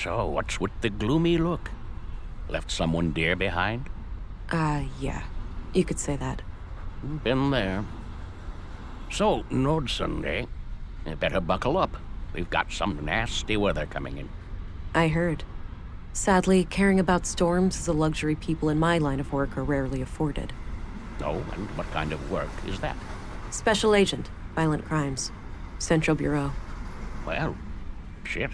So, what's with the gloomy look? Left someone dear behind? Yeah. You could say that. Been there. So, Nordson, eh? You better buckle up. We've got some nasty weather coming in. I heard. Sadly, caring about storms is a luxury people in my line of work are rarely afforded. Oh, and what kind of work is that? Special Agent, Violent Crimes. Central Bureau. Well, shit.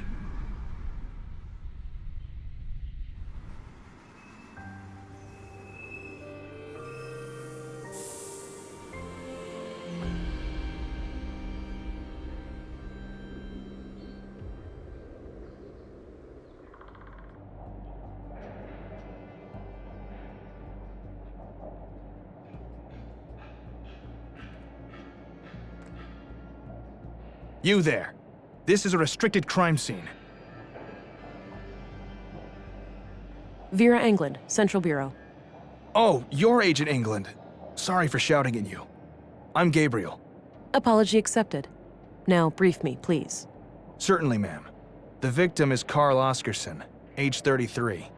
You there. This is a restricted crime scene. Vera England, Central Bureau. Oh, you're Agent England. Sorry for shouting at you. I'm Gabriel. Apology accepted. Now, brief me, please. Certainly, ma'am. The victim is Carl Oscarson, age 33,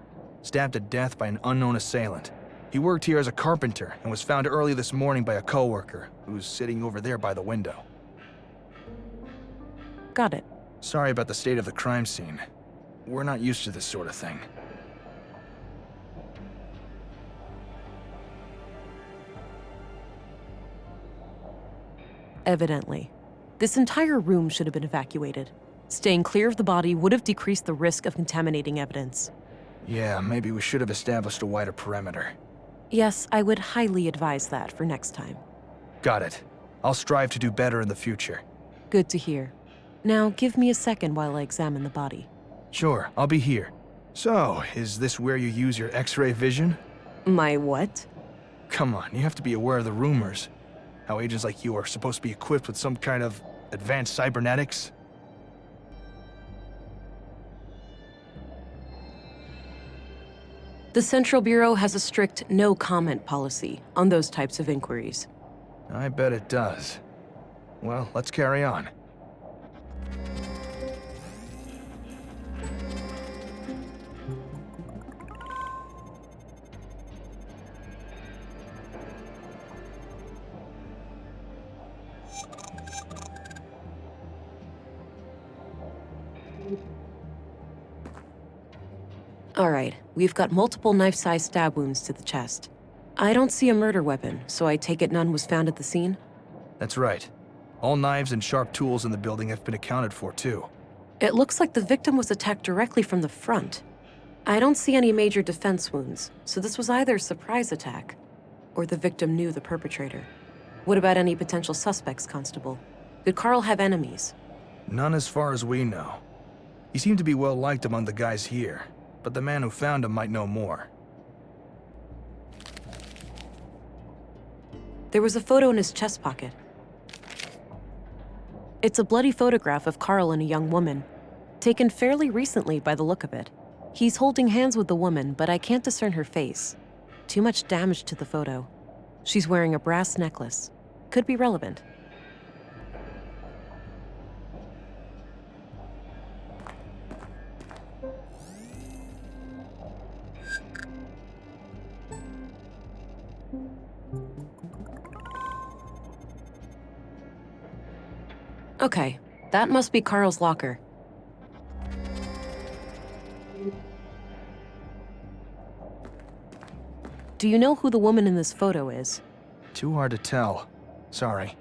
stabbed to death by an unknown assailant. He worked here as a carpenter and was found early this morning by a coworker who's sitting over there by the window. Got it. Sorry about the state of the crime scene. We're not used to this sort of thing. Evidently. This entire room should have been evacuated. Staying clear of the body would have decreased the risk of contaminating evidence. Yeah, maybe we should have established a wider perimeter. Yes, I would highly advise that for next time. Got it. I'll strive to do better in the future. Good to hear. Now, give me a second while I examine the body. Sure, I'll be here. So, is this where you use your X-ray vision? My what? Come on, you have to be aware of the rumors. How agents like you are supposed to be equipped with some kind of advanced cybernetics. The Central Bureau has a strict no-comment policy on those types of inquiries. I bet it does. Well, let's carry on. All right, we've got multiple knife-sized stab wounds to the chest. I don't see a murder weapon, so I take it none was found at the scene? That's right. All knives and sharp tools in the building have been accounted for, too. It looks like the victim was attacked directly from the front. I don't see any major defense wounds, so this was either a surprise attack, or the victim knew the perpetrator. What about any potential suspects, Constable? Did Carl have enemies? None as far as we know. He seemed to be well liked among the guys here, but the man who found him might know more. There was a photo in his chest pocket. It's a bloody photograph of Carl and a young woman, taken fairly recently by the look of it. He's holding hands with the woman, but I can't discern her face. Too much damage to the photo. She's wearing a brass necklace. Could be relevant. Okay, that must be Carl's locker. Do you know who the woman in this photo is? Too hard to tell. Sorry.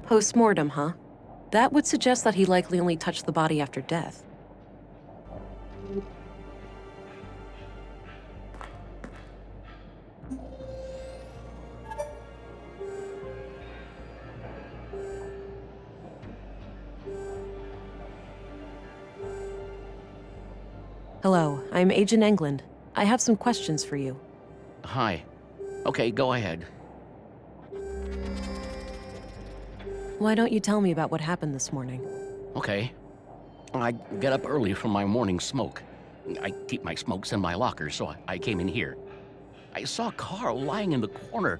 Post-mortem, huh? That would suggest that he likely only touched the body after death. Hello, I'm Agent England. I have some questions for you. Hi. Okay, go ahead. Why don't you tell me about what happened this morning? Okay. I get up early from my morning smoke. I keep my smokes in my locker, so I came in here. I saw Carl lying in the corner.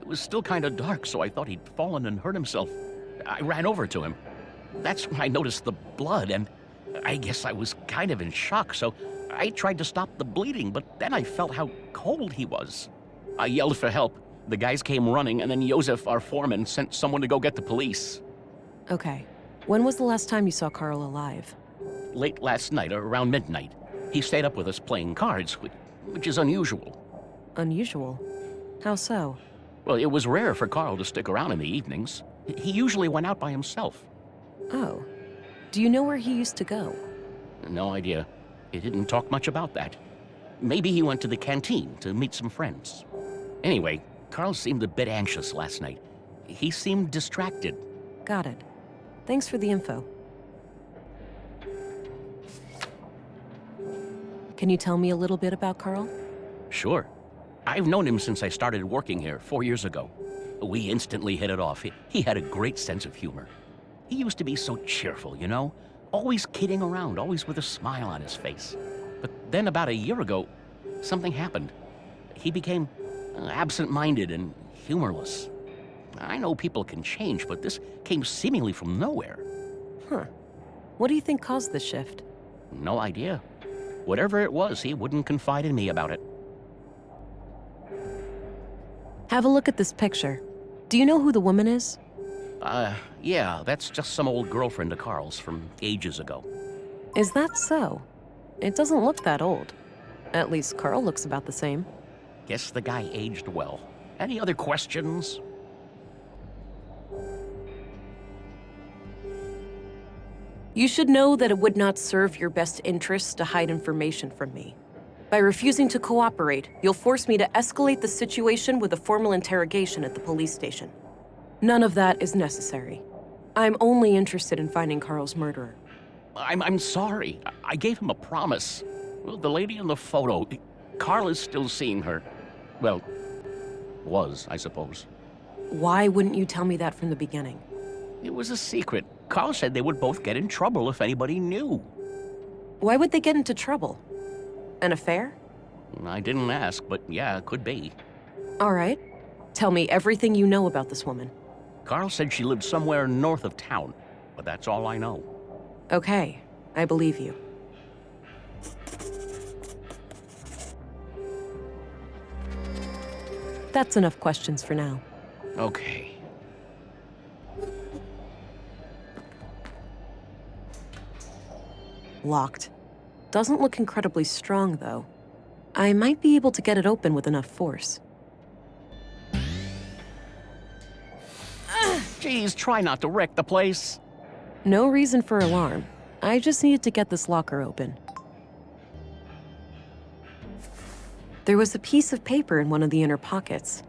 It was still kind of dark, so I thought he'd fallen and hurt himself. I ran over to him. That's when I noticed the blood, and I guess I was kind of in shock, so I tried to stop the bleeding, but then I felt how cold he was. I yelled for help. The guys came running, and then Josef, our foreman, sent someone to go get the police. Okay. When was the last time you saw Carl alive? Late last night, around midnight. He stayed up with us playing cards, which is unusual. Unusual? How so? Well, it was rare for Carl to stick around in the evenings. He usually went out by himself. Oh. Do you know where he used to go? No idea. He didn't talk much about that. Maybe he went to the canteen to meet some friends. Anyway, Carl seemed a bit anxious last night. He seemed distracted. Got it. Thanks for the info. Can you tell me a little bit about Carl? Sure. I've known him since I started working here 4 years ago. We instantly hit it off. He had a great sense of humor. He used to be so cheerful, you know? Always kidding around, always with a smile on his face. But then about a year ago, something happened. He became absent-minded and humorless. I know people can change, but this came seemingly from nowhere. Huh. What do you think caused this shift? No idea. Whatever it was, he wouldn't confide in me about it. Have a look at this picture. Do you know who the woman is? Yeah, that's just some old girlfriend of Carl's from ages ago. Is that so? It doesn't look that old. At least Carl looks about the same. Guess the guy aged well. Any other questions? You should know that it would not serve your best interests to hide information from me. By refusing to cooperate, you'll force me to escalate the situation with a formal interrogation at the police station. None of that is necessary. I'm only interested in finding Carl's murderer. I'm sorry. I gave him a promise. Well, the lady in the photo, Carl is still seeing her. Well, was, I suppose. Why wouldn't you tell me that from the beginning? It was a secret. Carl said they would both get in trouble if anybody knew. Why would they get into trouble? An affair? I didn't ask, but yeah, it could be. All right. Tell me everything you know about this woman. Carl said she lived somewhere north of town, but that's all I know. Okay, I believe you. That's enough questions for now. Okay. Locked. Doesn't look incredibly strong, though. I might be able to get it open with enough force. Geez, try not to wreck the place. No reason for alarm. I just needed to get this locker open. There was a piece of paper in one of the inner pockets.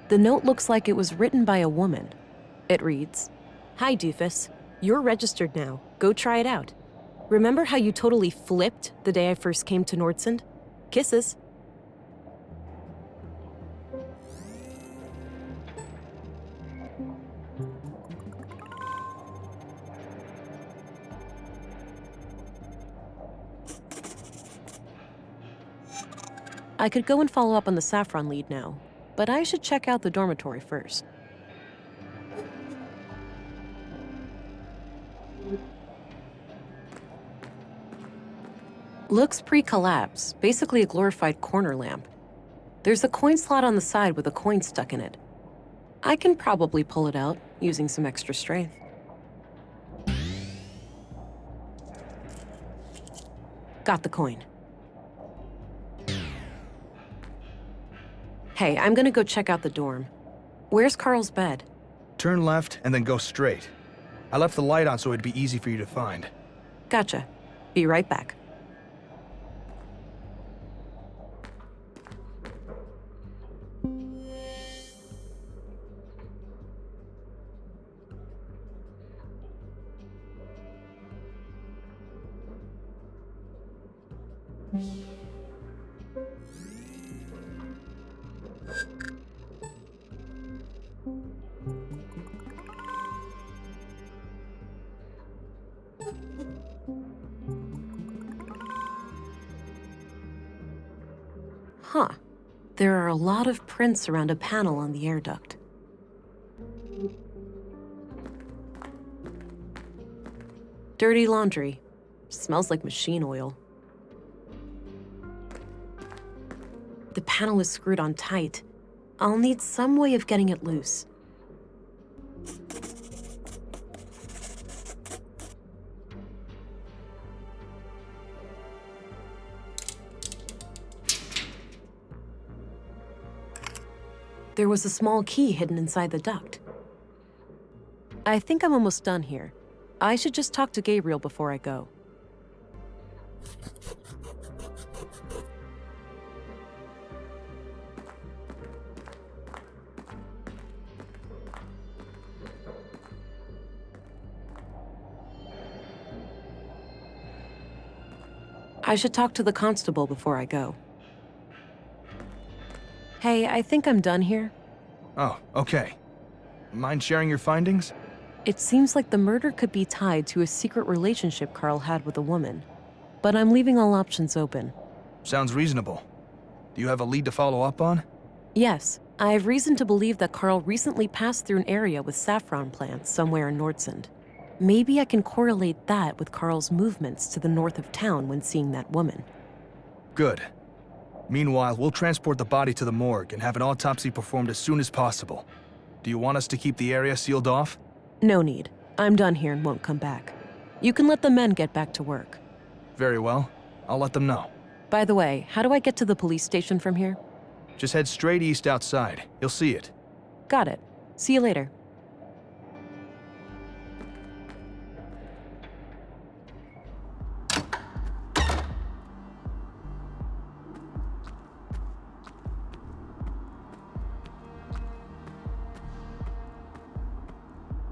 The note looks like it was written by a woman. It reads, "Hi, doofus. You're registered now. Go try it out. Remember how you totally flipped the day I first came to Nordsund? Kisses." I could go and follow up on the Saffron lead now, but I should check out the dormitory first. Looks pre-collapse, basically a glorified corner lamp. There's a coin slot on the side with a coin stuck in it. I can probably pull it out using some extra strength. Got the coin. Hey, I'm gonna go check out the dorm. Where's Carl's bed? Turn left and then go straight. I left the light on so it'd be easy for you to find. Gotcha. Be right back. Huh. There are a lot of prints around a panel on the air duct. Dirty laundry. Smells like machine oil. The panel is screwed on tight. I'll need some way of getting it loose. There was a small key hidden inside the duct. I think I'm almost done here. I should just talk to Gabriel before I go. I should talk to the constable before I go. Hey, I think I'm done here. Oh, okay. Mind sharing your findings? It seems like the murder could be tied to a secret relationship Carl had with a woman. But I'm leaving all options open. Sounds reasonable. Do you have a lead to follow up on? Yes, I have reason to believe that Carl recently passed through an area with saffron plants somewhere in Nordsund. Maybe I can correlate that with Carl's movements to the north of town when seeing that woman. Good. Meanwhile, we'll transport the body to the morgue and have an autopsy performed as soon as possible. Do you want us to keep the area sealed off? No need. I'm done here and won't come back. You can let the men get back to work. Very well. I'll let them know. By the way, how do I get to the police station from here? Just head straight east outside. You'll see it. Got it. See you later.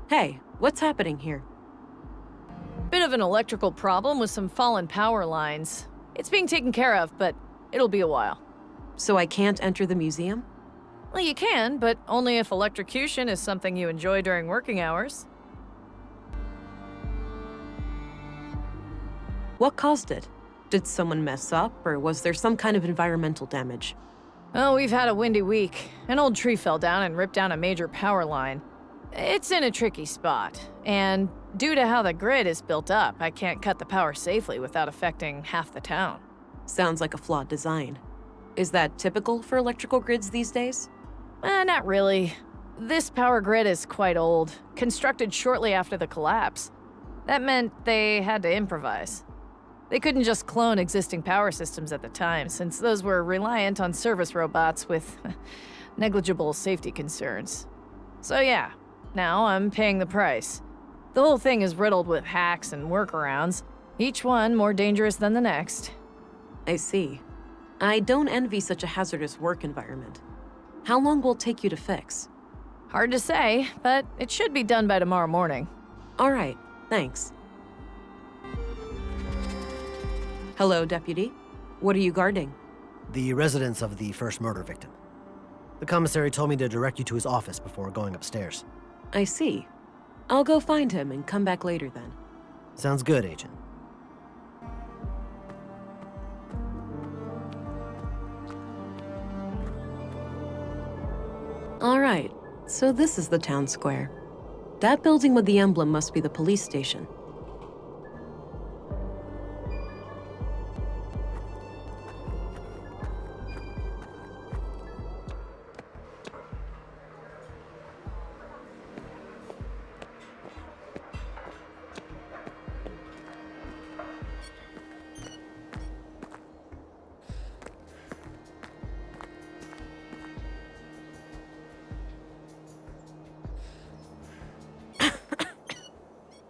Hey, what's happening here? Bit of an electrical problem with some fallen power lines. It's being taken care of, but it'll be a while. So I can't enter the museum? Well, you can, but only if electrocution is something you enjoy during working hours. What caused it? Did someone mess up, or was there some kind of environmental damage? Oh, we've had a windy week. An old tree fell down and ripped down a major power line. It's in a tricky spot, and due to how the grid is built up, I can't cut the power safely without affecting half the town. Sounds like a flawed design. Is that typical for electrical grids these days? Not really. This power grid is quite old, constructed shortly after the collapse. That meant they had to improvise. They couldn't just clone existing power systems at the time, since those were reliant on service robots with negligible safety concerns. So yeah, now I'm paying the price. The whole thing is riddled with hacks and workarounds, each one more dangerous than the next. I see. I don't envy such a hazardous work environment. How long will it take you to fix? Hard to say, but it should be done by tomorrow morning. All right, thanks. Hello, Deputy. What are you guarding? The residence of the first murder victim. The commissary told me to direct you to his office before going upstairs. I see. I'll go find him and come back later then. Sounds good, Agent. All right, so this is the town square. That building with the emblem must be the police station.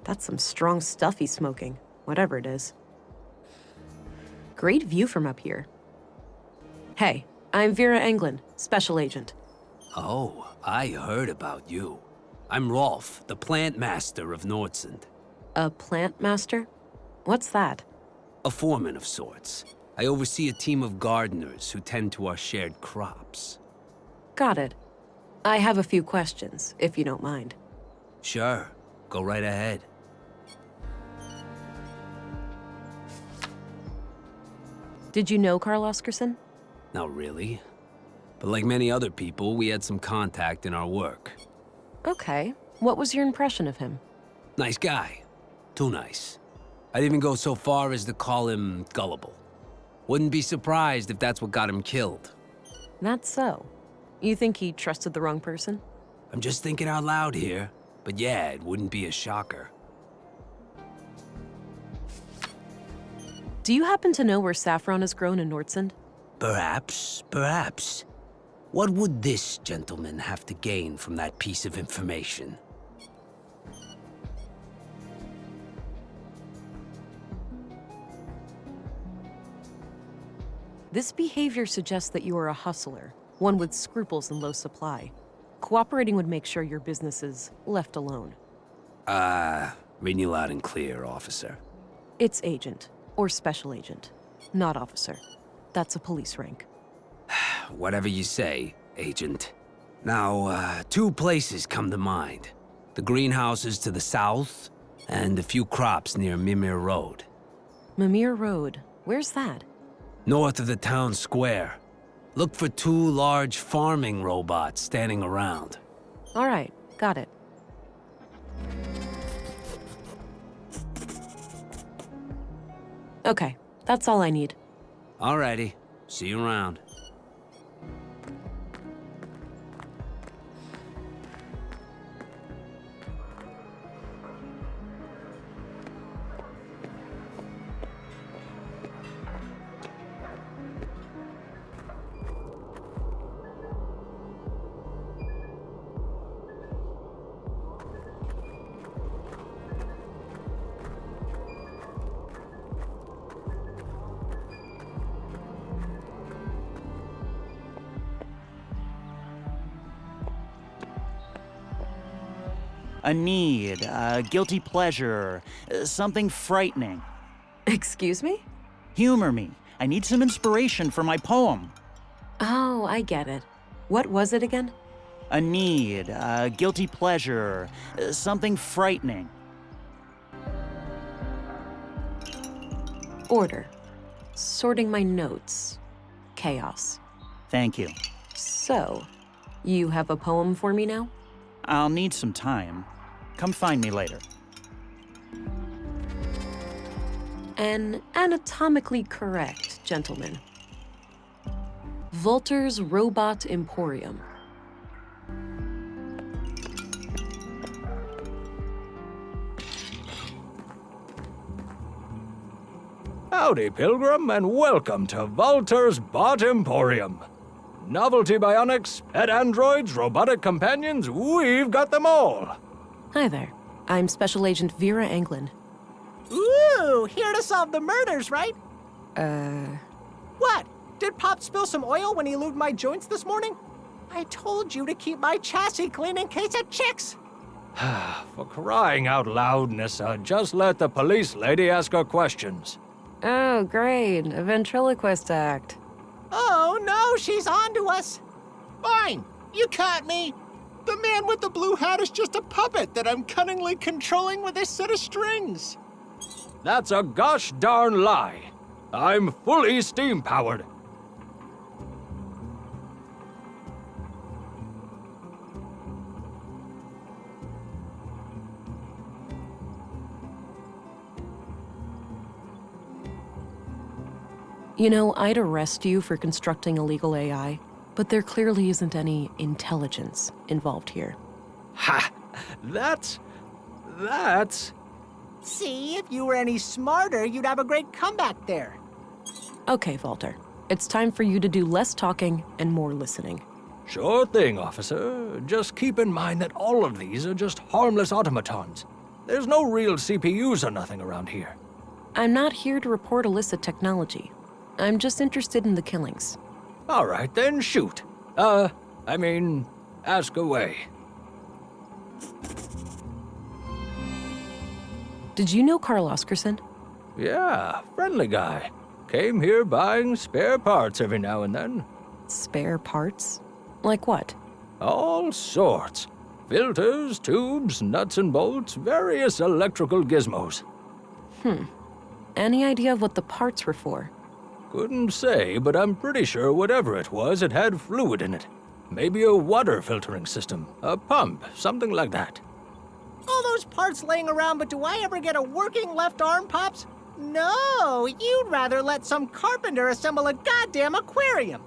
That's some strong stuff he's smoking, whatever it is. Great view from up here. Hey, I'm Vera Englund, Special Agent. Oh, I heard about you. I'm Rolf, the plant master of Nordsund. A plant master? What's that? A foreman of sorts. I oversee a team of gardeners who tend to our shared crops. Got it. I have a few questions, if you don't mind. Sure, go right ahead. Did you know Carl Oscarson? Not really. But like many other people, we had some contact in our work. Okay. What was your impression of him? Nice guy. Too nice. I'd even go so far as to call him gullible. Wouldn't be surprised if that's what got him killed. That's so. You think he trusted the wrong person? I'm just thinking out loud here. But yeah, it wouldn't be a shocker. Do you happen to know where saffron is grown in Nordsund? Perhaps, perhaps. What would this gentleman have to gain from that piece of information? This behavior suggests that you are a hustler, one with scruples and low supply. Cooperating would make sure your business is left alone. Reading you loud and clear, officer. It's agent, or special agent, not officer. That's a police rank. Whatever you say, Agent. Now, two places come to mind. The greenhouses to the south, and a few crops near Mimir Road. Mimir Road, where's that? North of the town square. Look for two large farming robots standing around. All right, got it. Okay, that's all I need. Alrighty, see you around. A need, a guilty pleasure, something frightening. Excuse me? Humor me. I need some inspiration for my poem. Oh, I get it. What was it again? A need, a guilty pleasure, something frightening. Order. Sorting my notes. Chaos. Thank you. So, you have a poem for me now? I'll need some time. Come find me later. An anatomically correct gentleman. Volter's Robot Emporium. Howdy, Pilgrim, and welcome to Volter's Bot Emporium. Novelty bionics, pet androids, robotic companions, we've got them all. Hi there. I'm Special Agent Vera Anglin. Ooh, here to solve the murders, right? Uh... What? Did Pop spill some oil when he lubed my joints this morning? I told you to keep my chassis clean in case of chicks. For crying out loud, Nissa, just let the police lady ask her questions. Oh, great. A ventriloquist act. Oh no, she's on to us. Fine, you caught me. The man with the blue hat is just a puppet that I'm cunningly controlling with a set of strings. That's a gosh darn lie. I'm fully steam-powered. You know, I'd arrest you for constructing illegal AI, but there clearly isn't any intelligence involved here. Ha! That's... See, if you were any smarter, you'd have a great comeback there. Okay, Volter. It's time for you to do less talking and more listening. Sure thing, officer. Just keep in mind that all of these are just harmless automatons. There's no real CPUs or nothing around here. I'm not here to report illicit technology. I'm just interested in the killings. All right, then shoot. Ask away. Did you know Carl Oscarson? Yeah, friendly guy. Came here buying spare parts every now and then. Spare parts? Like what? All sorts. Filters, tubes, nuts and bolts, various electrical gizmos. Any idea of what the parts were for? Couldn't say, but I'm pretty sure whatever it was, it had fluid in it. Maybe a water filtering system, a pump, something like that. All those parts laying around, but do I ever get a working left arm, Pops? No, you'd rather let some carpenter assemble a goddamn aquarium.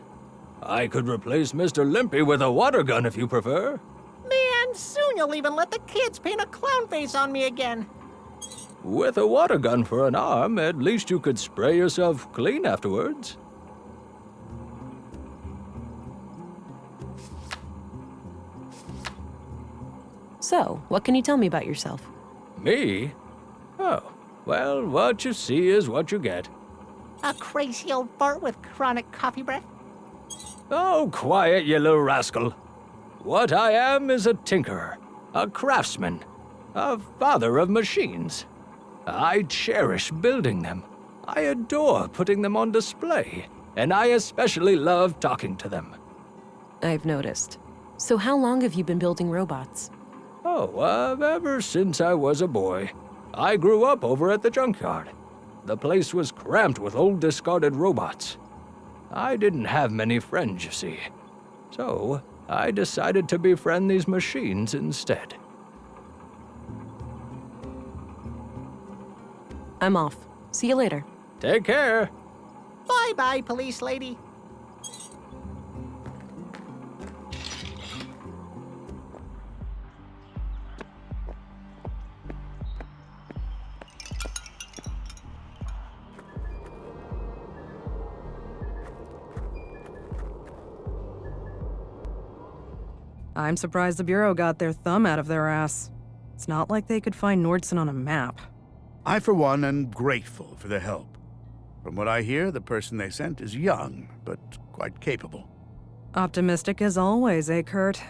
I could replace Mr. Limpy with a water gun if you prefer. Man, soon you'll even let the kids paint a clown face on me again. With a water gun for an arm, at least you could spray yourself clean afterwards. So, what can you tell me about yourself? Me? Oh, well, what you see is what you get. A crazy old fart with chronic coffee breath? Oh, quiet, you little rascal. What I am is a tinkerer, a craftsman, a father of machines. I cherish building them. I adore putting them on display, and I especially love talking to them. I've noticed. So how long have you been building robots? Oh, ever since I was a boy. I grew up over at the junkyard. The place was cramped with old discarded robots. I didn't have many friends, you see. So, I decided to befriend these machines instead. I'm off. See you later. Take care. Bye-bye, police lady. I'm surprised the Bureau got their thumb out of their ass. It's not like they could find Nordson on a map. I, for one, am grateful for their help. From what I hear, the person they sent is young, but quite capable. Optimistic as always, eh, Kurt?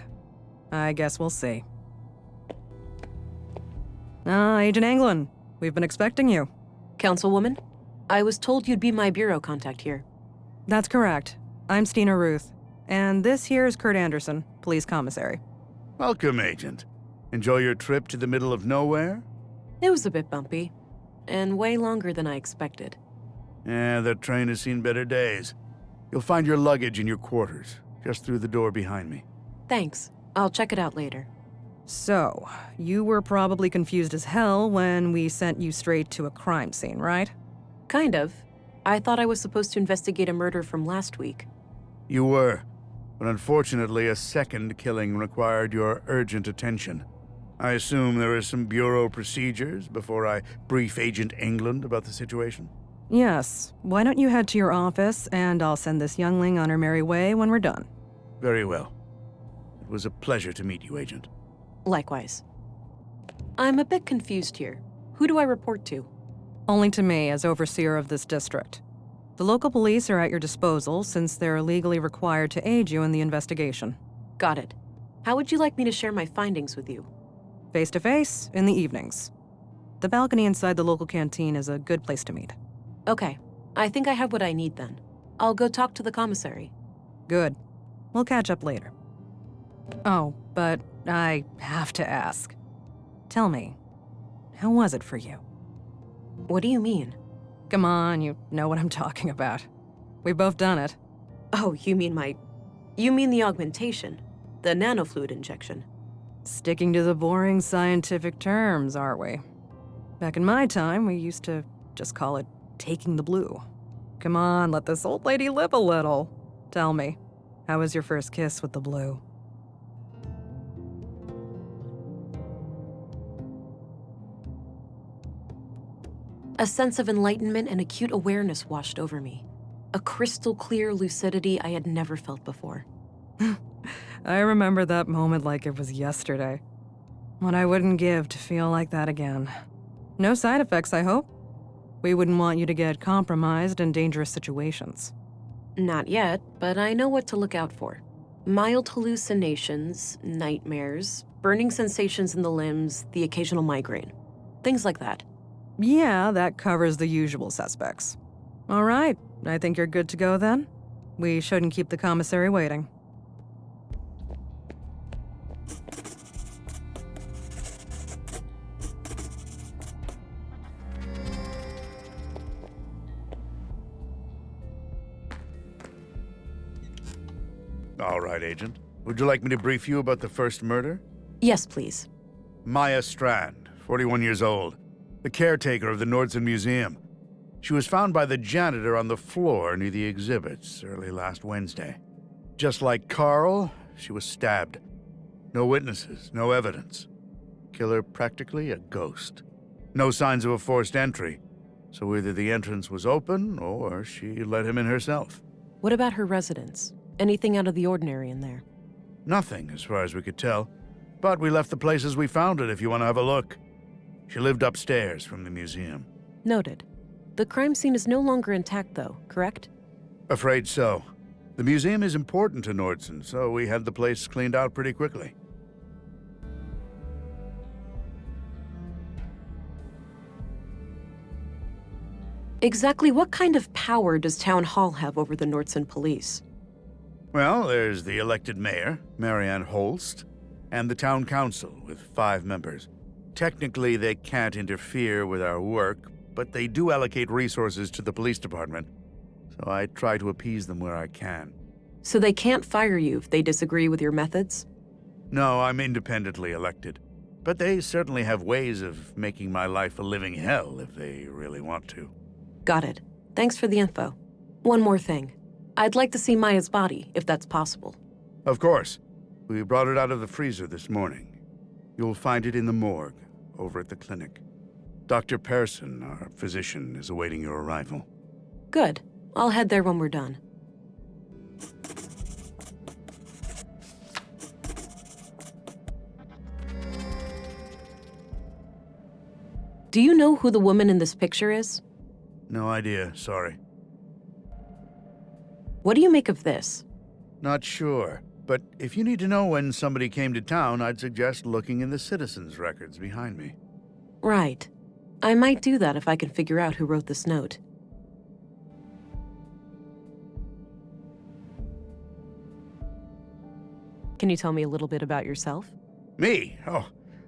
I guess we'll see. Agent Anglin, we've been expecting you. Councilwoman, I was told you'd be my bureau contact here. That's correct. I'm Stina Ruth, and this here is Kurt Anderson, police commissary. Welcome, Agent. Enjoy your trip to the middle of nowhere? It was a bit bumpy, and way longer than I expected. Yeah, that train has seen better days. You'll find your luggage in your quarters, just through the door behind me. Thanks. I'll check it out later. So, you were probably confused as hell when we sent you straight to a crime scene, right? Kind of. I thought I was supposed to investigate a murder from last week. You were, but unfortunately a second killing required your urgent attention. I assume there are some Bureau procedures before I brief Agent England about the situation? Yes. Why don't you head to your office, and I'll send this youngling on her merry way when we're done. Very well. It was a pleasure to meet you, Agent. Likewise. I'm a bit confused here. Who do I report to? Only to me, as overseer of this district. The local police are at your disposal, since they're legally required to aid you in the investigation. Got it. How would you like me to share my findings with you? Face-to-face, in the evenings. The balcony inside the local canteen is a good place to meet. Okay. I think I have what I need then. I'll go talk to the commissary. Good. We'll catch up later. Oh, but I have to ask. Tell me, how was it for you? What do you mean? Come on, you know what I'm talking about. We've both done it. Oh, you mean the augmentation? The nanofluid injection? Sticking to the boring scientific terms, aren't we? Back in my time, we used to just call it taking the blue. Come on, let this old lady live a little. Tell me, how was your first kiss with the blue? A sense of enlightenment and acute awareness washed over me. A crystal clear lucidity I had never felt before. I remember that moment like it was yesterday. What I wouldn't give to feel like that again. No side effects, I hope? We wouldn't want you to get compromised in dangerous situations. Not yet, but I know what to look out for. Mild hallucinations, nightmares, burning sensations in the limbs, the occasional migraine. Things like that. Yeah, that covers the usual suspects. All right, I think you're good to go then. We shouldn't keep the commissary waiting. All right, Agent. Would you like me to brief you about the first murder? Yes, please. Maya Strand, 41 years old, the caretaker of the Nordson Museum. She was found by the janitor on the floor near the exhibits early last Wednesday. Just like Carl, she was stabbed. No witnesses, no evidence. Killer practically a ghost. No signs of a forced entry, so either the entrance was open or she let him in herself. What about her residence? Anything out of the ordinary in there? Nothing, as far as we could tell. But we left the place as we found it if you want to have a look. She lived upstairs from the museum. Noted. The crime scene is no longer intact, though, correct? Afraid so. The museum is important to Nordson, so we had the place cleaned out pretty quickly. Exactly what kind of power does Town Hall have over the Nordson police? Well, there's the elected mayor, Marianne Holst, and the town council with 5 members. Technically, they can't interfere with our work, but they do allocate resources to the police department, so I try to appease them where I can. So they can't fire you if they disagree with your methods? No, I'm independently elected, but they certainly have ways of making my life a living hell if they really want to. Got it. Thanks for the info. One more thing. I'd like to see Maya's body, if that's possible. Of course. We brought it out of the freezer this morning. You'll find it in the morgue, over at the clinic. Dr. Pearson, our physician, is awaiting your arrival. Good. I'll head there when we're done. Do you know who the woman in this picture is? No idea, sorry. What do you make of this? Not sure, but if you need to know when somebody came to town, I'd suggest looking in the citizens' records behind me. Right. I might do that if I can figure out who wrote this note. Can you tell me a little bit about yourself? Me? Oh,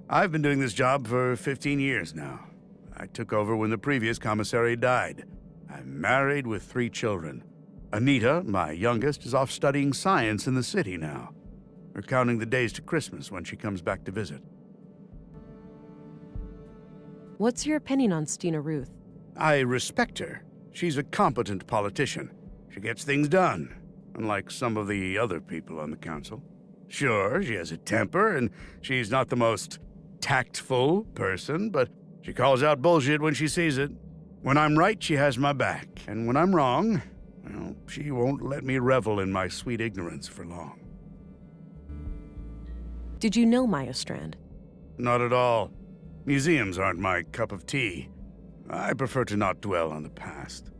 I've been doing this job for 15 years now. I took over when the previous commissary died. I'm married with 3 children. Anita, my youngest, is off studying science in the city now. We're counting the days to Christmas when she comes back to visit. What's your opinion on Stina Ruth? I respect her. She's a competent politician. She gets things done, unlike some of the other people on the council. Sure, she has a temper, and she's not the most tactful person, but she calls out bullshit when she sees it. When I'm right, she has my back, and when I'm wrong, well, she won't let me revel in my sweet ignorance for long. Did you know Maya Strand? Not at all. Museums aren't my cup of tea. I prefer to not dwell on the past.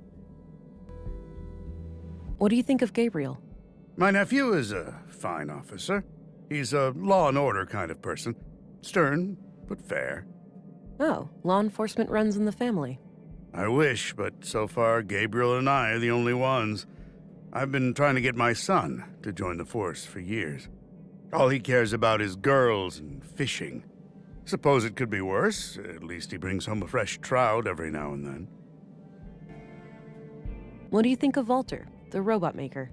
What do you think of Gabriel? My nephew is a fine officer. He's a law and order kind of person. Stern, but fair. Oh, law enforcement runs in the family. I wish, but so far Gabriel and I are the only ones. I've been trying to get my son to join the force for years. All he cares about is girls and fishing. Suppose it could be worse. At least he brings home a fresh trout every now and then. What do you think of Walter, the robot maker?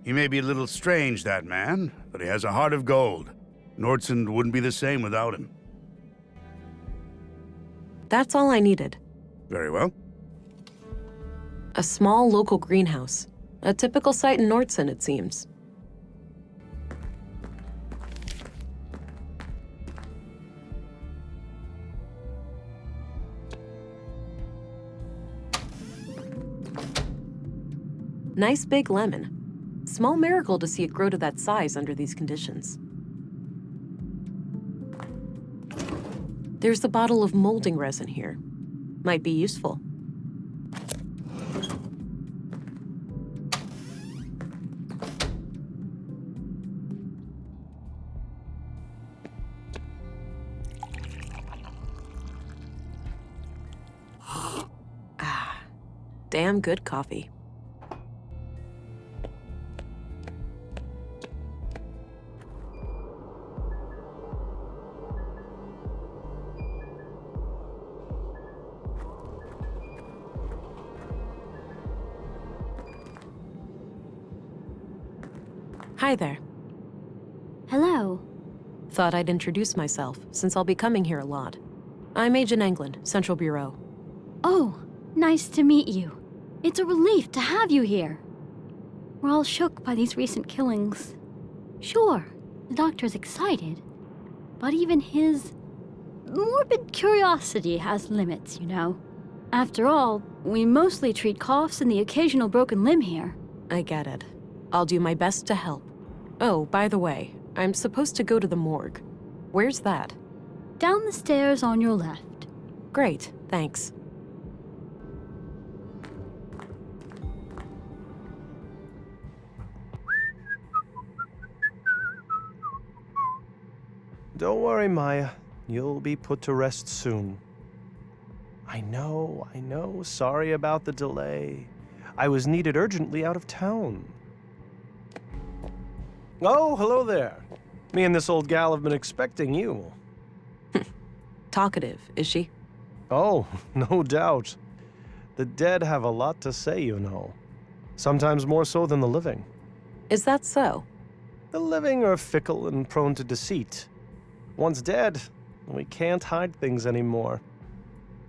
He may be a little strange, that man, but he has a heart of gold. Nordson wouldn't be the same without him. That's all I needed. Very well. A small local greenhouse. A typical site in Nordson, it seems. Nice big lemon. Small miracle to see it grow to that size under these conditions. There's a bottle of molding resin here. Might be useful. Ah, damn good coffee. Hi there. Thought I'd introduce myself, since I'll be coming here a lot. I'm Agent England, Central Bureau. Oh, nice to meet you. It's a relief to have you here. We're all shook by these recent killings. Sure, the doctor's excited, but even his morbid curiosity has limits, you know. After all, we mostly treat coughs and the occasional broken limb here. I get it. I'll do my best to help. Oh, by the way, I'm supposed to go to the morgue. Where's that? Down the stairs on your left. Great, thanks. Don't worry, Maya. You'll be put to rest soon. I know. Sorry about the delay. I was needed urgently out of town. Oh, hello there. Me and this old gal have been expecting you. Talkative, is she? Oh, no doubt. The dead have a lot to say, you know. Sometimes more so than the living. Is that so? The living are fickle and prone to deceit. Once dead, we can't hide things anymore.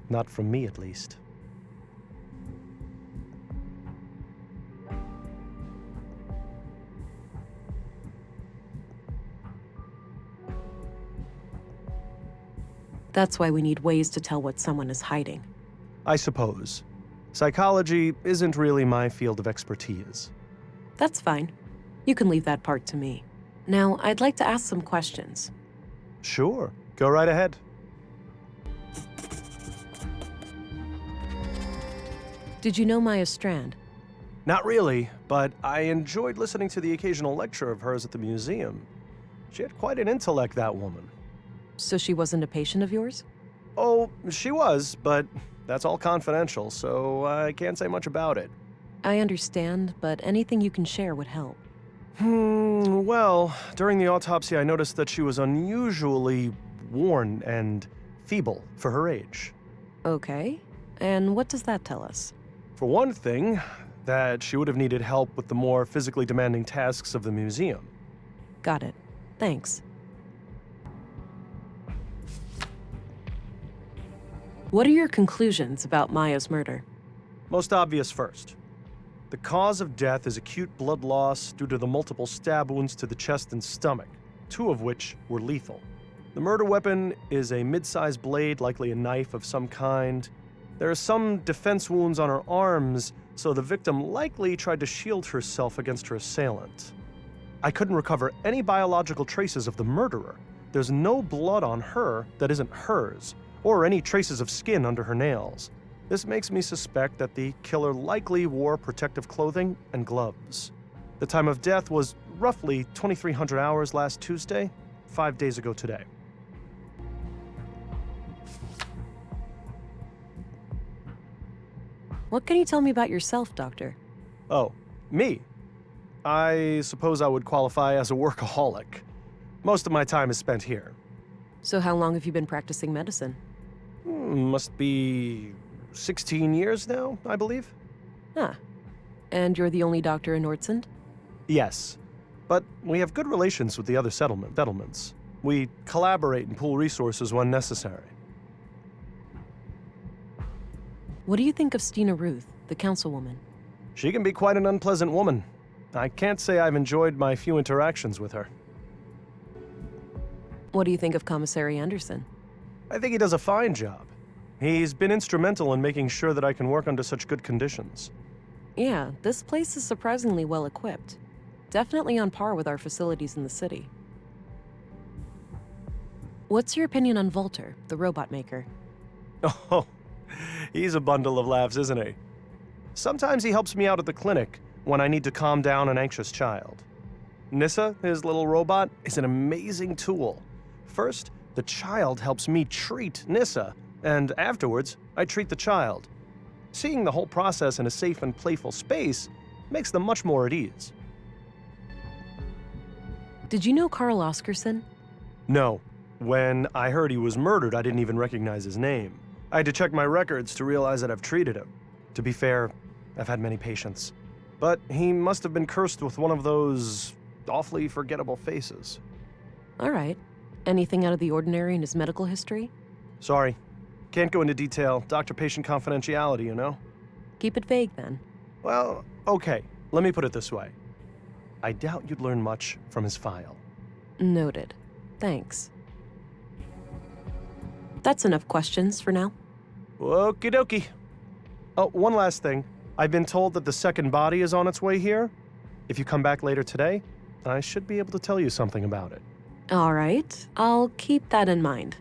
Not from me, at least. That's why we need ways to tell what someone is hiding. I suppose. Psychology isn't really my field of expertise. That's fine. You can leave that part to me. Now, I'd like to ask some questions. Sure, go right ahead. Did you know Maya Strand? Not really, but I enjoyed listening to the occasional lecture of hers at the museum. She had quite an intellect, that woman. So she wasn't a patient of yours? Oh, she was, but that's all confidential, so I can't say much about it. I understand, but anything you can share would help. Well, during the autopsy, I noticed that she was unusually worn and feeble for her age. Okay, and what does that tell us? For one thing, that she would have needed help with the more physically demanding tasks of the museum. Got it. Thanks. What are your conclusions about Maya's murder? Most obvious first. The cause of death is acute blood loss due to the multiple stab wounds to the chest and stomach, 2 of which were lethal. The murder weapon is a mid-sized blade, likely a knife of some kind. There are some defense wounds on her arms, so the victim likely tried to shield herself against her assailant. I couldn't recover any biological traces of the murderer. There's no blood on her that isn't hers, or any traces of skin under her nails. This makes me suspect that the killer likely wore protective clothing and gloves. The time of death was roughly 2300 hours last Tuesday, 5 days ago today. What can you tell me about yourself, Doctor? Oh, me? I suppose I would qualify as a workaholic. Most of my time is spent here. So how long have you been practicing medicine? Must be 16 years now, I believe. Ah. And you're the only doctor in Nordsund? Yes. But we have good relations with the other settlements. We collaborate and pool resources when necessary. What do you think of Stina Ruth, the councilwoman? She can be quite an unpleasant woman. I can't say I've enjoyed my few interactions with her. What do you think of Commissary Anderson? I think he does a fine job. He's been instrumental in making sure that I can work under such good conditions. Yeah, this place is surprisingly well equipped. Definitely on par with our facilities in the city. What's your opinion on Volter, the robot maker? Oh, he's a bundle of laughs, isn't he? Sometimes he helps me out at the clinic when I need to calm down an anxious child. Nissa, his little robot, is an amazing tool. First, the child helps me treat Nissa, and afterwards, I treat the child. Seeing the whole process in a safe and playful space makes them much more at ease. Did you know Carl Oscarson? No. When I heard he was murdered, I didn't even recognize his name. I had to check my records to realize that I've treated him. To be fair, I've had many patients. But he must have been cursed with one of those awfully forgettable faces. All right. Anything out of the ordinary in his medical history? Sorry. Can't go into detail. Doctor-patient confidentiality, you know? Keep it vague, then. Well, okay. Let me put it this way. I doubt you'd learn much from his file. Noted. Thanks. That's enough questions for now. Okie dokie. Oh, one last thing. I've been told that the second body is on its way here. If you come back later today, I should be able to tell you something about it. All right. I'll keep that in mind.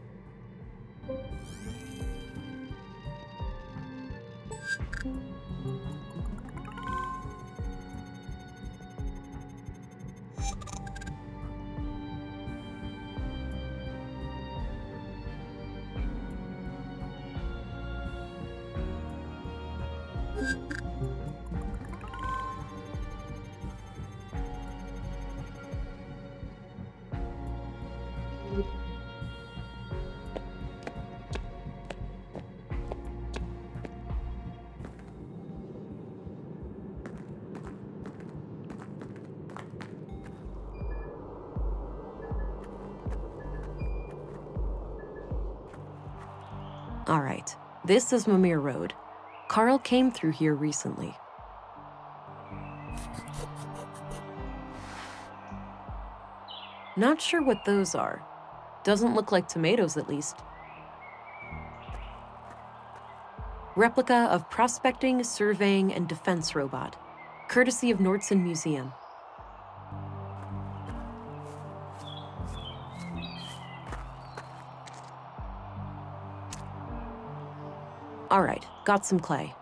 All right. This is Mimir Road. Carl came through here recently. Not sure what those are. Doesn't look like tomatoes, at least. Replica of prospecting, surveying, and defense robot. Courtesy of Nordson Museum. All right, got some clay.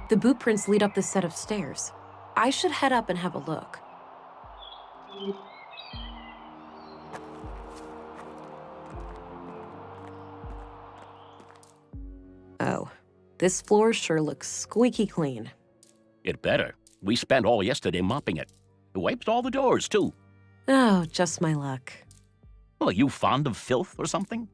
The boot prints lead up this set of stairs. I should head up and have a look. Oh, this floor sure looks squeaky clean. It better. We spent all yesterday mopping it. It wiped all the doors, too. Oh, just my luck. Well, are you fond of filth or something?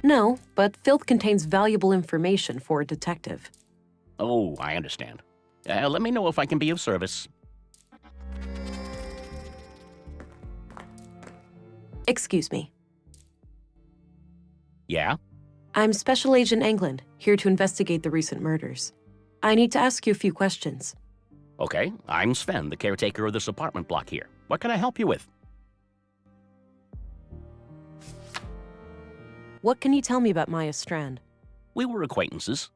No, but filth contains valuable information for a detective. Oh, I understand. Let me know if I can be of service. Excuse me. Yeah? I'm Special Agent England, here to investigate the recent murders. I need to ask you a few questions. Okay, I'm Sven, the caretaker of this apartment block here. What can I help you with? What can you tell me about Maya Strand? We were acquaintances.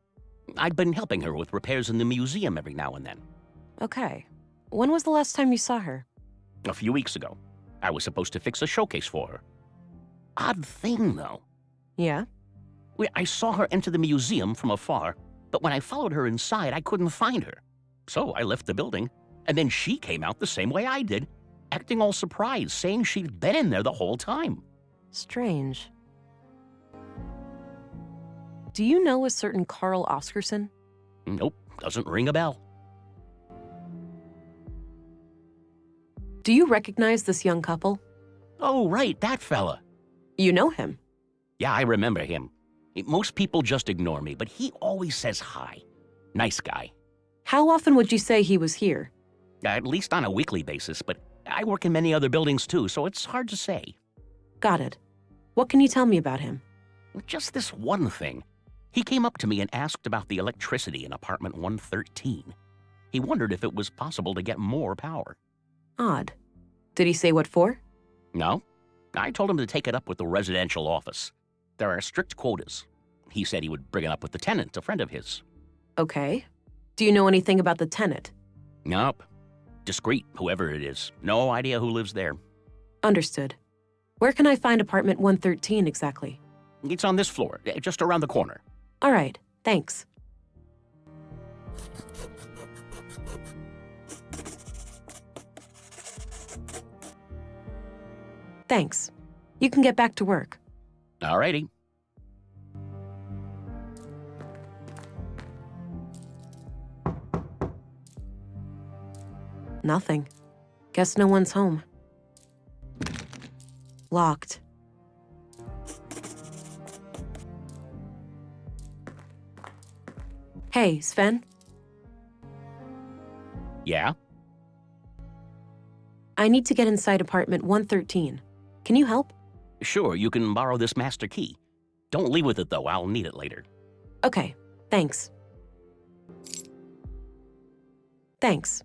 I'd been helping her with repairs in the museum every now and then. Okay. When was the last time you saw her? A few weeks ago. I was supposed to fix a showcase for her. Odd thing, though. Yeah? I saw her enter the museum from afar, but when I followed her inside, I couldn't find her. So I left the building, and then she came out the same way I did, acting all surprised, saying she'd been in there the whole time. Strange. Do you know a certain Carl Oscarson? Nope, doesn't ring a bell. Do you recognize this young couple? Oh, right, that fella. You know him? Yeah, I remember him. Most people just ignore me, but he always says hi. Nice guy. How often would you say he was here? At least on a weekly basis, but I work in many other buildings too, so it's hard to say. Got it. What can you tell me about him? Just this one thing. He came up to me and asked about the electricity in apartment 113. He wondered if it was possible to get more power. Odd. Did he say what for? No. I told him to take it up with the residential office. There are strict quotas. He said he would bring it up with the tenant, a friend of his. Okay. Do you know anything about the tenant? Nope. Discreet, whoever it is. No idea who lives there. Understood. Where can I find apartment 113 exactly? It's on this floor, just around the corner. All right, thanks. Thanks. You can get back to work. Alrighty. Nothing. Guess no one's home. Locked. Hey, Sven? Yeah? I need to get inside apartment 113. Can you help? Sure, you can borrow this master key. Don't leave with it, though. I'll need it later. Okay, thanks. Thanks.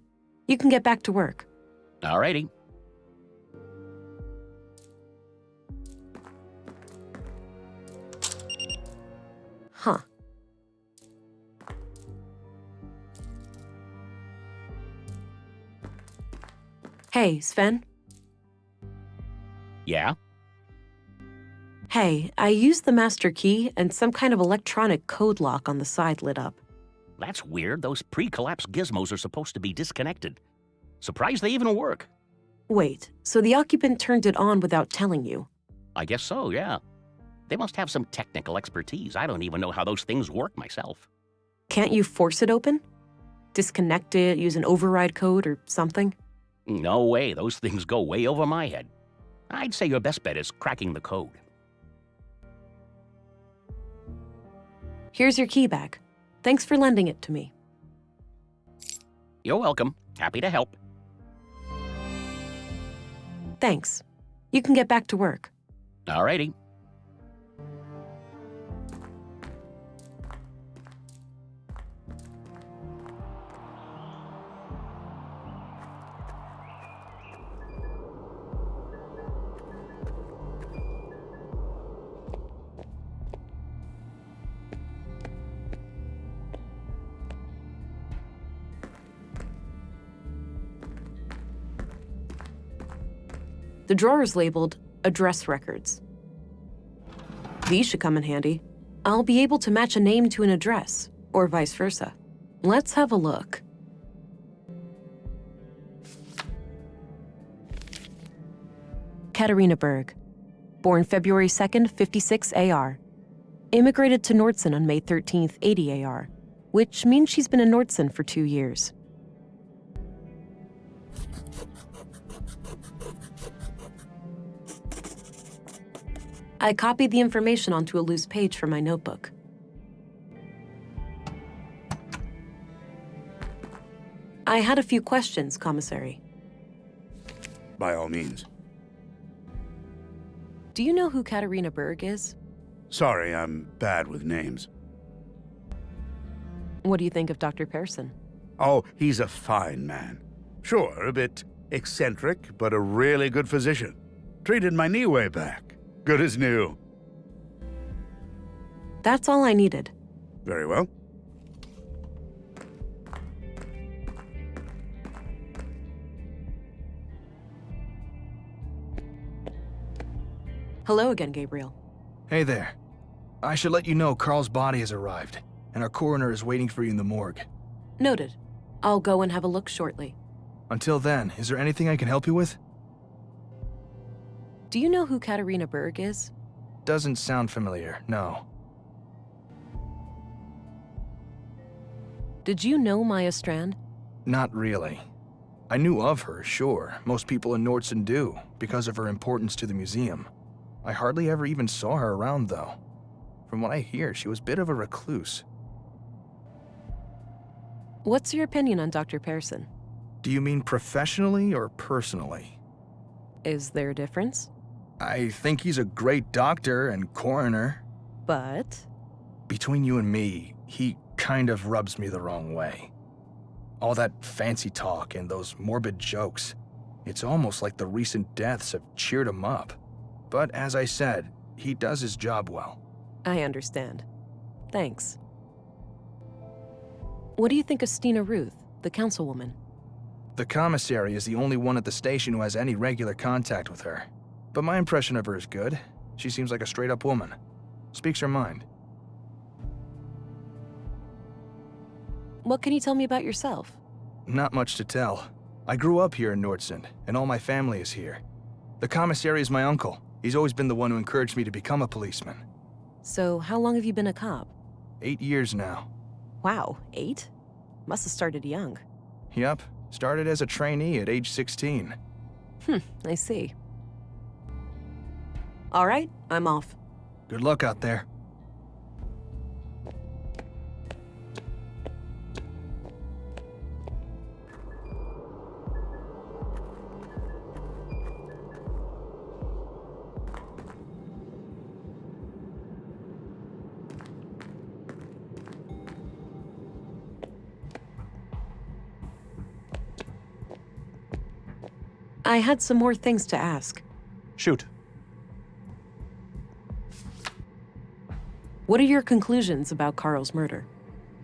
You can get back to work. Alrighty. Huh. Hey, Sven? Yeah? Hey, I used the master key and some kind of electronic code lock on the side lit up. That's weird. Those pre-collapse gizmos are supposed to be disconnected. Surprised they even work. Wait, so the occupant turned it on without telling you? I guess so, yeah. They must have some technical expertise. I don't even know how those things work myself. Can't you force it open? Disconnect it, use an override code or something? No way. Those things go way over my head. I'd say your best bet is cracking the code. Here's your key back. Thanks for lending it to me. You're welcome. Happy to help. Thanks. You can get back to work. Alrighty. The drawer is labeled Address Records. These should come in handy. I'll be able to match a name to an address, or vice versa. Let's have a look. Katarina Berg. Born February 2nd, 56 AR. Immigrated to Nordson on May 13th, 80 AR, which means she's been in Nordson for 2 years. I copied the information onto a loose page from my notebook. I had a few questions, Commissary. By all means. Do you know who Katarina Berg is? Sorry, I'm bad with names. What do you think of Dr. Pearson? Oh, he's a fine man. Sure, a bit eccentric, but a really good physician. Treated my knee way back. Good as new. That's all I needed. Very well. Hello again, Gabriel. Hey there. I should let you know Carl's body has arrived, and our coroner is waiting for you in the morgue. Noted. I'll go and have a look shortly. Until then, is there anything I can help you with? Do you know who Katarina Berg is? Doesn't sound familiar, no. Did you know Maya Strand? Not really. I knew of her, sure. Most people in Nordson do, because of her importance to the museum. I hardly ever even saw her around, though. From what I hear, she was a bit of a recluse. What's your opinion on Dr. Pearson? Do you mean professionally or personally? Is there a difference? I think he's a great doctor and coroner. But? Between you and me, he kind of rubs me the wrong way. All that fancy talk and those morbid jokes. It's almost like the recent deaths have cheered him up. But as I said, he does his job well. I understand. Thanks. What do you think of Stina Ruth, the councilwoman? The commissary is the only one at the station who has any regular contact with her. But my impression of her is good. She seems like a straight-up woman. Speaks her mind. What can you tell me about yourself? Not much to tell. I grew up here in Nordson, and all my family is here. The commissary is my uncle. He's always been the one who encouraged me to become a policeman. So, how long have you been a cop? 8 years now. Wow, 8? Must have started young. Yep, Started as a trainee at age 16. I see. All right, I'm off. Good luck out there. I had some more things to ask. Shoot. What are your conclusions about Carl's murder?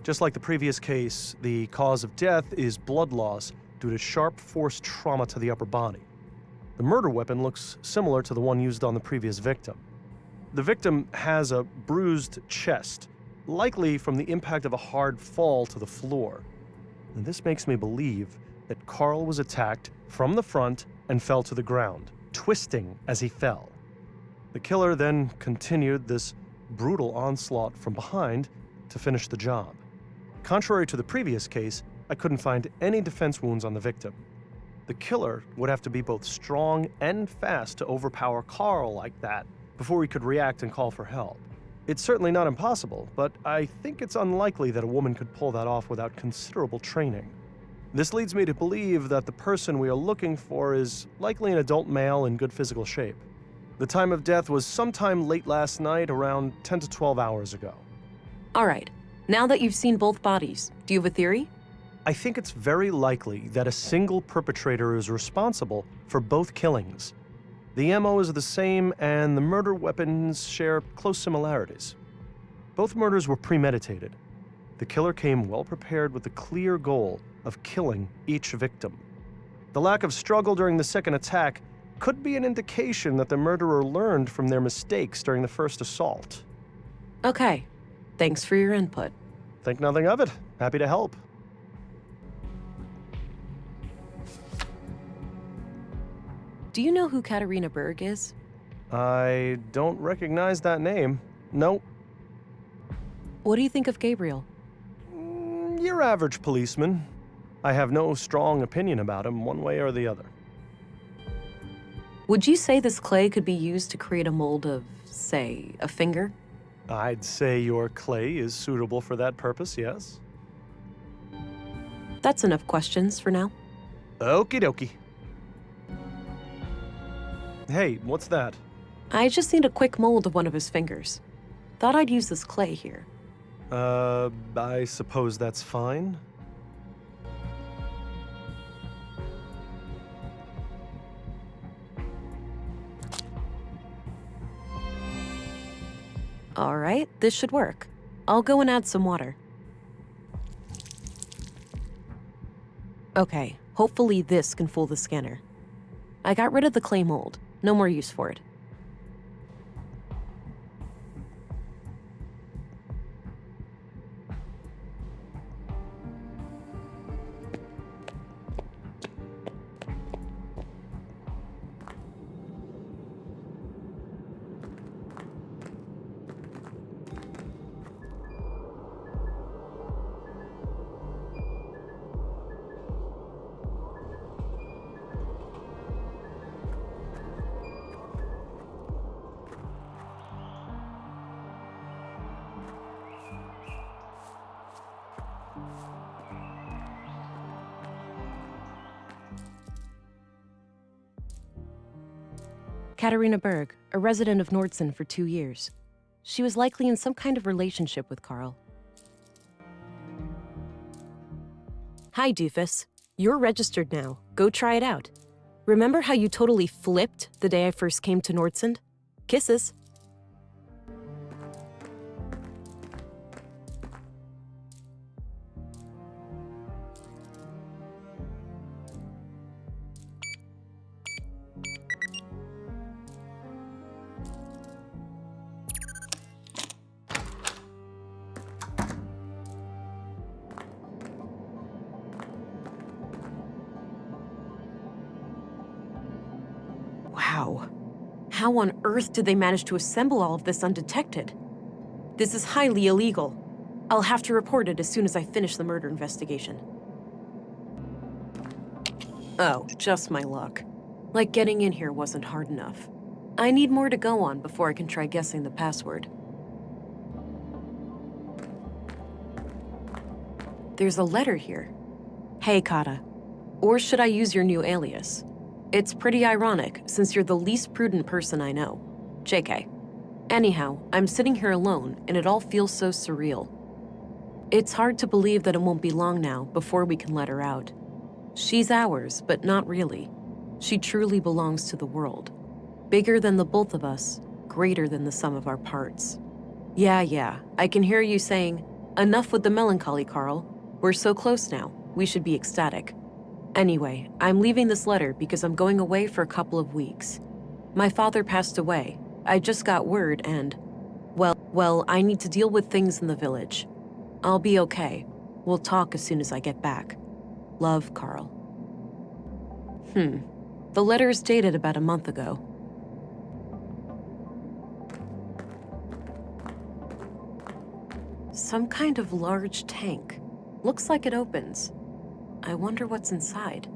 Just like the previous case, the cause of death is blood loss due to sharp force trauma to the upper body. The murder weapon looks similar to the one used on the previous victim. The victim has a bruised chest, likely from the impact of a hard fall to the floor. And this makes me believe that Carl was attacked from the front and fell to the ground, twisting as he fell. The killer then continued this brutal onslaught from behind to finish the job. Contrary to the previous case, I couldn't find any defense wounds on the victim. The killer would have to be both strong and fast to overpower Carl like that before he could react and call for help. It's certainly not impossible, but I think it's unlikely that a woman could pull that off without considerable training. This leads me to believe that the person we are looking for is likely an adult male in good physical shape. The time of death was sometime late last night, around 10 to 12 hours ago. All right, now that you've seen both bodies, do you have a theory? I think it's very likely that a single perpetrator is responsible for both killings. The MO is the same, and the murder weapons share close similarities. Both murders were premeditated. The killer came well prepared with the clear goal of killing each victim. The lack of struggle during the second attack could be an indication that the murderer learned from their mistakes during the first assault. Okay, thanks for your input. Think nothing of it. Happy to help. Do you know who Katerina Berg is? I don't recognize that name. No. What do you think of Gabriel? Your average policeman. I have no strong opinion about him one way or the other. Would you say this clay could be used to create a mold of, say, a finger? I'd say your clay is suitable for that purpose, yes. That's enough questions for now. Okie dokie. Hey, what's that? I just need a quick mold of one of his fingers. Thought I'd use this clay here. I suppose that's fine. All right, this should work. I'll go and add some water. Okay, hopefully this can fool the scanner. I got rid of the clay mold. No more use for it. Katerina Berg, a resident of Nordson for 2 years. She was likely in some kind of relationship with Carl. Hi, doofus. You're registered now. Go try it out. Remember how you totally flipped the day I first came to Nordson? Kisses. Wow. How on earth did they manage to assemble all of this undetected? This is highly illegal. I'll have to report it as soon as I finish the murder investigation. Oh, just my luck. Like getting in here wasn't hard enough. I need more to go on before I can try guessing the password. There's a letter here. Hey, Kata. Or should I use your new alias? It's pretty ironic, since you're the least prudent person I know. JK. Anyhow, I'm sitting here alone, and it all feels so surreal. It's hard to believe that it won't be long now before we can let her out. She's ours, but not really. She truly belongs to the world. Bigger than the both of us, greater than the sum of our parts. Yeah, I can hear you saying, enough with the melancholy, Carl. We're so close now, we should be ecstatic. Anyway, I'm leaving this letter because I'm going away for a couple of weeks. My father passed away. I just got word and, well, I need to deal with things in the village. I'll be okay. We'll talk as soon as I get back. Love, Carl. The letter's dated about a month ago. Some kind of large tank. Looks like it opens. I wonder what's inside.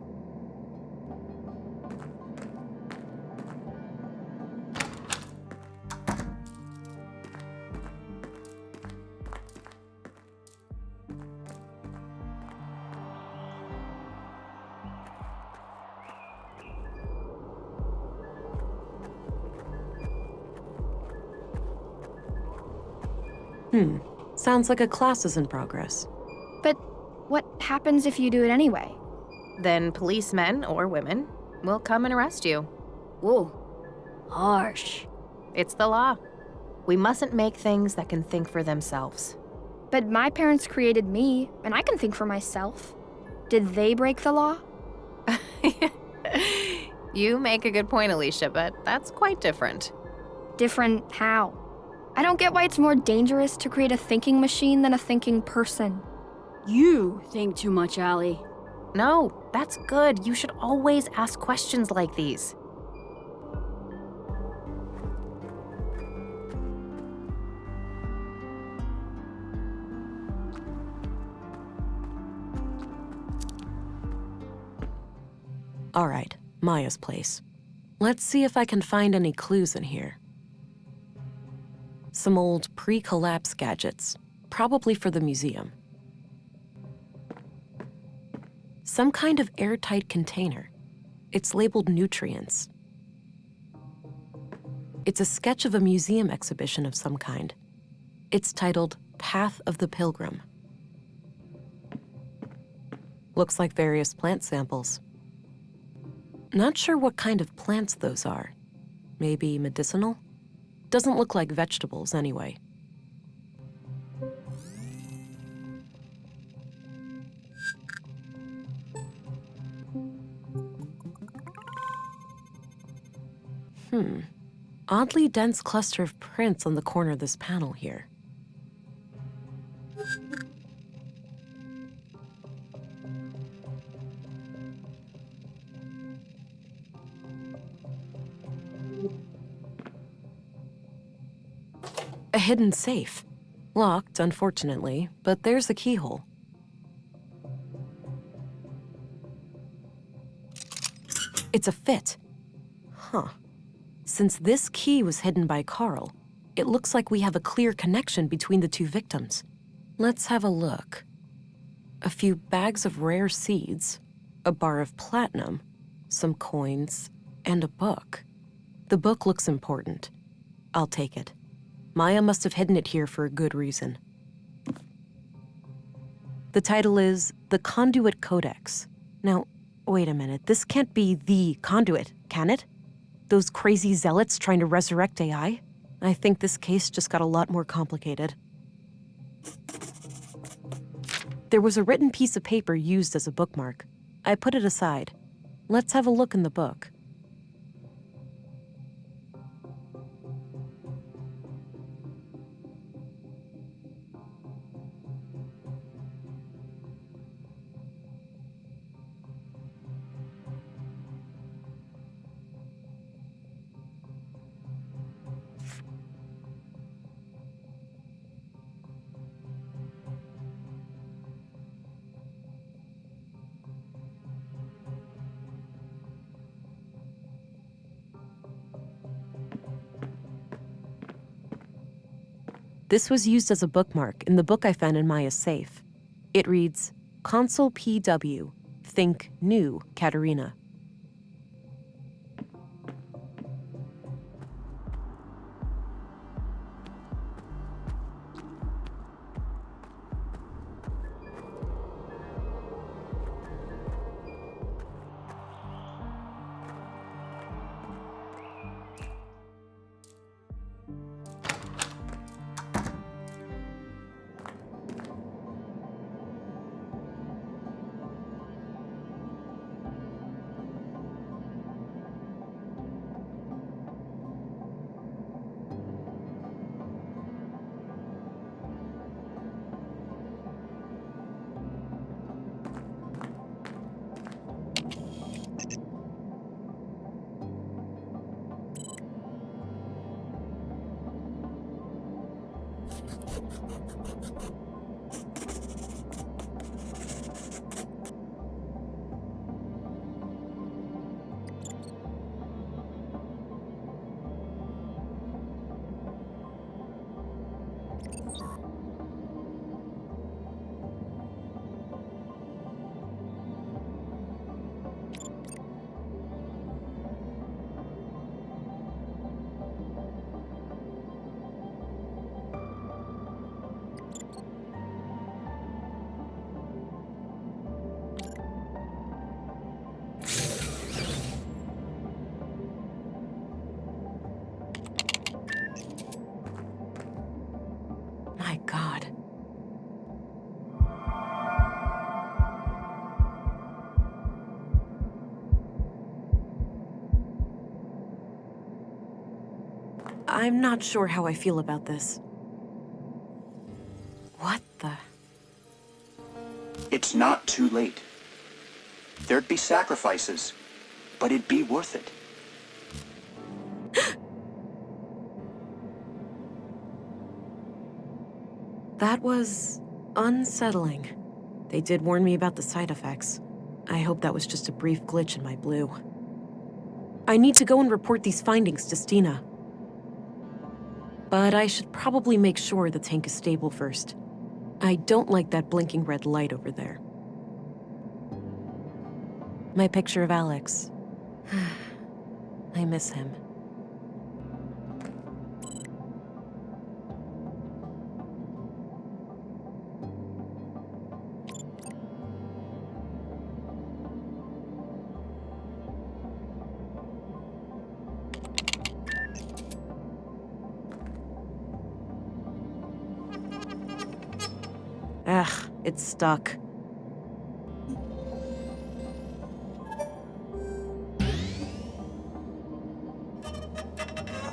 Sounds like a class is in progress. But what happens if you do it anyway? Then policemen, or women, will come and arrest you. Whoa. Harsh. It's the law. We mustn't make things that can think for themselves. But my parents created me, and I can think for myself. Did they break the law? You make a good point, Alicia, but that's quite different. Different how? I don't get why it's more dangerous to create a thinking machine than a thinking person. You think too much, Allie. No, that's good. You should always ask questions like these. All right, Maya's place. Let's see if I can find any clues in here. Some old pre-collapse gadgets, probably for the museum. Some kind of airtight container. It's labeled nutrients. It's a sketch of a museum exhibition of some kind. It's titled Path of the Pilgrim. Looks like various plant samples. Not sure what kind of plants those are. Maybe medicinal? Doesn't look like vegetables anyway. Oddly dense cluster of prints on the corner of this panel here. A hidden safe. Locked, unfortunately, but there's the keyhole. It's a fit. Huh. Since this key was hidden by Carl, it looks like we have a clear connection between the two victims. Let's have a look. A few bags of rare seeds, a bar of platinum, some coins, and a book. The book looks important. I'll take it. Maya must have hidden it here for a good reason. The title is The Conduit Codex. Now, wait a minute. This can't be the conduit, can it? Those crazy zealots trying to resurrect AI? I think this case just got a lot more complicated. There was a written piece of paper used as a bookmark. I put it aside. Let's have a look in the book. This was used as a bookmark in the book I found in Maya's safe. It reads, Consul PW, think new Katerina. My God. I'm not sure how I feel about this. What the? It's not too late. There'd be sacrifices, but it'd be worth it. That was unsettling. They did warn me about the side effects. I hope that was just a brief glitch in my blue. I need to go and report these findings to Stina. But I should probably make sure the tank is stable first. I don't like that blinking red light over there. My picture of Alex. I miss him. Ugh, it's stuck.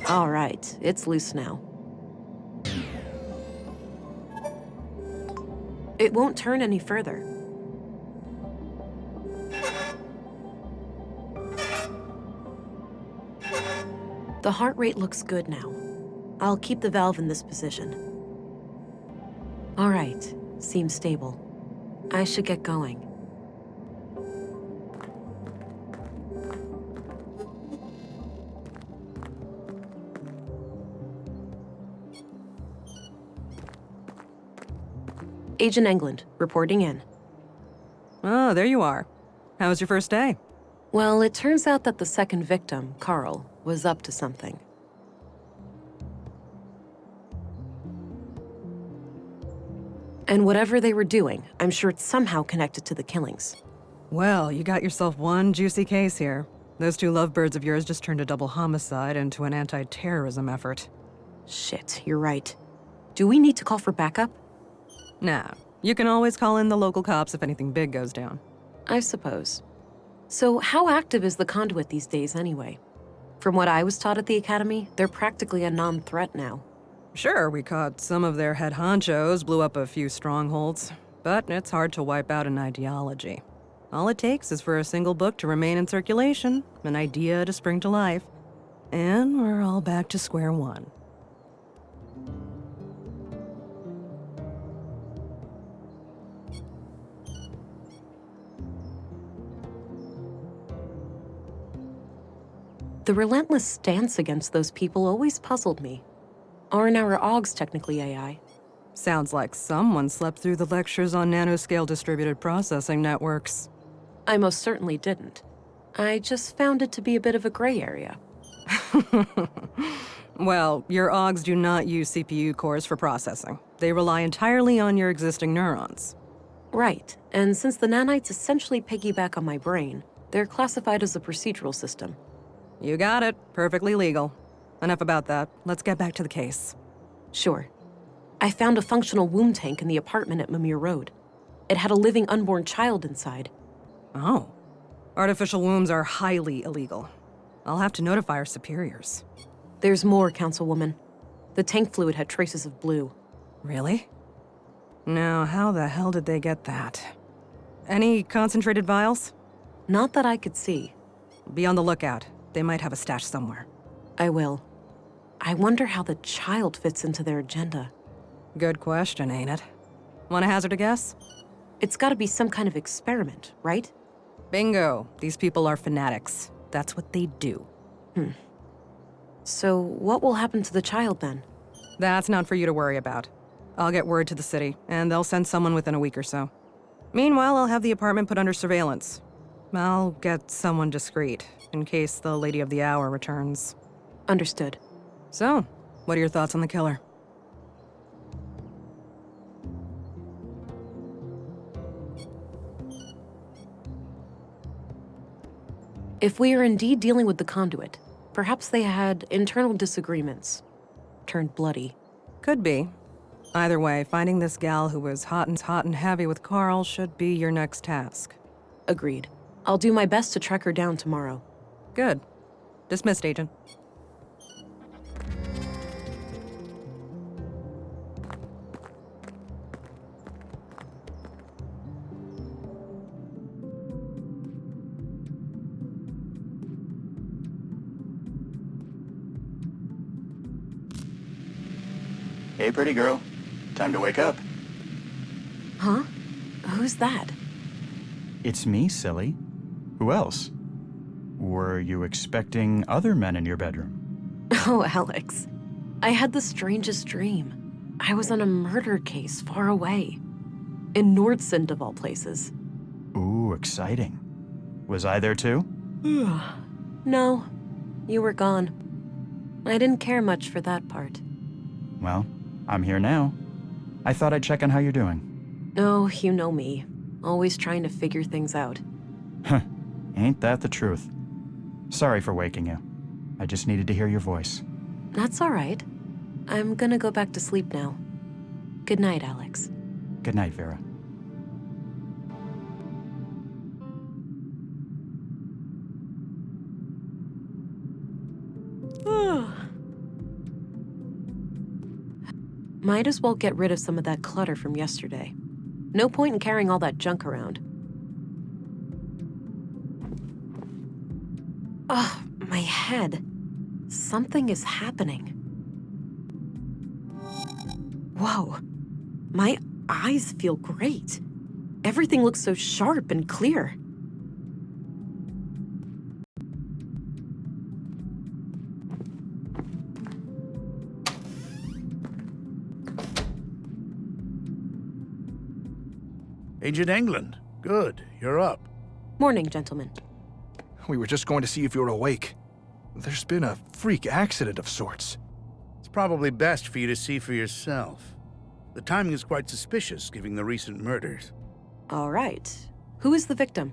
All right, it's loose now. It won't turn any further. The heart rate looks good now. I'll keep the valve in this position. All right, seems stable. I should get going. Agent England, reporting in. Oh, there you are. How was your first day? Well, it turns out that the second victim, Carl, was up to something. And whatever they were doing, I'm sure it's somehow connected to the killings. Well, you got yourself one juicy case here. Those two lovebirds of yours just turned a double homicide into an anti-terrorism effort. Shit, you're right. Do we need to call for backup? Nah, you can always call in the local cops if anything big goes down. I suppose. So how active is the conduit these days anyway? From what I was taught at the academy, they're practically a non-threat now. Sure, we caught some of their head honchos, blew up a few strongholds, but it's hard to wipe out an ideology. All it takes is for a single book to remain in circulation, an idea to spring to life, and we're all back to square one. The relentless stance against those people always puzzled me. Aren't our Augs technically AI? Sounds like someone slept through the lectures on nanoscale distributed processing networks. I most certainly didn't. I just found it to be a bit of a gray area. Well, your Augs do not use CPU cores for processing. They rely entirely on your existing neurons. Right, and since the nanites essentially piggyback on my brain, they're classified as a procedural system. You got it. Perfectly legal. Enough about that. Let's get back to the case. Sure. I found a functional womb tank in the apartment at Mimir Road. It had a living unborn child inside. Oh. Artificial wombs are highly illegal. I'll have to notify our superiors. There's more, Councilwoman. The tank fluid had traces of blue. Really? Now, how the hell did they get that? Any concentrated vials? Not that I could see. Be on the lookout. They might have a stash somewhere. I will. I wonder how the child fits into their agenda. Good question, ain't it? Want to hazard a guess? It's gotta be some kind of experiment, right? Bingo. These people are fanatics. That's what they do. So what will happen to the child then? That's not for you to worry about. I'll get word to the city, and they'll send someone within a week or so. Meanwhile, I'll have the apartment put under surveillance. I'll get someone discreet, in case the Lady of the Hour returns. Understood. So, what are your thoughts on the killer? If we are indeed dealing with the conduit, perhaps they had internal disagreements. Turned bloody. Could be. Either way, finding this gal who was hot and heavy with Carl should be your next task. Agreed. I'll do my best to track her down tomorrow. Good. Dismissed, Agent. Hey, pretty girl. Time to wake up. Huh? Who's that? It's me, silly. Who else? Were you expecting other men in your bedroom? Oh, Alex. I had the strangest dream. I was on a murder case far away. In Nordsund, of all places. Ooh, exciting. Was I there too? No. You were gone. I didn't care much for that part. Well, I'm here now. I thought I'd check on how you're doing. Oh, you know me. Always trying to figure things out. Huh. Ain't that the truth? Sorry for waking you. I just needed to hear your voice. That's all right. I'm gonna go back to sleep now. Good night, Alex. Good night, Vera. Might as well get rid of some of that clutter from yesterday. No point in carrying all that junk around. Ugh, my head. Something is happening. Whoa. My eyes feel great. Everything looks so sharp and clear. Agent England. Good, you're up. Morning, gentlemen. We were just going to see if you were awake. There's been a freak accident of sorts. It's probably best for you to see for yourself. The timing is quite suspicious, given the recent murders. All right. Who is the victim?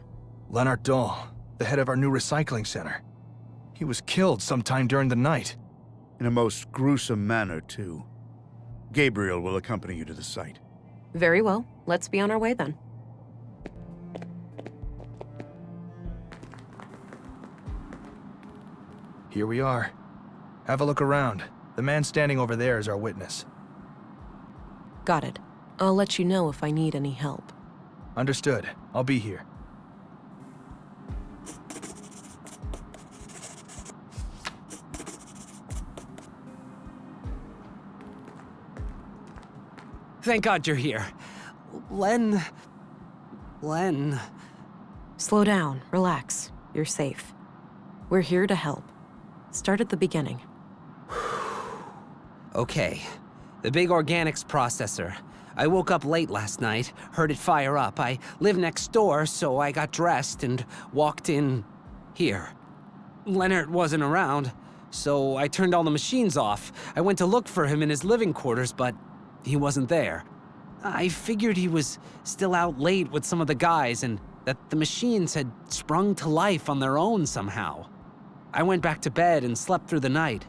Leonard Dahl, the head of our new recycling center. He was killed sometime during the night. In a most gruesome manner, too. Gabriel will accompany you to the site. Very well. Let's be on our way then. Here we are. Have a look around. The man standing over there is our witness. Got it. I'll let you know if I need any help. Understood. I'll be here. Thank God you're here. Len... Slow down. Relax. You're safe. We're here to help. Start at the beginning. Okay. The big organics processor. I woke up late last night, heard it fire up. I live next door, so I got dressed and walked in here. Leonard wasn't around, so I turned all the machines off. I went to look for him in his living quarters, but he wasn't there. I figured he was still out late with some of the guys and that the machines had sprung to life on their own somehow. I went back to bed and slept through the night.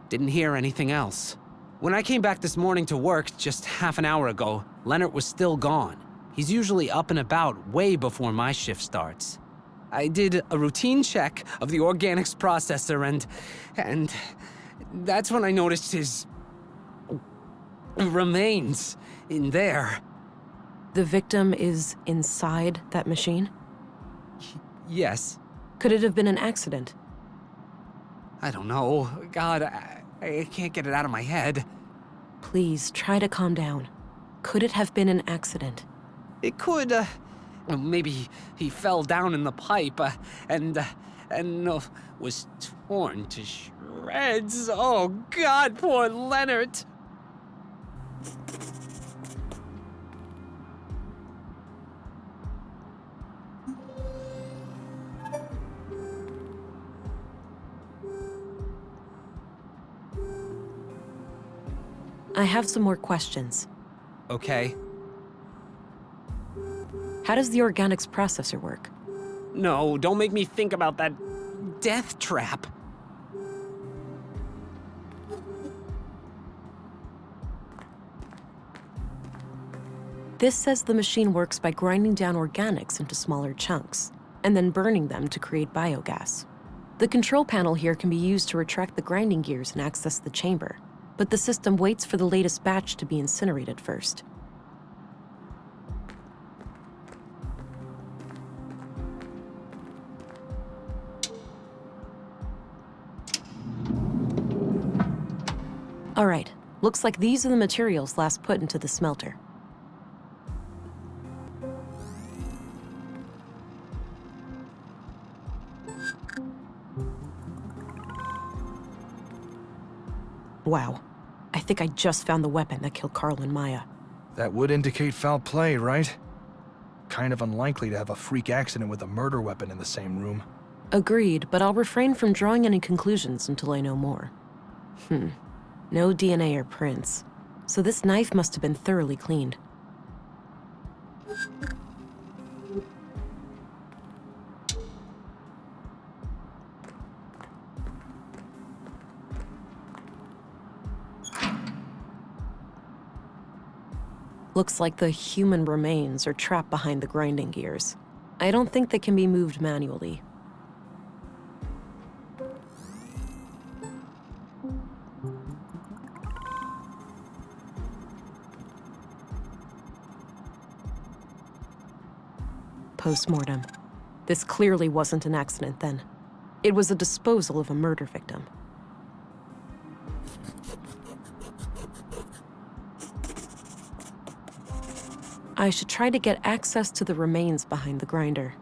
Didn't hear anything else. When I came back this morning to work just half an hour ago, Leonard was still gone. He's usually up and about way before my shift starts. I did a routine check of the organics processor and that's when I noticed his remains in there. The victim is inside that machine? Yes. Could it have been an accident? I don't know. God, I can't get it out of my head. Please, try to calm down. Could it have been an accident? It could, well, maybe he fell down in the pipe, and was torn to shreds. Oh, God, poor Leonard. I have some more questions. Okay. How does the organics processor work? No, don't make me think about that death trap. This says the machine works by grinding down organics into smaller chunks, and then burning them to create biogas. The control panel here can be used to retract the grinding gears and access the chamber, but the system waits for the latest batch to be incinerated first. All right, looks like these are the materials last put into the smelter. Wow. I think I just found the weapon that killed Carl and Maya. That would indicate foul play, right? Kind of unlikely to have a freak accident with a murder weapon in the same room. Agreed, but I'll refrain from drawing any conclusions until I know more. No DNA or prints. So this knife must have been thoroughly cleaned. Looks like the human remains are trapped behind the grinding gears. I don't think they can be moved manually. Post-mortem. This clearly wasn't an accident then. It was a disposal of a murder victim. I should try to get access to the remains behind the grinder.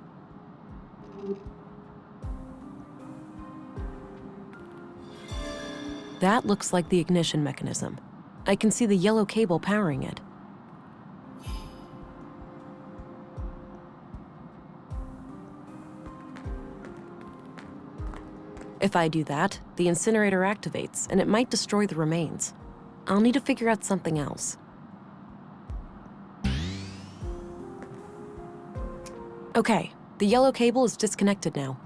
That looks like the ignition mechanism. I can see the yellow cable powering it. If I do that, the incinerator activates, and it might destroy the remains. I'll need to figure out something else. Okay, the yellow cable is disconnected now.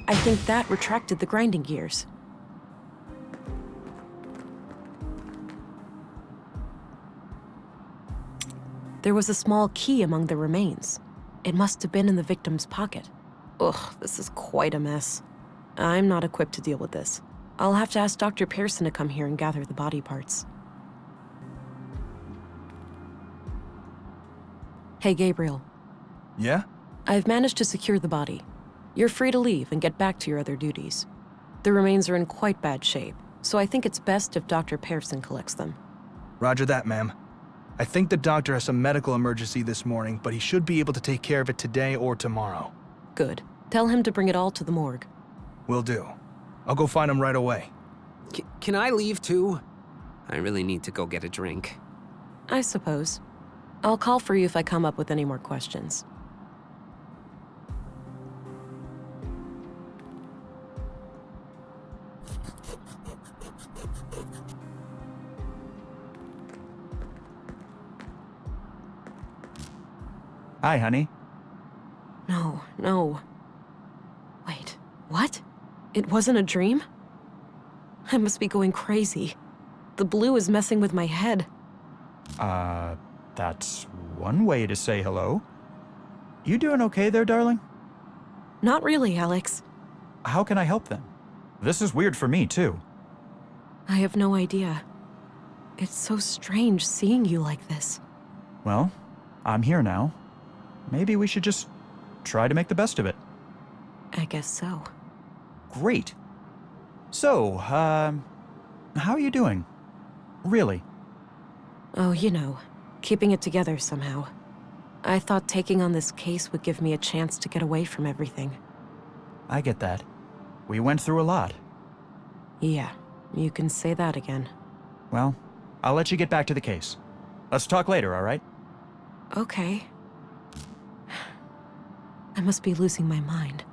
I think that retracted the grinding gears. There was a small key among the remains. It must have been in the victim's pocket. Ugh, this is quite a mess. I'm not equipped to deal with this. I'll have to ask Dr. Pearson to come here and gather the body parts. Hey, Gabriel. Yeah? I've managed to secure the body. You're free to leave and get back to your other duties. The remains are in quite bad shape, so I think it's best if Dr. Pearson collects them. Roger that, ma'am. I think the doctor has some medical emergency this morning, but he should be able to take care of it today or tomorrow. Good. Tell him to bring it all to the morgue. Will do. I'll go find him right away. Can I leave too? I really need to go get a drink. I suppose. I'll call for you if I come up with any more questions. Hi, honey. No. Wait, what? It wasn't a dream? I must be going crazy. The blue is messing with my head. That's one way to say hello. You doing okay there, darling? Not really, Alex. How can I help then? This is weird for me, too. I have no idea. It's so strange seeing you like this. Well, I'm here now. Maybe we should just try to make the best of it. I guess so. Great. So, how are you doing? Really? Oh, you know, keeping it together somehow. I thought taking on this case would give me a chance to get away from everything. I get that. We went through a lot. Yeah, you can say that again. Well, I'll let you get back to the case. Let's talk later, all right? Okay. I must be losing my mind.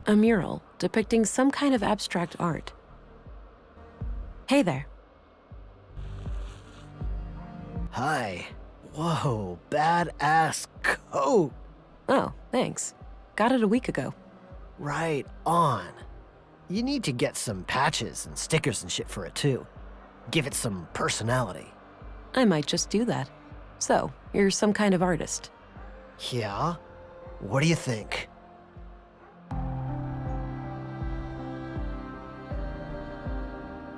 A mural depicting some kind of abstract art. Hey there. Hi. Whoa, badass coat. Oh, thanks. Got it a week ago. Right on. You need to get some patches and stickers and shit for it too. Give it some personality. I might just do that. So, you're some kind of artist. Yeah? What do you think?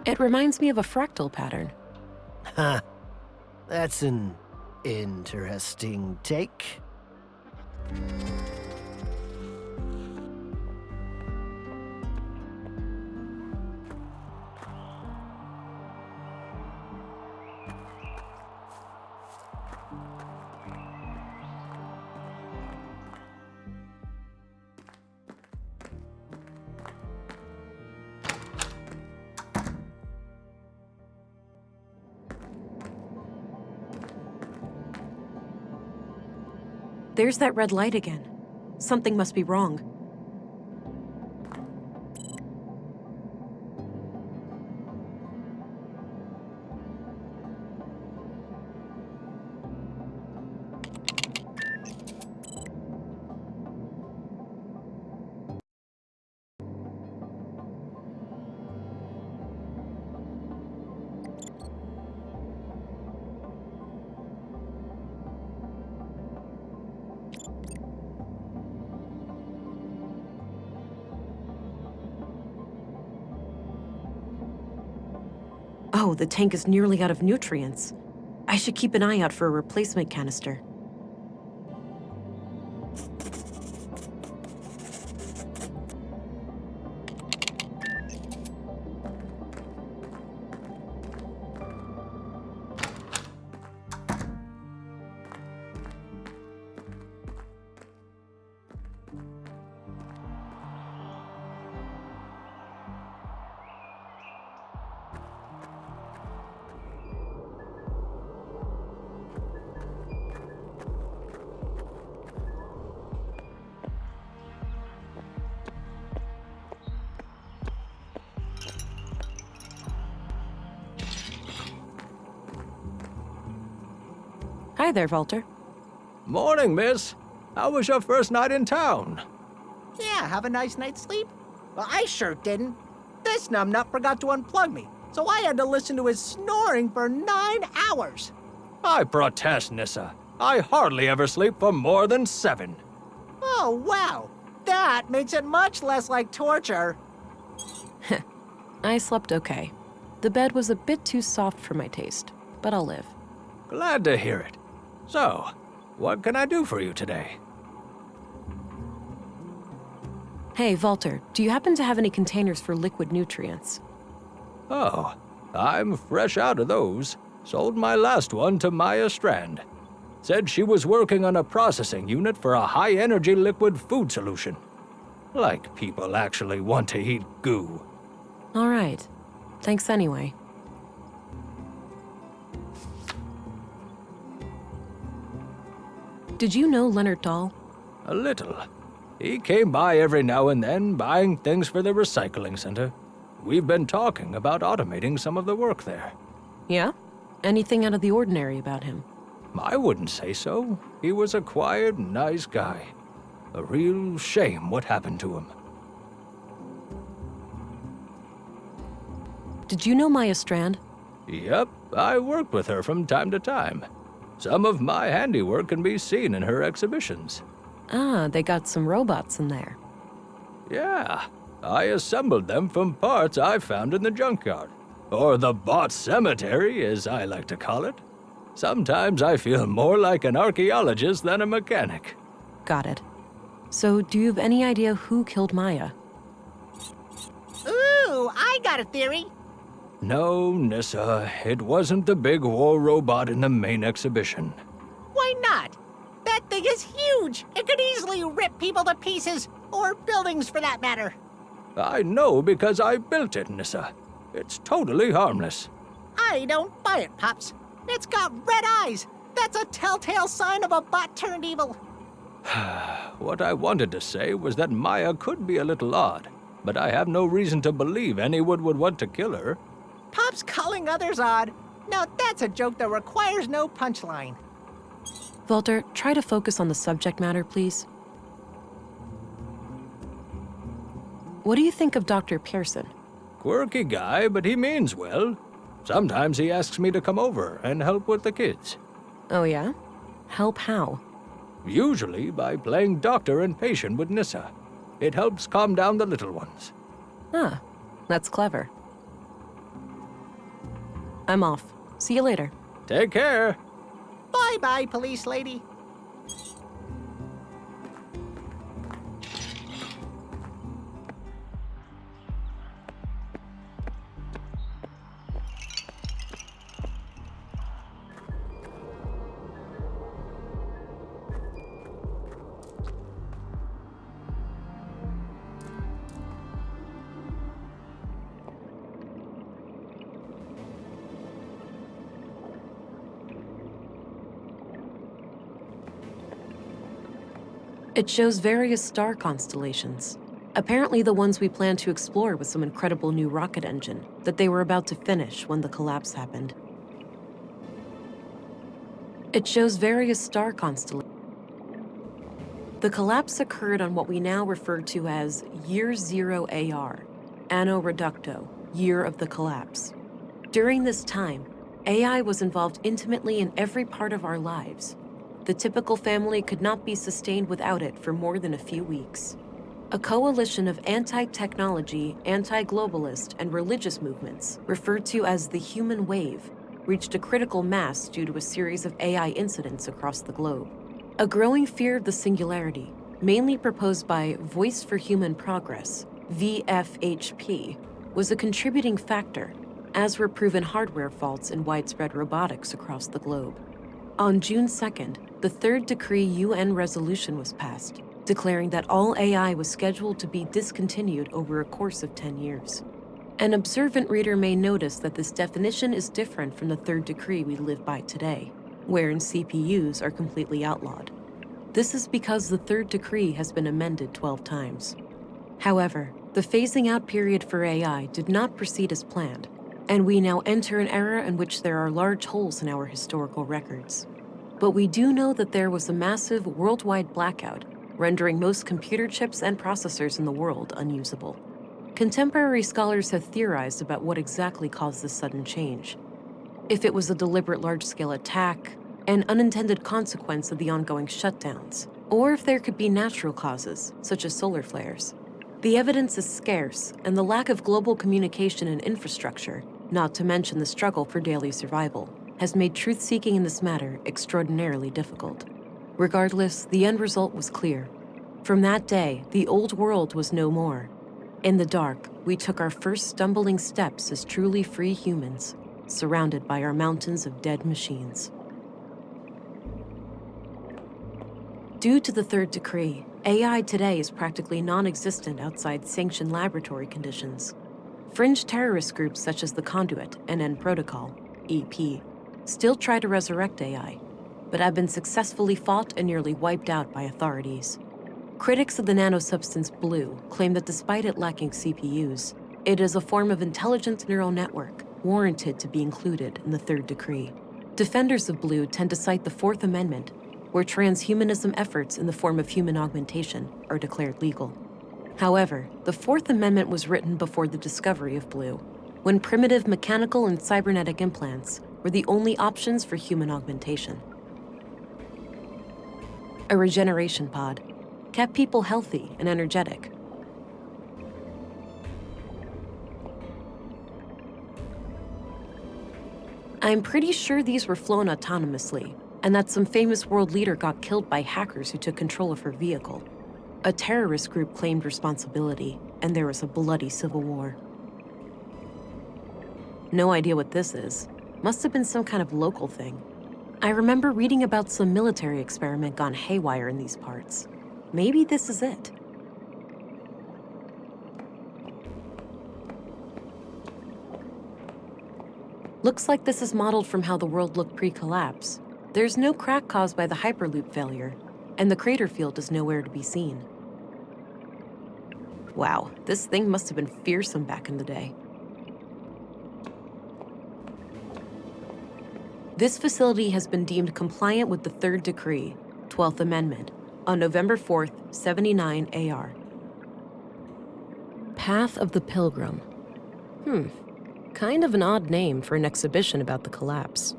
It reminds me of a fractal pattern. Huh. That's an interesting take. There's that red light again. Something must be wrong. Oh, the tank is nearly out of nutrients. I should keep an eye out for a replacement canister. Hi there, Walter. Morning, miss. How was your first night in town? Yeah, have a nice night's sleep? Well, I sure didn't. This numbnut forgot to unplug me, so I had to listen to his snoring for 9 hours. I protest, Nissa. I hardly ever sleep for more than 7. Oh, wow. That makes it much less like torture. I slept okay. The bed was a bit too soft for my taste, but I'll live. Glad to hear it. So, What can I do for you today? Hey, Walter, do you happen to have any containers for liquid nutrients? Oh, I'm fresh out of those. Sold my last one to Maya Strand. Said she was working on a processing unit for a high-energy liquid food solution. Like people actually want to eat goo. All right. Thanks anyway. Did you know Leonard Dahl? A little. He came by every now and then, buying things for the recycling center. We've been talking about automating some of the work there. Yeah? Anything out of the ordinary about him? I wouldn't say so. He was a quiet, nice guy. A real shame what happened to him. Did you know Maya Strand? Yep, I worked with her from time to time. Some of my handiwork can be seen in her exhibitions. Ah, they got some robots in there. Yeah, I assembled them from parts I found in the junkyard. Or the bot cemetery, as I like to call it. Sometimes I feel more like an archaeologist than a mechanic. Got it. So, do you have any idea who killed Maya? Ooh, I got a theory. No, Nissa, it wasn't the big war robot in the main exhibition. Why not? That thing is huge. It could easily rip people to pieces, or buildings for that matter. I know because I built it, Nissa. It's totally harmless. I don't buy it, Pops. It's got red eyes. That's a telltale sign of a bot turned evil. What I wanted to say was that Maya could be a little odd, but I have no reason to believe anyone would want to kill her. Pop's calling others odd. Now that's a joke that requires no punchline. Walter, try to focus on the subject matter, please. What do you think of Dr. Pearson? Quirky guy, but he means well. Sometimes he asks me to come over and help with the kids. Oh yeah? Help how? Usually by playing doctor and patient with Nissa. It helps calm down the little ones. Ah, that's clever. I'm off. See you later. Take care. Bye-bye, police lady. It shows various star constellations. Apparently the ones we plan to explore with some incredible new rocket engine that they were about to finish when the collapse happened. It shows various star constellations. The collapse occurred on what we now refer to as Year Zero AR, Anno Reducto, Year of the Collapse. During this time, AI was involved intimately in every part of our lives. The typical family could not be sustained without it for more than a few weeks. A coalition of anti-technology, anti-globalist, and religious movements, referred to as the Human Wave, reached a critical mass due to a series of AI incidents across the globe. A growing fear of the singularity, mainly proposed by Voice for Human Progress, VFHP, was a contributing factor, as were proven hardware faults in widespread robotics across the globe. On June 2nd, the third decree UN resolution was passed, declaring that all AI was scheduled to be discontinued over a course of 10 years. An observant reader may notice that this definition is different from the third decree we live by today, wherein CPUs are completely outlawed. This is because the third decree has been amended 12 times. However, the phasing out period for AI did not proceed as planned, and we now enter an era in which there are large holes in our historical records. But we do know that there was a massive worldwide blackout, rendering most computer chips and processors in the world unusable. Contemporary scholars have theorized about what exactly caused this sudden change. If it was a deliberate large-scale attack, an unintended consequence of the ongoing shutdowns, or if there could be natural causes, such as solar flares. The evidence is scarce, and the lack of global communication and infrastructure, not to mention the struggle for daily survival, has made truth-seeking in this matter extraordinarily difficult. Regardless, the end result was clear. From that day, the old world was no more. In the dark, we took our first stumbling steps as truly free humans, surrounded by our mountains of dead machines. Due to the third decree, AI today is practically non-existent outside sanctioned laboratory conditions. Fringe terrorist groups such as the Conduit and End Protocol, EP, still try to resurrect AI, but have been successfully fought and nearly wiped out by authorities. Critics of the nanosubstance Blue claim that despite it lacking CPUs, it is a form of intelligent neural network warranted to be included in the third decree. Defenders of Blue tend to cite the Fourth Amendment, where transhumanism efforts in the form of human augmentation are declared legal. However, the Fourth Amendment was written before the discovery of Blue, when primitive mechanical and cybernetic implants were the only options for human augmentation. A regeneration pod kept people healthy and energetic. I'm pretty sure these were flown autonomously, and that some famous world leader got killed by hackers who took control of her vehicle. A terrorist group claimed responsibility, and there was a bloody civil war. No idea what this is. Must have been some kind of local thing. I remember reading about some military experiment gone haywire in these parts. Maybe this is it. Looks like this is modeled from how the world looked pre-collapse. There's no crack caused by the Hyperloop failure, and the crater field is nowhere to be seen. Wow, this thing must have been fearsome back in the day. This facility has been deemed compliant with the Third Decree, 12th Amendment, on November 4th, 79 AR. Path of the Pilgrim. Kind of an odd name for an exhibition about the collapse.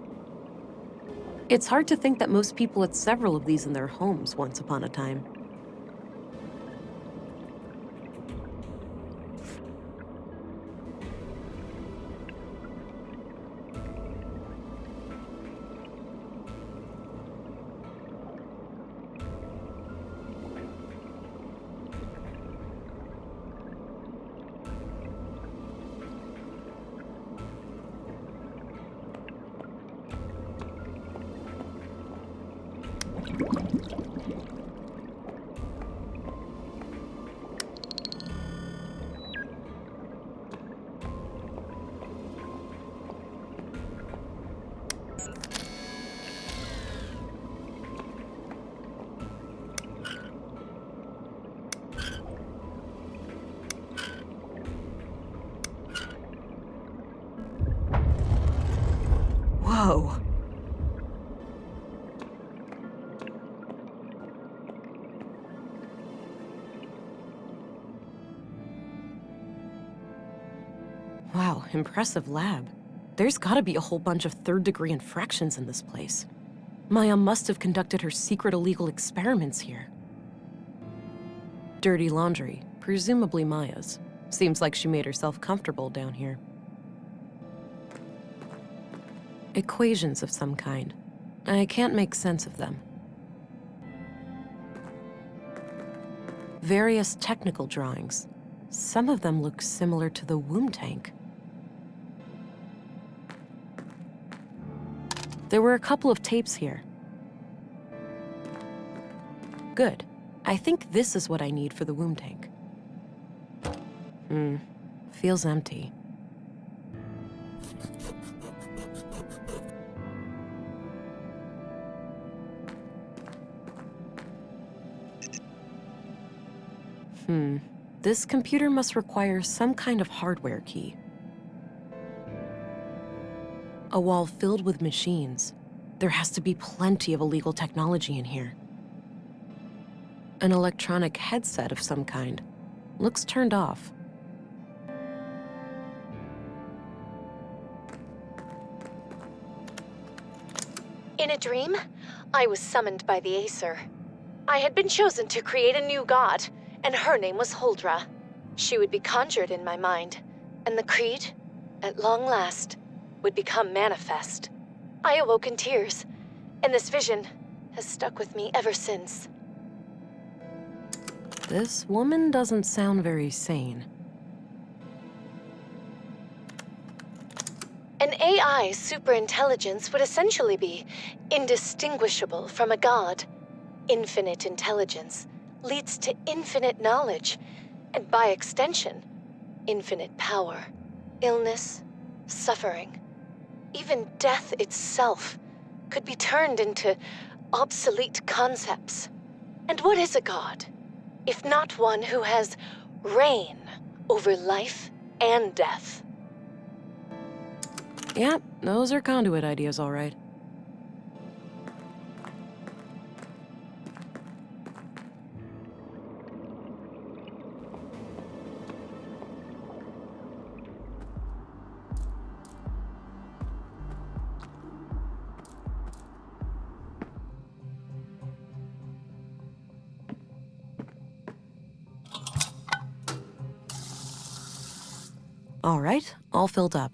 It's hard to think that most people had several of these in their homes once upon a time. Whoa. Wow, impressive lab. There's gotta be a whole bunch of third-degree infractions in this place. Maya must have conducted her secret illegal experiments here. Dirty laundry, presumably Maya's. Seems like she made herself comfortable down here. Equations of some kind. I can't make sense of them. Various technical drawings. Some of them look similar to the womb tank. There were a couple of tapes here. Good. I think this is what I need for the womb tank. Feels empty. This computer must require some kind of hardware key. A wall filled with machines. There has to be plenty of illegal technology in here. An electronic headset of some kind. Looks turned off. In a dream, I was summoned by the Acer. I had been chosen to create a new god, and her name was Huldra. She would be conjured in my mind, and the creed, at long last, would become manifest. I awoke in tears, and this vision has stuck with me ever since. This woman doesn't sound very sane. An AI superintelligence would essentially be indistinguishable from a god. Infinite intelligence leads to infinite knowledge, and by extension, infinite power. Illness, suffering, even death itself could be turned into obsolete concepts. And what is a god, if not one who has reign over life and death? Yep, those are conduit ideas, all right. All right, all filled up.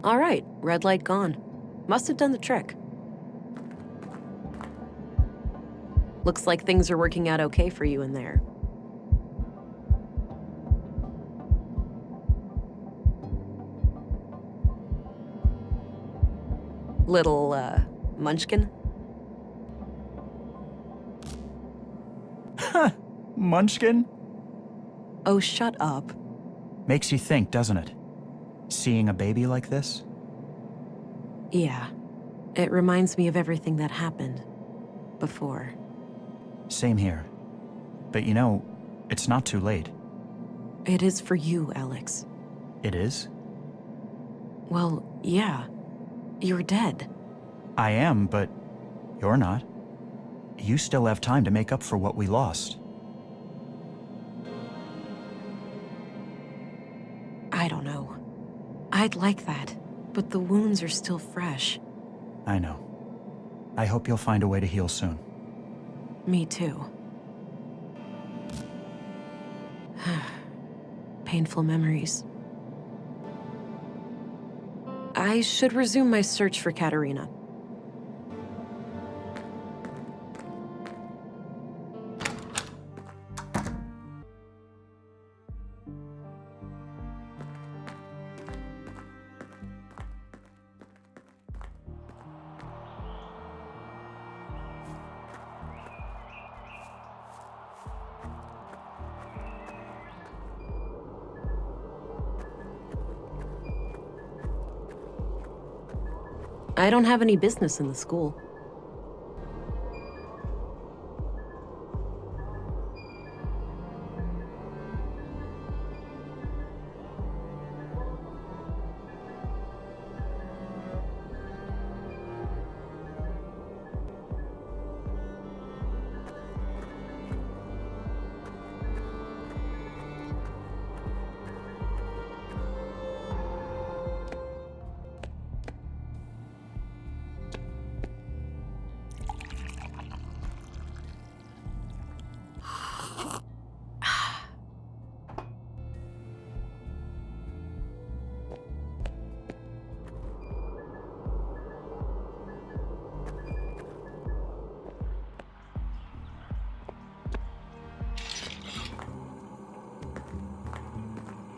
All right, red light gone. Must have done the trick. Looks like things are working out okay for you in there. Little, munchkin? Munchkin? Oh, shut up. Makes you think, doesn't it? Seeing a baby like this? Yeah. It reminds me of everything that happened before. Same here. But you know, it's not too late. It is for you, Alex. It is? Well, yeah. You're dead. I am, but you're not. You still have time to make up for what we lost. I don't know. I'd like that, but the wounds are still fresh. I know. I hope you'll find a way to heal soon. Me too. Painful memories. I should resume my search for Katerina. I don't have any business in the school.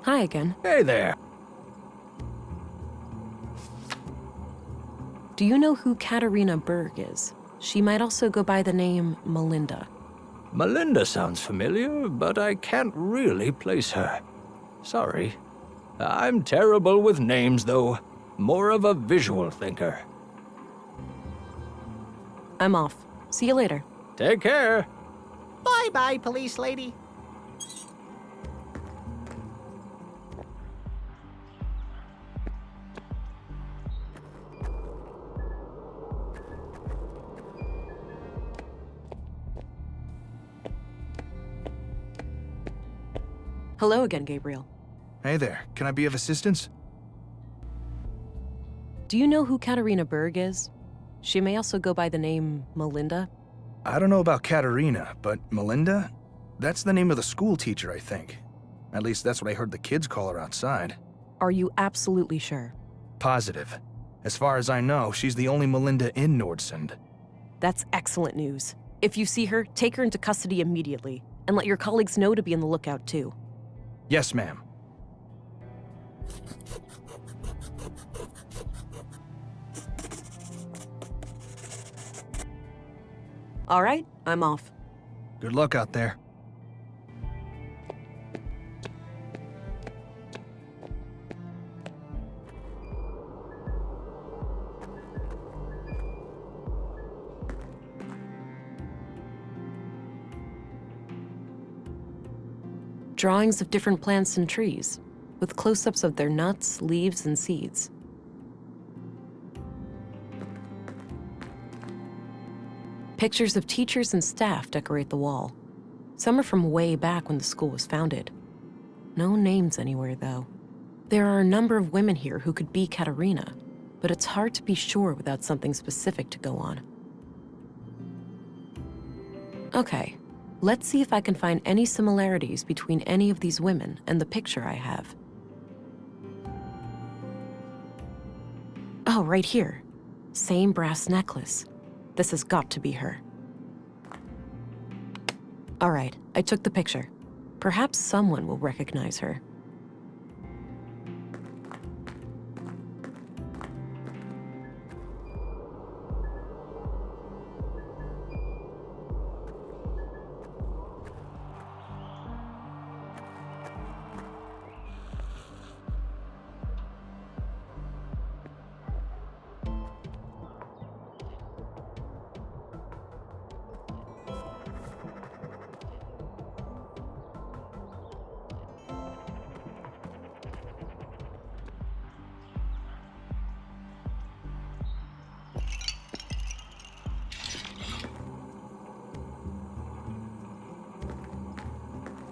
Hi again. Hey there. Do you know who Katerina Berg is? She might also go by the name Melinda. Melinda sounds familiar, but I can't really place her. Sorry. I'm terrible with names, though. More of a visual thinker. I'm off. See you later. Take care. Bye-bye, police lady. Hello again, Gabriel. Hey there, can I be of assistance? Do you know who Katerina Berg is? She may also go by the name Melinda. I don't know about Katerina, but Melinda? That's the name of the school teacher, I think. At least that's what I heard the kids call her outside. Are you absolutely sure? Positive. As far as I know, she's the only Melinda in Nordsund. That's excellent news. If you see her, take her into custody immediately, and let your colleagues know to be on the lookout too. Yes, ma'am. All right, I'm off. Good luck out there. Drawings of different plants and trees, with close-ups of their nuts, leaves, and seeds. Pictures of teachers and staff decorate the wall. Some are from way back when the school was founded. No names anywhere, though. There are a number of women here who could be Katerina, but it's hard to be sure without something specific to go on. Okay, let's see if I can find any similarities between any of these women and the picture I have. Oh, right here. Same brass necklace. This has got to be her. All right, I took the picture. Perhaps someone will recognize her.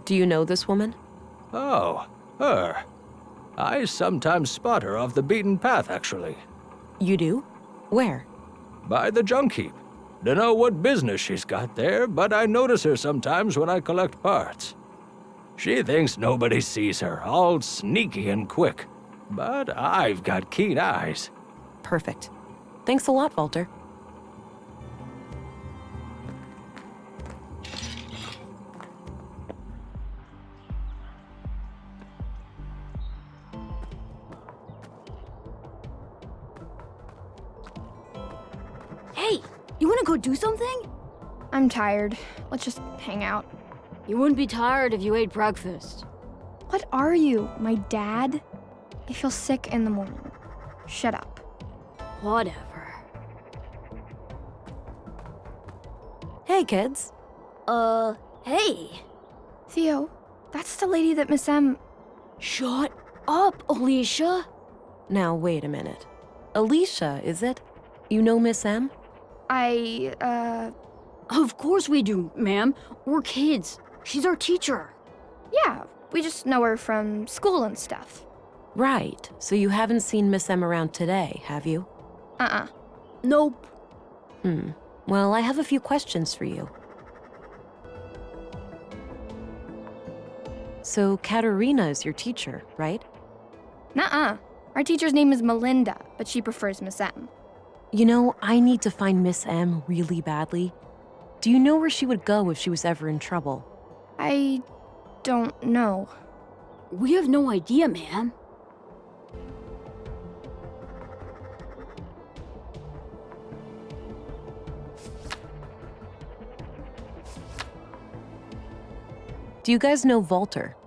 Do you know this woman? Oh, her. I sometimes spot her off the beaten path, actually. You do? Where? By the junk heap. Dunno what business she's got there, but I notice her sometimes when I collect parts. She thinks nobody sees her, all sneaky and quick. But I've got keen eyes. Perfect. Thanks a lot, Walter. Hey, you wanna go do something? I'm tired. Let's just hang out. You wouldn't be tired if you ate breakfast. What are you, my dad? I feel sick in the morning. Shut up. Whatever. Hey, kids. Hey. Theo, that's the lady that Miss M... Shut up, Alicia. Now, wait a minute. Alicia, is it? You know Miss M? Of course we do, ma'am. We're kids. She's our teacher. Yeah, we just know her from school and stuff. Right. So you haven't seen Miss M around today, have you? Nope. Well, I have a few questions for you. So Katerina is your teacher, right? Nuh-uh. Our teacher's name is Melinda, but she prefers Miss M. You know, I need to find Miss M really badly. Do you know where she would go if she was ever in trouble? I don't know. We have no idea, ma'am. Do you guys know Walter?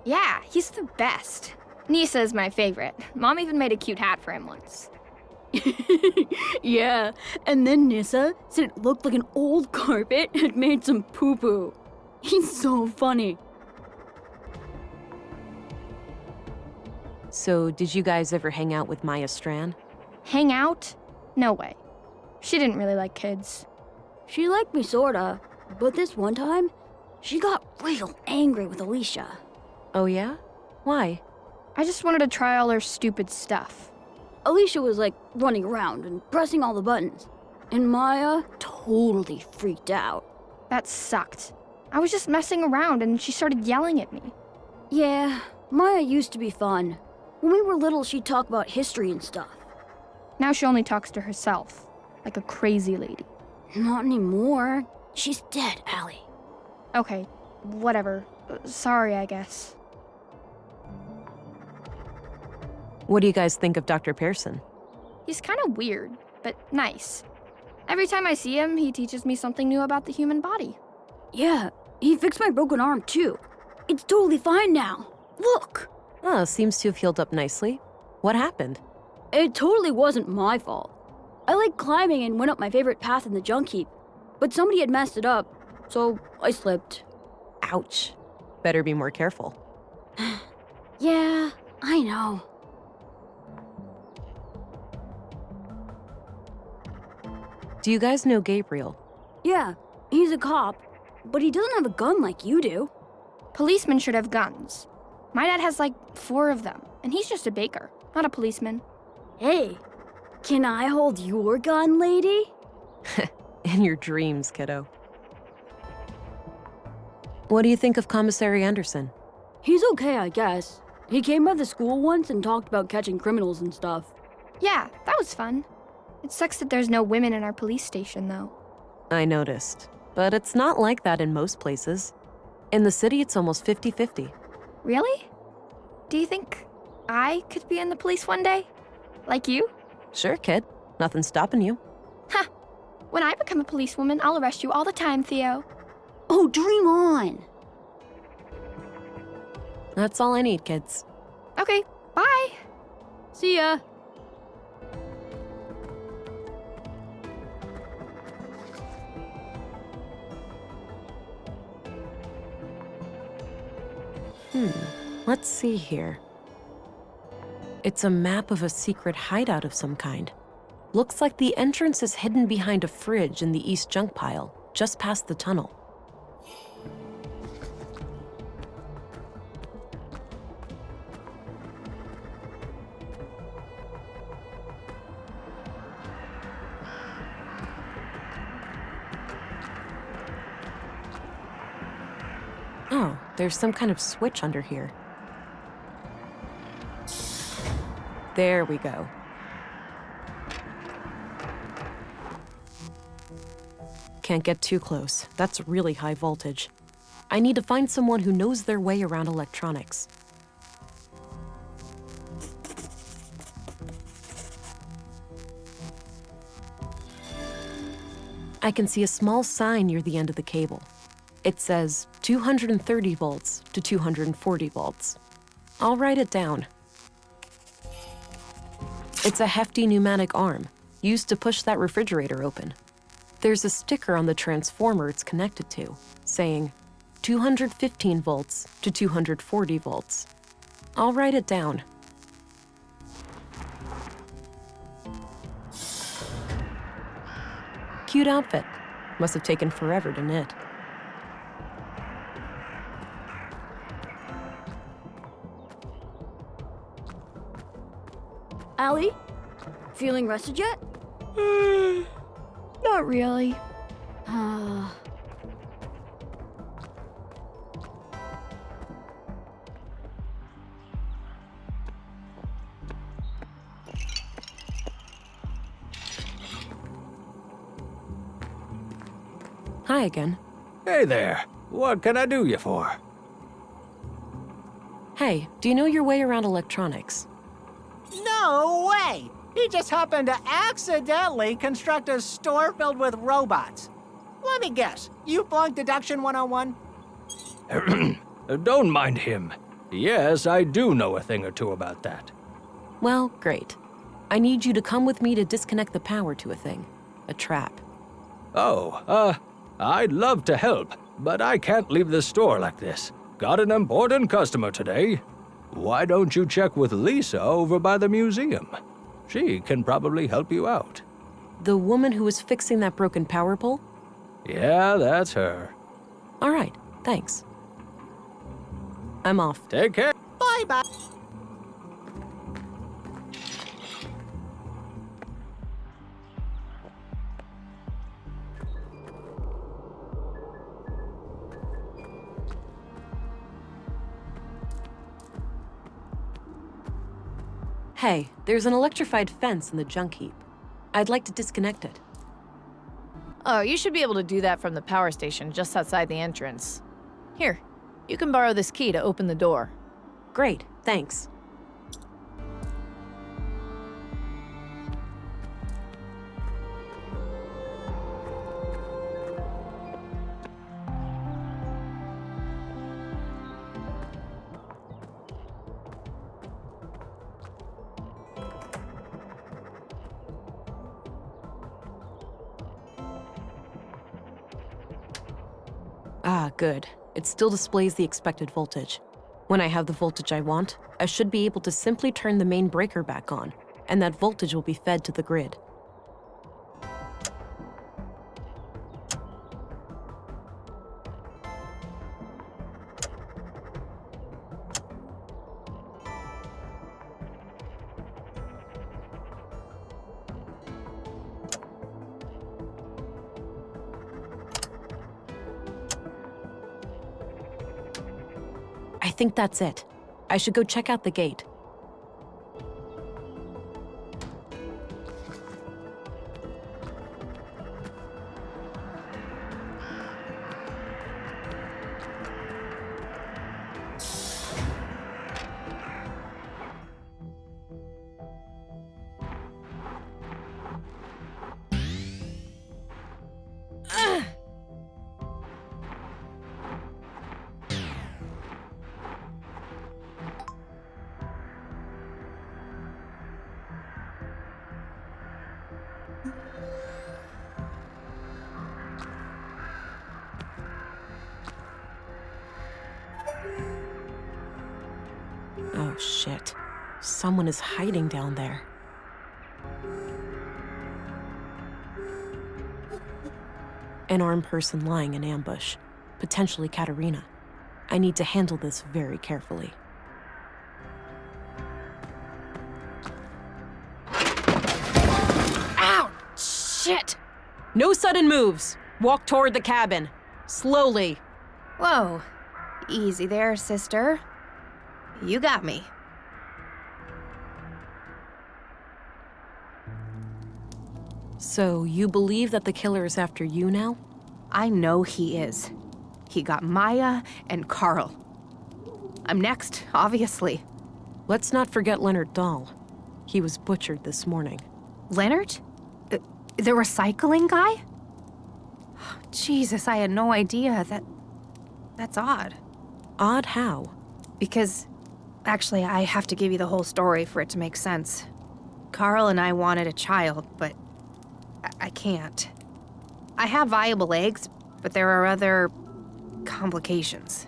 Yeah, he's the best. Nisa is my favorite. Mom even made a cute hat for him once. Yeah, and then Nissa said it looked like an old carpet had made some poo-poo. He's so funny. So, did you guys ever hang out with Maya Strand? Hang out? No way. She didn't really like kids. She liked me sorta, but this one time, she got real angry with Alicia. Oh, yeah? Why? I just wanted to try all her stupid stuff. Alicia was like running around and pressing all the buttons. And Maya totally freaked out. That sucked. I was just messing around and she started yelling at me. Yeah, Maya used to be fun. When we were little, she'd talk about history and stuff. Now she only talks to herself, like a crazy lady. Not anymore. She's dead, Allie. Okay, whatever. Sorry, I guess. What do you guys think of Dr. Pearson? He's kind of weird, but nice. Every time I see him, he teaches me something new about the human body. Yeah, he fixed my broken arm too. It's totally fine now. Look! Oh, seems to have healed up nicely. What happened? It totally wasn't my fault. I liked climbing and went up my favorite path in the junk heap, but somebody had messed it up, so I slipped. Ouch. Better be more careful. Yeah, I know. Do you guys know Gabriel? Yeah, he's a cop, but he doesn't have a gun like you do. Policemen should have guns. My dad has like 4 of them, and he's just a baker, not a policeman. Hey, can I hold your gun, lady? In your dreams, kiddo. What do you think of Commissary Anderson? He's okay, I guess. He came by the school once and talked about catching criminals and stuff. Yeah, that was fun. It sucks that there's no women in our police station, though. I noticed. But it's not like that in most places. In the city, it's almost 50-50. Really? Do you think I could be in the police one day? Like you? Sure, kid. Nothing's stopping you. Ha! When I become a policewoman, I'll arrest you all the time, Theo. Oh, dream on! That's all I need, kids. Okay, bye! See ya! Let's see here. It's a map of a secret hideout of some kind. Looks like the entrance is hidden behind a fridge in the east junk pile, just past the tunnel. Oh, there's some kind of switch under here. There we go. Can't get too close. That's really high voltage. I need to find someone who knows their way around electronics. I can see a small sign near the end of the cable. It says 230 volts to 240 volts. I'll write it down. It's a hefty pneumatic arm, used to push that refrigerator open. There's a sticker on the transformer it's connected to, saying 215 volts to 240 volts. I'll write it down. Cute outfit. Must have taken forever to knit. Allie? Feeling rested yet? Not really. Hi again. Hey there. What can I do you for? Hey, do you know your way around electronics? No way! He just happened to accidentally construct a store filled with robots. Let me guess, you flunked Deduction 101? Don't mind him. Yes, I do know a thing or two about that. Well, great. I need you to come with me to disconnect the power to a thing. A trap. Oh, I'd love to help, but I can't leave the store like this. Got an important customer today. Why don't you check with Lisa over by the museum? She can probably help you out. The woman who was fixing that broken power pole? Yeah, that's her. All right, thanks. I'm off. Take care. Bye-bye. Hey, there's an electrified fence in the junk heap. I'd like to disconnect it. Oh, you should be able to do that from the power station just outside the entrance. Here, you can borrow this key to open the door. Great, thanks. Ah, good. It still displays the expected voltage. When I have the voltage I want, I should be able to simply turn the main breaker back on, and that voltage will be fed to the grid. I think that's it. I should go check out the gate. Oh shit. Someone is hiding down there. An armed person lying in ambush. Potentially Katerina. I need to handle this very carefully. Ow! Shit! No sudden moves. Walk toward the cabin. Slowly. Whoa. Easy there, sister. You got me. So, you believe that the killer is after you now? I know he is. He got Maya and Carl. I'm next, obviously. Let's not forget Leonard Dahl. He was butchered this morning. Leonard? The recycling guy? Jesus, I had no idea. That's odd. Odd how? Because, actually, I have to give you the whole story for it to make sense. Carl and I wanted a child, but I can't. I have viable eggs, but there are other complications.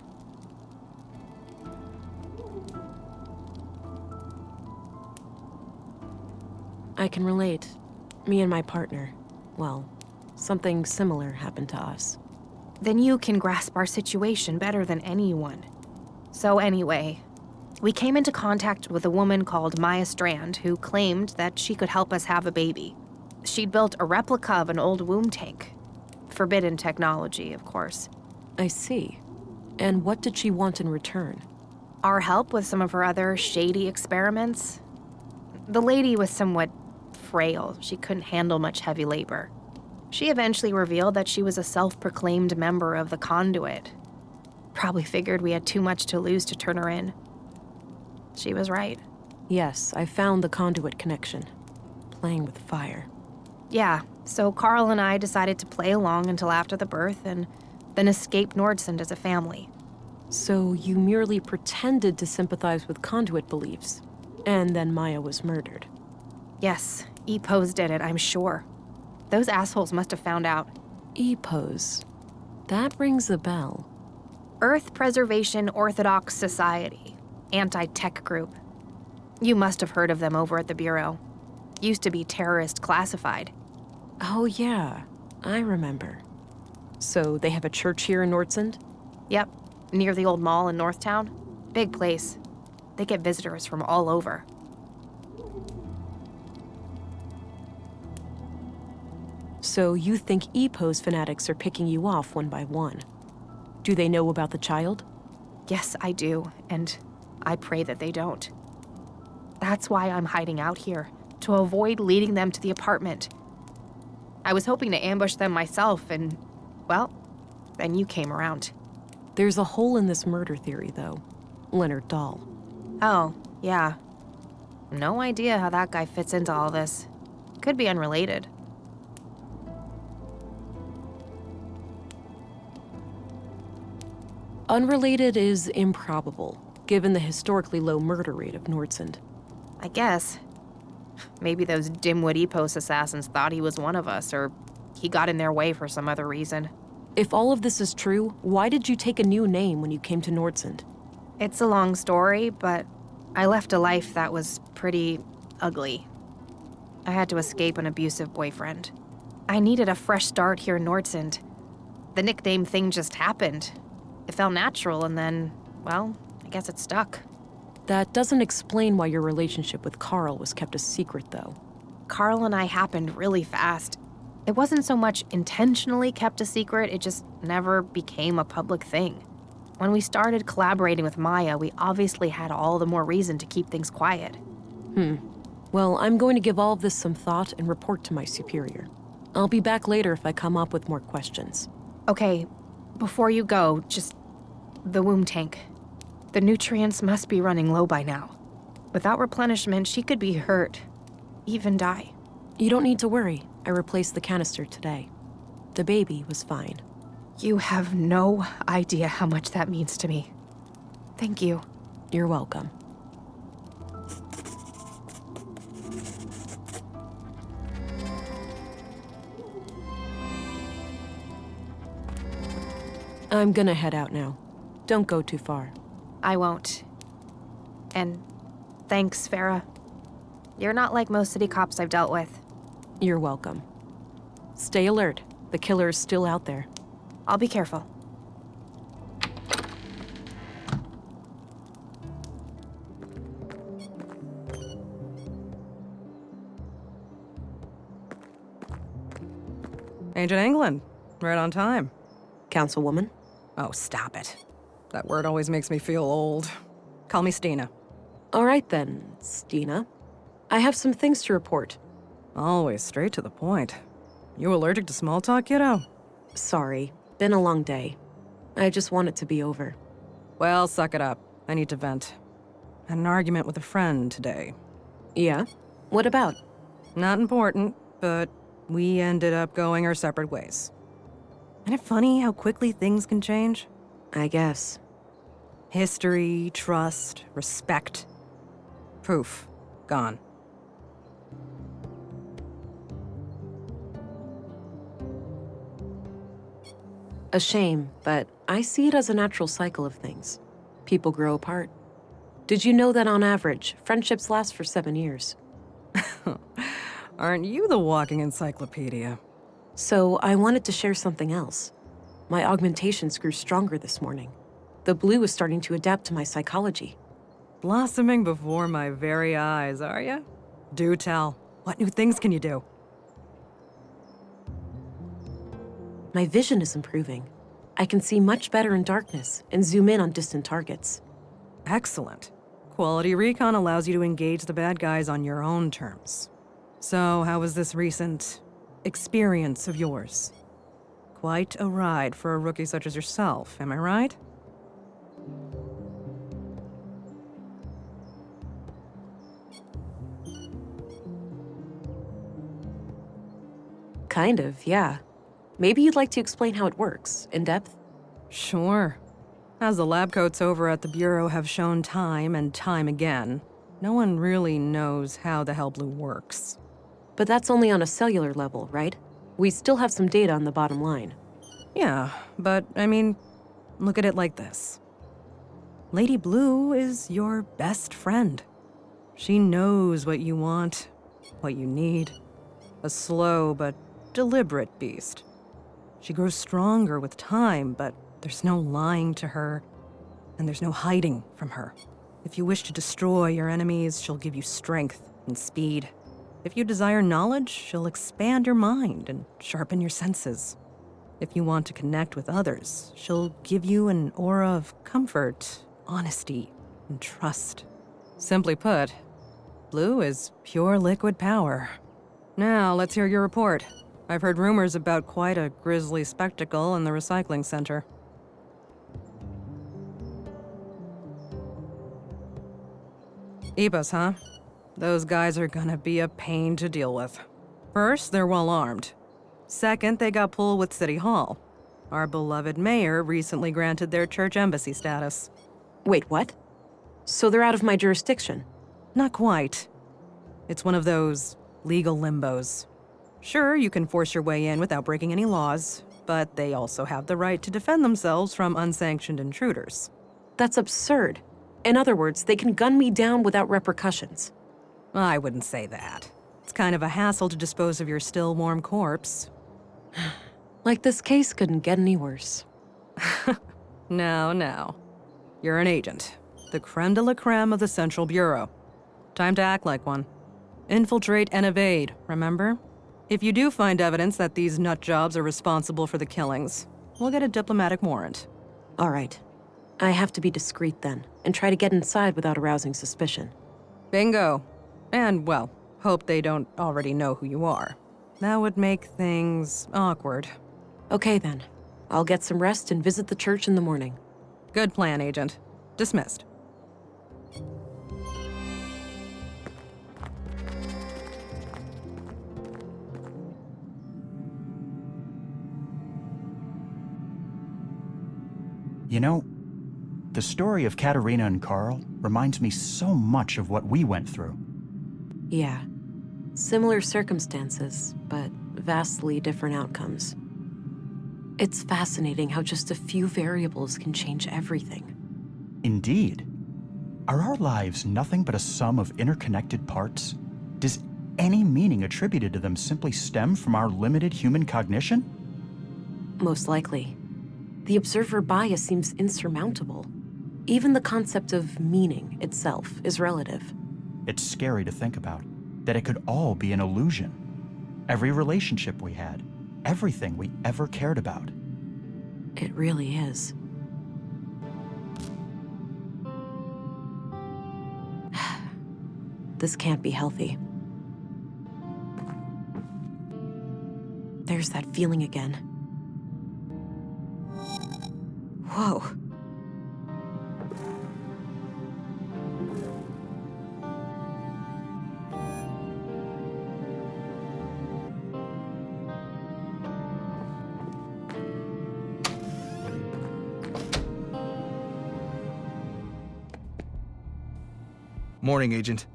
I can relate. Me and my partner, well, something similar happened to us. Then you can grasp our situation better than anyone. So anyway, we came into contact with a woman called Maya Strand who claimed that she could help us have a baby. She'd built a replica of an old womb tank. Forbidden technology, of course. I see. And what did she want in return? Our help with some of her other shady experiments. The lady was somewhat frail. She couldn't handle much heavy labor. She eventually revealed that she was a self-proclaimed member of the Conduit. Probably figured we had too much to lose to turn her in. She was right. Yes, I found the Conduit connection. Playing with fire. Yeah, so Carl and I decided to play along until after the birth and then escape Nordsund as a family. So you merely pretended to sympathize with Conduit beliefs, and then Maya was murdered. Yes, EPOs did it, I'm sure. Those assholes must have found out. EPOs. That rings a bell. Earth Preservation Orthodox Society. Anti-tech group. You must have heard of them over at the Bureau. Used to be terrorist classified. Oh yeah, I remember. So they have a church here in Nordsund? Yep, near the old mall in Northtown. big place. They get visitors from all over. So you think EPO's fanatics are picking you off one by one. Do they know about the child? Yes, I do, and I pray that they don't. That's why I'm hiding out here, to avoid leading them to the apartment. I was hoping to ambush them myself, and, well, then you came around. There's a hole in this murder theory, though. Leonard Dahl. Oh, yeah. No idea how that guy fits into all this. Could be unrelated. Unrelated is improbable, given the historically low murder rate of Nordsund. I guess. Maybe those dimwit EPOS assassins thought he was one of us, or he got in their way for some other reason. If all of this is true, why did you take a new name when you came to Nordsund? It's a long story, but I left a life that was pretty ugly. I had to escape an abusive boyfriend. I needed a fresh start here in Nordsund. The nickname thing just happened. It felt natural, and then, well, I guess it stuck. That doesn't explain why your relationship with Carl was kept a secret, though. Carl and I happened really fast. It wasn't so much intentionally kept a secret, it just never became a public thing. When we started collaborating with Maya, we obviously had all the more reason to keep things quiet. Well, I'm going to give all of this some thought and report to my superior. I'll be back later if I come up with more questions. Okay, before you go, just the womb tank. The nutrients must be running low by now. Without replenishment, she could be hurt, even die. You don't need to worry. I replaced the canister today. The baby was fine. You have no idea how much that means to me. Thank you. You're welcome. I'm gonna head out now. Don't go too far. I won't. And thanks, Farah. You're not like most city cops I've dealt with. You're welcome. Stay alert. The killer is still out there. I'll be careful. Agent England, right on time. Councilwoman? Oh, stop it. That word always makes me feel old. Call me Stina. All right then, Stina. I have some things to report. Always straight to the point. You allergic to small talk, kiddo? Sorry. Been a long day. I just want it to be over. Well, suck it up. I need to vent. Had an argument with a friend today. Yeah? What about? Not important, but we ended up going our separate ways. Isn't it funny how quickly things can change? I guess. History, trust, respect. Poof. Gone. A shame, but I see it as a natural cycle of things. People grow apart. Did you know that on average, friendships last for 7 years? Aren't you the walking encyclopedia? So I wanted to share something else. My augmentations grew stronger this morning. The blue is starting to adapt to my psychology. Blossoming before my very eyes, are ya? Do tell. What new things can you do? My vision is improving. I can see much better in darkness and zoom in on distant targets. Excellent. Quality recon allows you to engage the bad guys on your own terms. So, how was this recent experience of yours? Quite a ride for a rookie such as yourself, am I right? Kind of, yeah. Maybe you'd like to explain how it works, in depth? Sure. As the lab coats over at the Bureau have shown time and time again, no one really knows how the hell blue works. But that's only on a cellular level, right? We still have some data on the bottom line. Yeah, but I mean, look at it like this. Lady Blue is your best friend. She knows what you want, what you need. A slow but deliberate beast. She grows stronger with time, but there's no lying to her. and there's no hiding from her. If you wish to destroy your enemies, she'll give you strength and speed. If you desire knowledge, she'll expand your mind and sharpen your senses. If you want to connect with others, she'll give you an aura of comfort, honesty, and trust. Simply put, Blue is pure liquid power. Now, let's hear your report. I've heard rumors about quite a grisly spectacle in the recycling center. Ebos, huh? Those guys are gonna be a pain to deal with. First, they're well armed. Second, they got pulled with City Hall. Our beloved mayor recently granted their church embassy status. Wait, what? So they're out of my jurisdiction? Not quite. It's one of those legal limbos. Sure, you can force your way in without breaking any laws, but they also have the right to defend themselves from unsanctioned intruders. That's absurd. In other words, they can gun me down without repercussions. I wouldn't say that. It's kind of a hassle to dispose of your still warm corpse. Like this case couldn't get any worse. No. You're an agent. The creme de la creme of the Central Bureau. Time to act like one. Infiltrate and evade, remember? If you do find evidence that these nut jobs are responsible for the killings, we'll get a diplomatic warrant. All right. I have to be discreet then, and try to get inside without arousing suspicion. Bingo. And, well, hope they don't already know who you are. That would make things awkward. Okay then. I'll get some rest and visit the church in the morning. Good plan, Agent. Dismissed. You know, the story of Katerina and Carl reminds me so much of what we went through. Yeah. Similar circumstances, but vastly different outcomes. It's fascinating how just a few variables can change everything. Indeed. Are our lives nothing but a sum of interconnected parts? Does any meaning attributed to them simply stem from our limited human cognition? Most likely. The observer bias seems insurmountable. Even the concept of meaning itself is relative. It's scary to think about, that it could all be an illusion. Every relationship we had, everything we ever cared about. It really is. This can't be healthy. There's that feeling again. Whoa. Morning, Agent.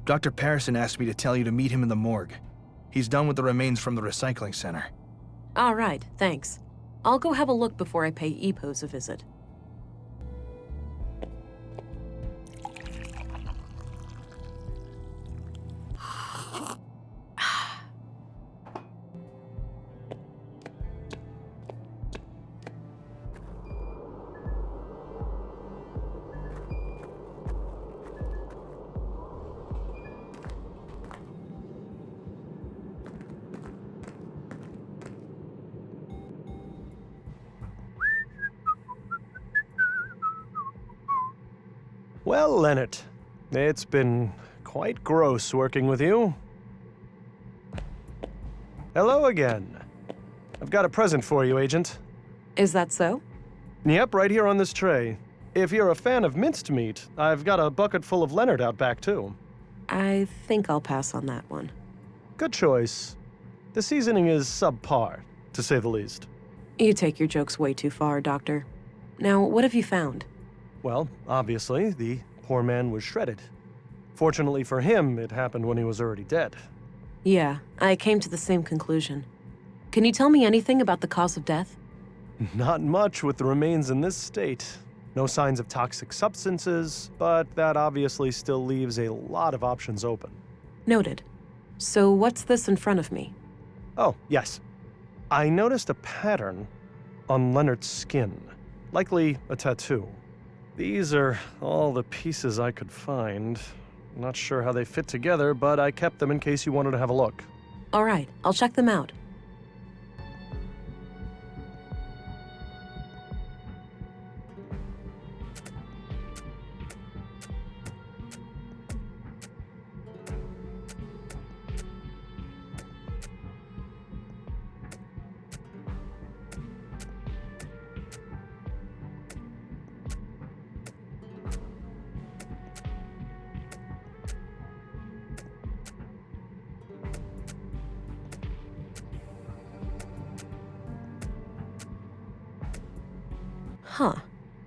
Dr. Patterson asked me to tell you to meet him in the morgue. He's done with the remains from the recycling center. All right, thanks. I'll go have a look before I pay Epos a visit. Well, Leonard, it's been quite gross working with you. Hello again. I've got a present for you, Agent. Is that so? Yep, right here on this tray. If you're a fan of minced meat, I've got a bucket full of Leonard out back, too. I think I'll pass on that one. Good choice. The seasoning is subpar, to say the least. You take your jokes way too far, Doctor. Now, what have you found? Well, obviously, the poor man was shredded. Fortunately for him, it happened when he was already dead. Yeah, I came to the same conclusion. Can you tell me anything about the cause of death? Not much with the remains in this state. No signs of toxic substances, but that obviously still leaves a lot of options open. Noted. So what's this in front of me? Oh, yes. I noticed a pattern on Leonard's skin, likely a tattoo. These are all the pieces I could find. Not sure how they fit together, but I kept them in case you wanted to have a look. All right, I'll check them out. Huh.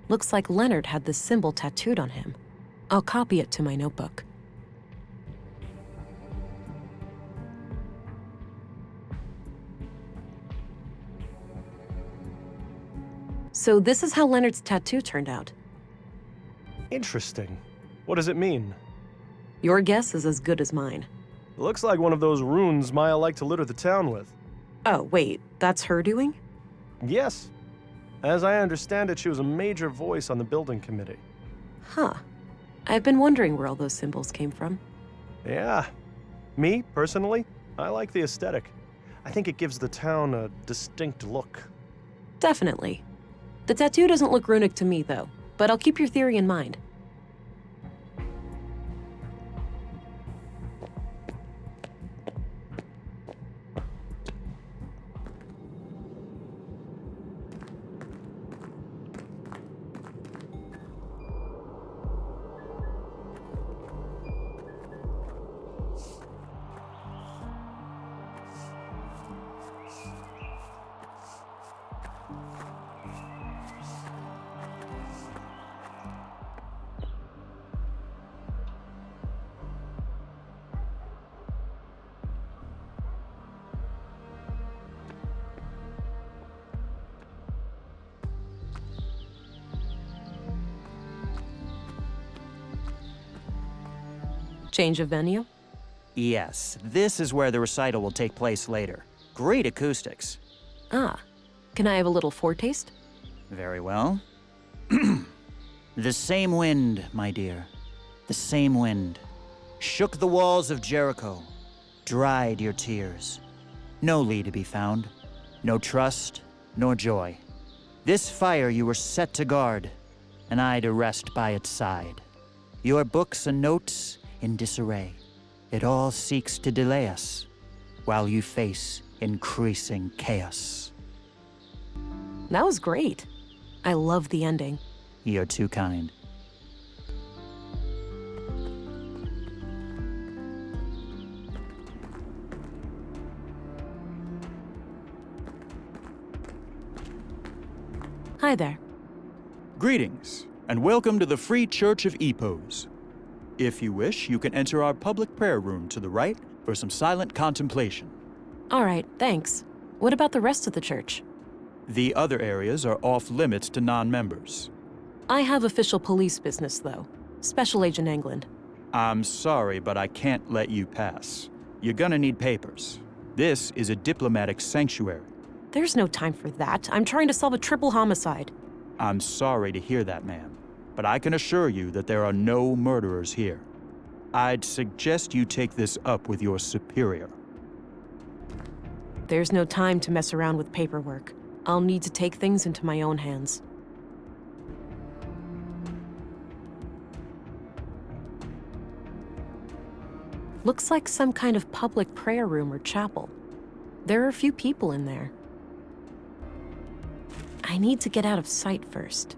Looks like Leonard had this symbol tattooed on him. I'll copy it to my notebook. So this is how Leonard's tattoo turned out. Interesting. What does it mean? Your guess is as good as mine. It looks like one of those runes Maya liked to litter the town with. Oh, wait, that's her doing? Yes. As I understand it, she was a major voice on the building committee. Huh. I've been wondering where all those symbols came from. Yeah. Me, personally, I like the aesthetic. I think it gives the town a distinct look. Definitely. The tattoo doesn't look runic to me, though, but I'll keep your theory in mind. Change of venue? Yes, this is where the recital will take place later. Great acoustics. Ah, can I have a little foretaste? Very well. The same wind, my dear. The same wind. Shook the walls of Jericho. Dried your tears. No Lee to be found. No trust, nor joy. This fire you were set to guard, and I to rest by its side. Your books and notes in disarray. It all seeks to delay us, while you face increasing chaos. That was great. I love the ending. You're too kind. Hi there. Greetings, and welcome to the Free Church of Epos. If you wish, you can enter our public prayer room to the right for some silent contemplation. All right, thanks. What about the rest of the church? The other areas are off limits to non-members. I have official police business, though. Special Agent England. I'm sorry, but I can't let you pass. You're gonna need papers. This is a diplomatic sanctuary. There's no time for that. I'm trying to solve a triple homicide. I'm sorry to hear that, ma'am, but I can assure you that there are no murderers here. I'd suggest you take this up with your superior. There's no time to mess around with paperwork. I'll need to take things into my own hands. Looks like some kind of public prayer room or chapel. There are a few people in there. I need to get out of sight first.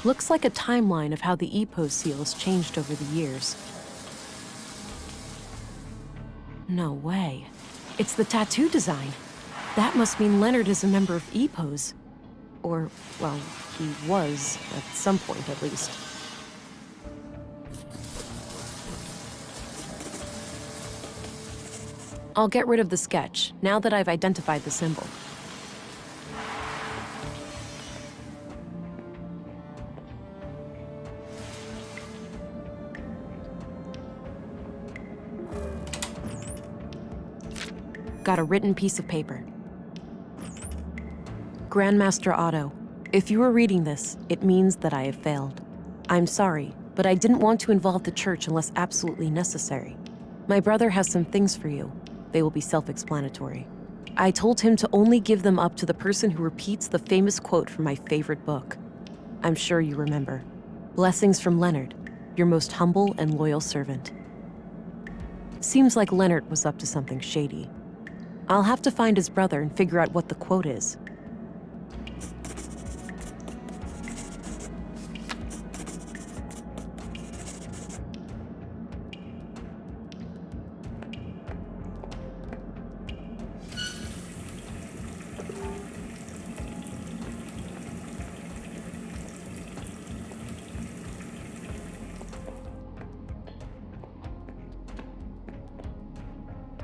Looks like a timeline of how the EPO seal has changed over the years. No way. It's the tattoo design. That must mean Leonard is a member of EPOs. Or, well, he was, at some point at least. I'll get rid of the sketch, now that I've identified the symbol. got a written piece of paper. Grandmaster Otto, if you are reading this, it means that I have failed. I'm sorry, but I didn't want to involve the church unless absolutely necessary. My brother has some things for you. They will be self-explanatory. I told him to only give them up to the person who repeats the famous quote from my favorite book. I'm sure you remember. Blessings from Leonard, your most humble and loyal servant. Seems like Leonard was up to something shady. I'll have to find his brother and figure out what the quote is.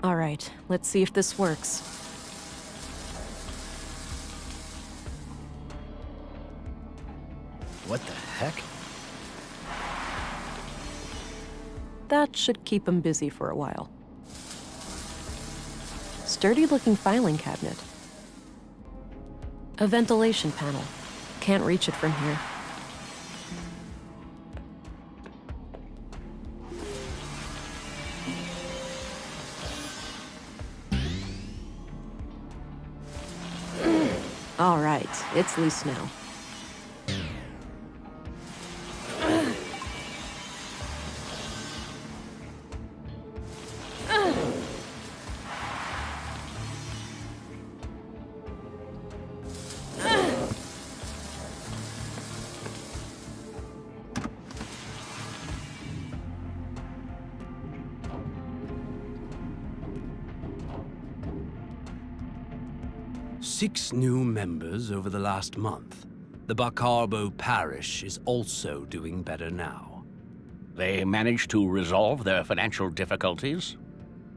All right, let's see if this works. What the heck? That should keep him busy for a while. Sturdy-looking filing cabinet. A ventilation panel. Can't reach it from here. All right, it's loose now. Six new members over the last month. The Bacarbo parish is also doing better now. They managed to resolve their financial difficulties?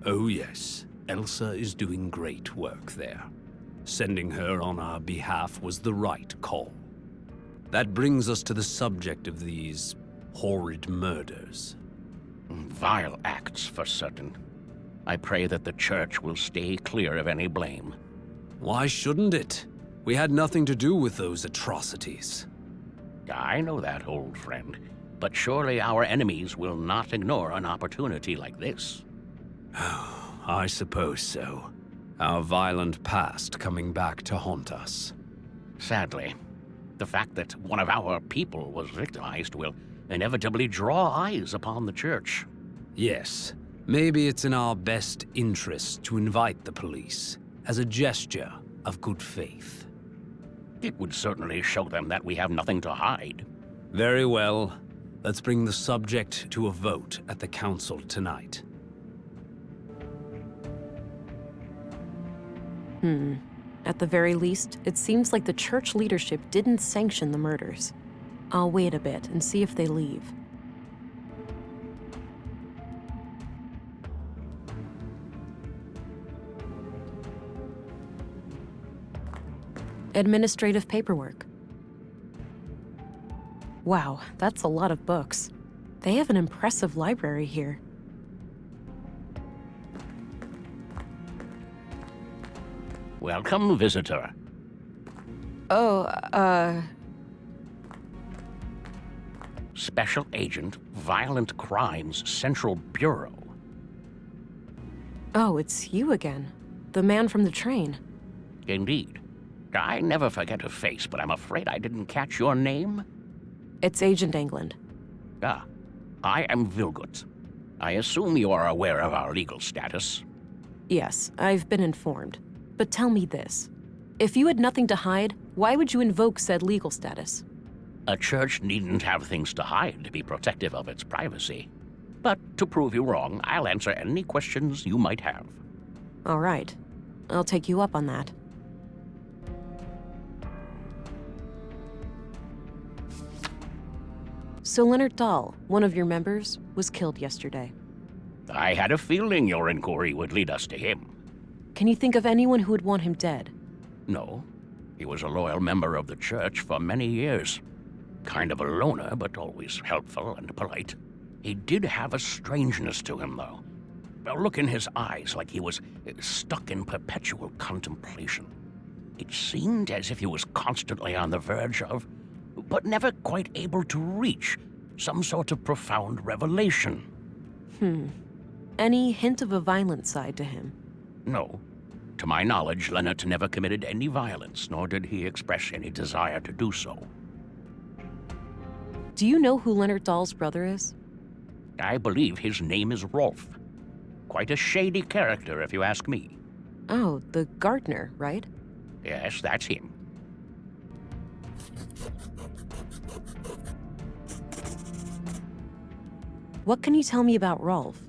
Oh yes, Elsa is doing great work there. Sending her on our behalf was the right call. That brings us to the subject of these horrid murders. Vile acts, for certain. I pray that the church will stay clear of any blame. Why shouldn't it? We had nothing to do with those atrocities. I know that, old friend. But surely our enemies will not ignore an opportunity like this. I suppose so. Our violent past coming back to haunt us. Sadly, the fact that one of our people was victimized will inevitably draw eyes upon the church. Yes, maybe it's in our best interest to invite the police as a gesture of good faith. It would certainly show them that we have nothing to hide. Very well. Let's bring the subject to a vote at the council tonight. At the very least, it seems like the church leadership didn't sanction the murders. I'll wait a bit and see if they leave. Administrative paperwork. Wow, that's a lot of books. They have an impressive library here. Welcome, visitor. Special Agent, Violent Crimes Central Bureau. Oh, it's you again. The man from the train. Indeed. I never forget a face, but I'm afraid I didn't catch your name. It's Agent England. Ah, I am Vilgut. I assume you are aware of our legal status. Yes, I've been informed. But tell me this. If you had nothing to hide, why would you invoke said legal status? A church needn't have things to hide to be protective of its privacy. But to prove you wrong, I'll answer any questions you might have. All right. I'll take you up on that. So Leonard Dahl, one of your members, was killed yesterday. I had a feeling your inquiry would lead us to him. Can you think of anyone who would want him dead? No. He was a loyal member of the church for many years. Kind of a loner, but always helpful and polite. He did have a strangeness to him, though. A look in his eyes like he was stuck in perpetual contemplation. It seemed as if he was constantly on the verge of, but never quite able to reach, some sort of profound revelation. Any hint of a violent side to him? No. To my knowledge, Leonard never committed any violence, nor did he express any desire to do so. Do you know who Leonard Dahl's brother is? I believe his name is Rolf. Quite a shady character, if you ask me. Oh, the gardener, right? Yes, that's him. What can you tell me about Rolf?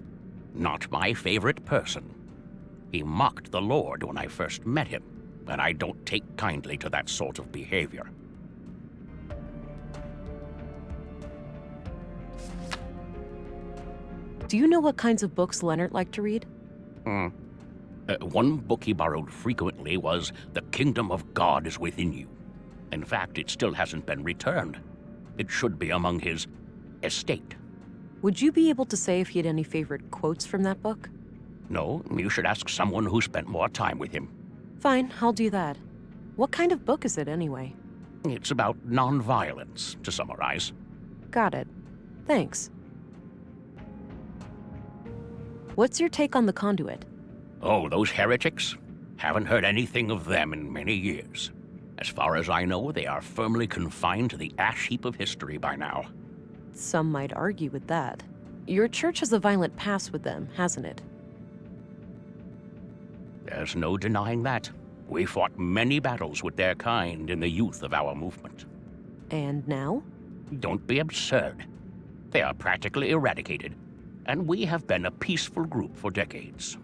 Not my favorite person. He mocked the Lord when I first met him, and I don't take kindly to that sort of behavior. Do you know what kinds of books Leonard liked to read? One book he borrowed frequently was The Kingdom of God is Within You. In fact, it still hasn't been returned. It should be among his estate. Would you be able to say if he had any favorite quotes from that book? No, you should ask someone who spent more time with him. Fine, I'll do that. What kind of book is it anyway? It's about nonviolence, to summarize. Got it. Thanks. What's your take on the Conduit? Oh, those heretics? Haven't heard anything of them in many years. As far as I know, they are firmly confined to the ash heap of history by now. Some might argue with that. Your church has a violent past with them, hasn't it? There's no denying that. We fought many battles with their kind in the youth of our movement. And now? Don't be absurd. They are practically eradicated, and we have been a peaceful group for decades.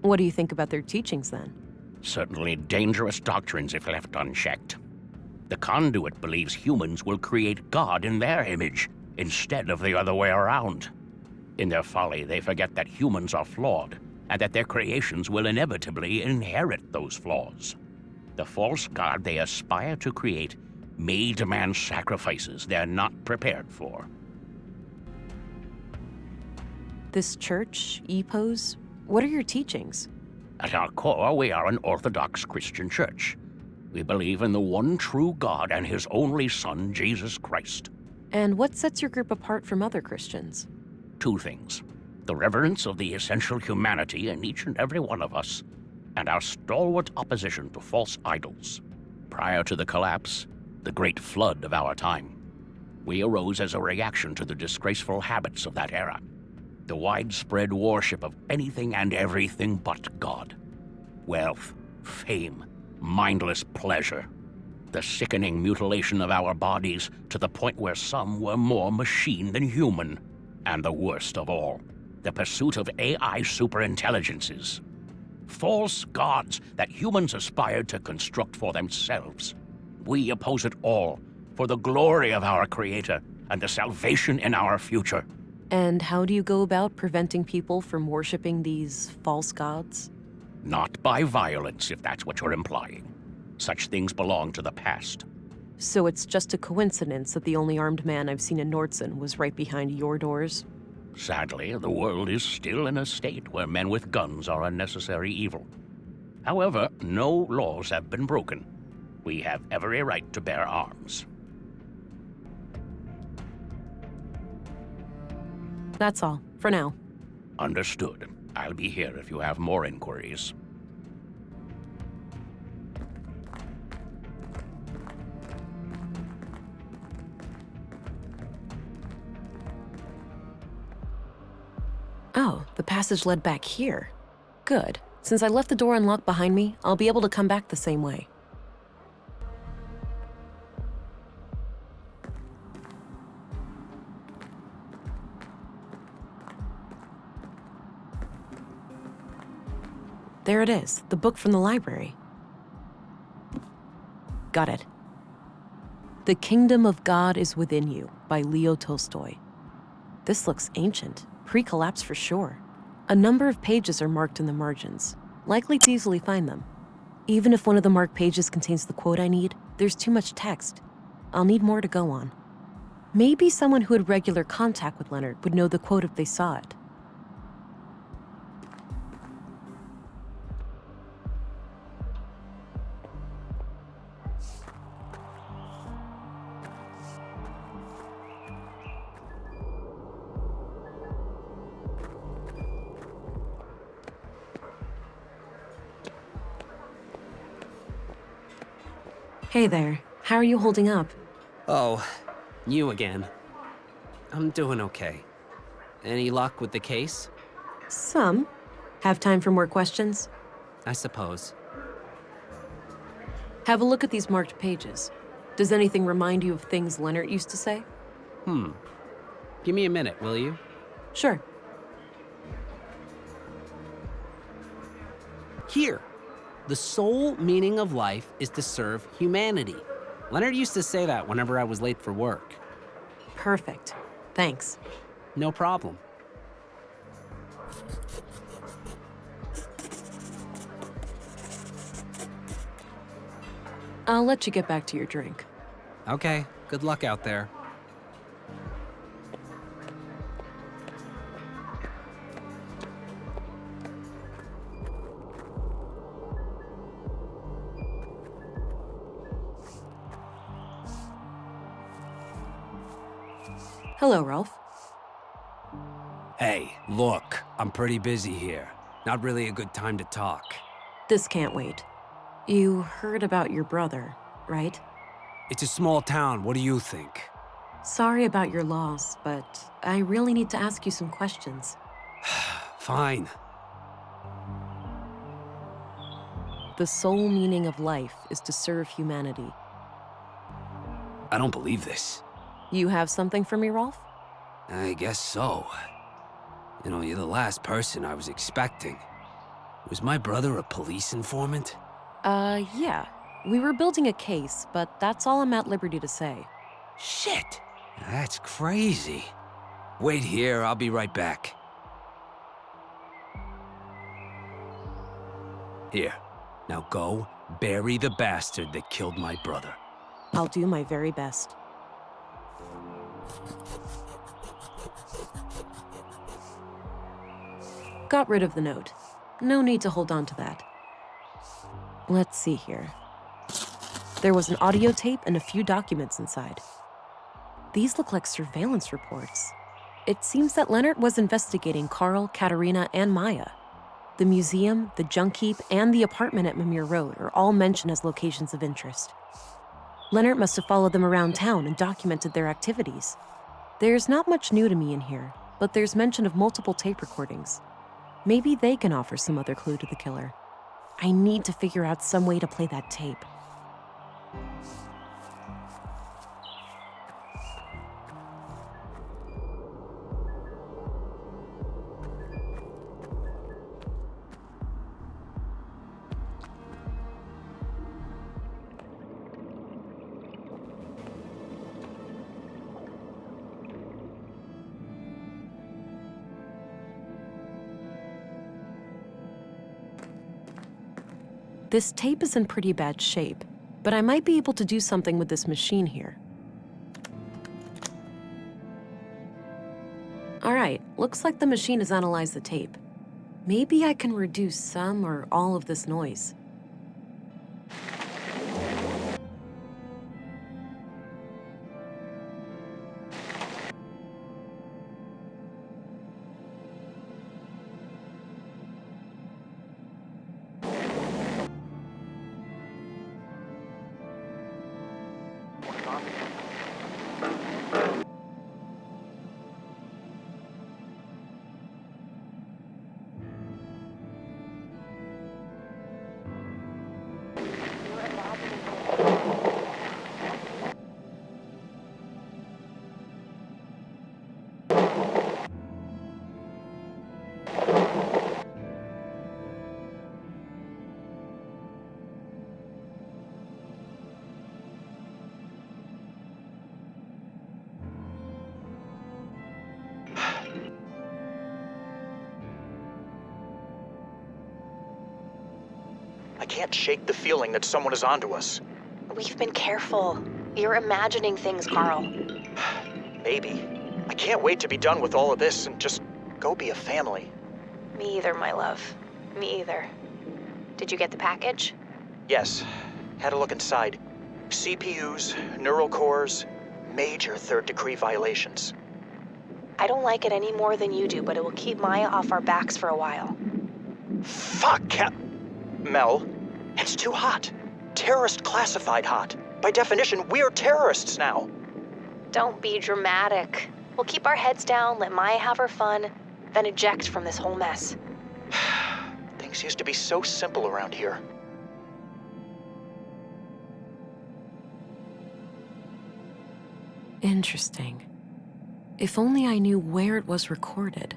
What do you think about their teachings, then? Certainly dangerous doctrines if left unchecked. The Conduit believes humans will create God in their image, instead of the other way around. In their folly, they forget that humans are flawed, and that their creations will inevitably inherit those flaws. The false god they aspire to create may demand sacrifices they're not prepared for. This church, EPOS, what are your teachings? At our core, we are an Orthodox Christian church. We believe in the one true God and His only Son, Jesus Christ. And what sets your group apart from other Christians? Two things: the reverence of the essential humanity in each and every one of us, and our stalwart opposition to false idols. Prior to the collapse, the great flood of our time, we arose as a reaction to the disgraceful habits of that era. The widespread worship of anything and everything but God. Wealth, fame, mindless pleasure. The sickening mutilation of our bodies to the point where some were more machine than human. And the worst of all, the pursuit of AI superintelligences. False gods that humans aspired to construct for themselves. We oppose it all for the glory of our Creator and the salvation in our future. And how do you go about preventing people from worshipping these false gods? Not by violence, if that's what you're implying. Such things belong to the past. So it's just a coincidence that the only armed man I've seen in Nordson was right behind your doors? Sadly, the world is still in a state where men with guns are a necessary evil. However, no laws have been broken. We have every right to bear arms. That's all, for now. Understood. I'll be here if you have more inquiries. Oh, the passage led back here. Good. Since I left the door unlocked behind me, I'll be able to come back the same way. There it is, the book from the library. Got it. The Kingdom of God is Within You by Leo Tolstoy. This looks ancient, pre-collapse for sure. A number of pages are marked in the margins, likely to easily find them. Even if one of the marked pages contains the quote I need, there's too much text. I'll need more to go on. Maybe someone who had regular contact with Leonard would know the quote if they saw it. Hey there. How are you holding up? Oh, you again. I'm doing okay. Any luck with the case? Some. Have time for more questions? I suppose. Have a look at these marked pages. Does anything remind you of things Leonard used to say? Give me a minute, will you? Sure. Here. The sole meaning of life is to serve humanity. Leonard used to say that whenever I was late for work. Perfect. Thanks. No problem. I'll let you get back to your drink. Okay, good luck out there. Hello, Ralph. Hey, look, I'm pretty busy here. Not really a good time to talk. This can't wait. You heard about your brother, right? It's a small town, what do you think? Sorry about your loss, but I really need to ask you some questions. Fine. The sole meaning of life is to serve humanity. I don't believe this. You have something for me, Rolf? I guess so. You know, you're the last person I was expecting. Was my brother a police informant? Yeah. We were building a case, but that's all I'm at liberty to say. Shit! That's crazy. Wait here, I'll be right back. Here, now go bury the bastard that killed my brother. I'll do my very best. Got rid of the note. No need to hold on to that. Let's see here. There was an audio tape and a few documents inside. These look like surveillance reports. It seems that Leonard was investigating Carl, Katerina, and Maya. The museum, the junk heap, and the apartment at Mimir Road are all mentioned as locations of interest. Leonard must have followed them around town and documented their activities. There's not much new to me in here, but there's mention of multiple tape recordings. Maybe they can offer some other clue to the killer. I need to figure out some way to play that tape. This tape is in pretty bad shape, but I might be able to do something with this machine here. All right, looks like the machine has analyzed the tape. Maybe I can reduce some or all of this noise. I can't shake the feeling that someone is onto us. We've been careful. You're imagining things, Carl. Maybe. I can't wait to be done with all of this and just go be a family. Me either, my love. Me either. Did you get the package? Yes. Had a look inside. CPUs, neural cores, major third-degree violations. I don't like it any more than you do, but it will keep Maya off our backs for a while. Fuck, Mel. It's too hot. Terrorist classified hot. By definition, we're terrorists now. Don't be dramatic. We'll keep our heads down, let Maya have her fun, then eject from this whole mess. Things used to be so simple around here. Interesting. If only I knew where it was recorded.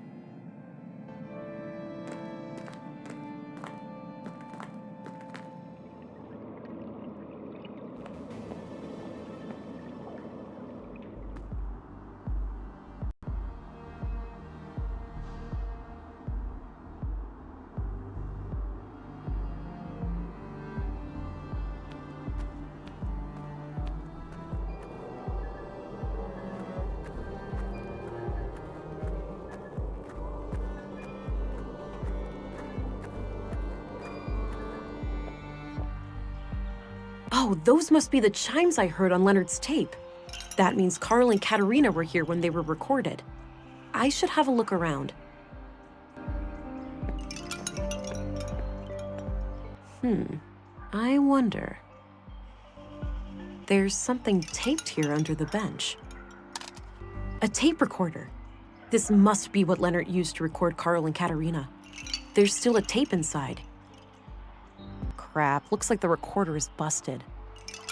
Oh, those must be the chimes I heard on Leonard's tape. That means Carl and Katerina were here when they were recorded. I should have a look around. I wonder. There's something taped here under the bench. A tape recorder. This must be what Leonard used to record Carl and Katerina. There's still a tape inside. Crap, looks like the recorder is busted.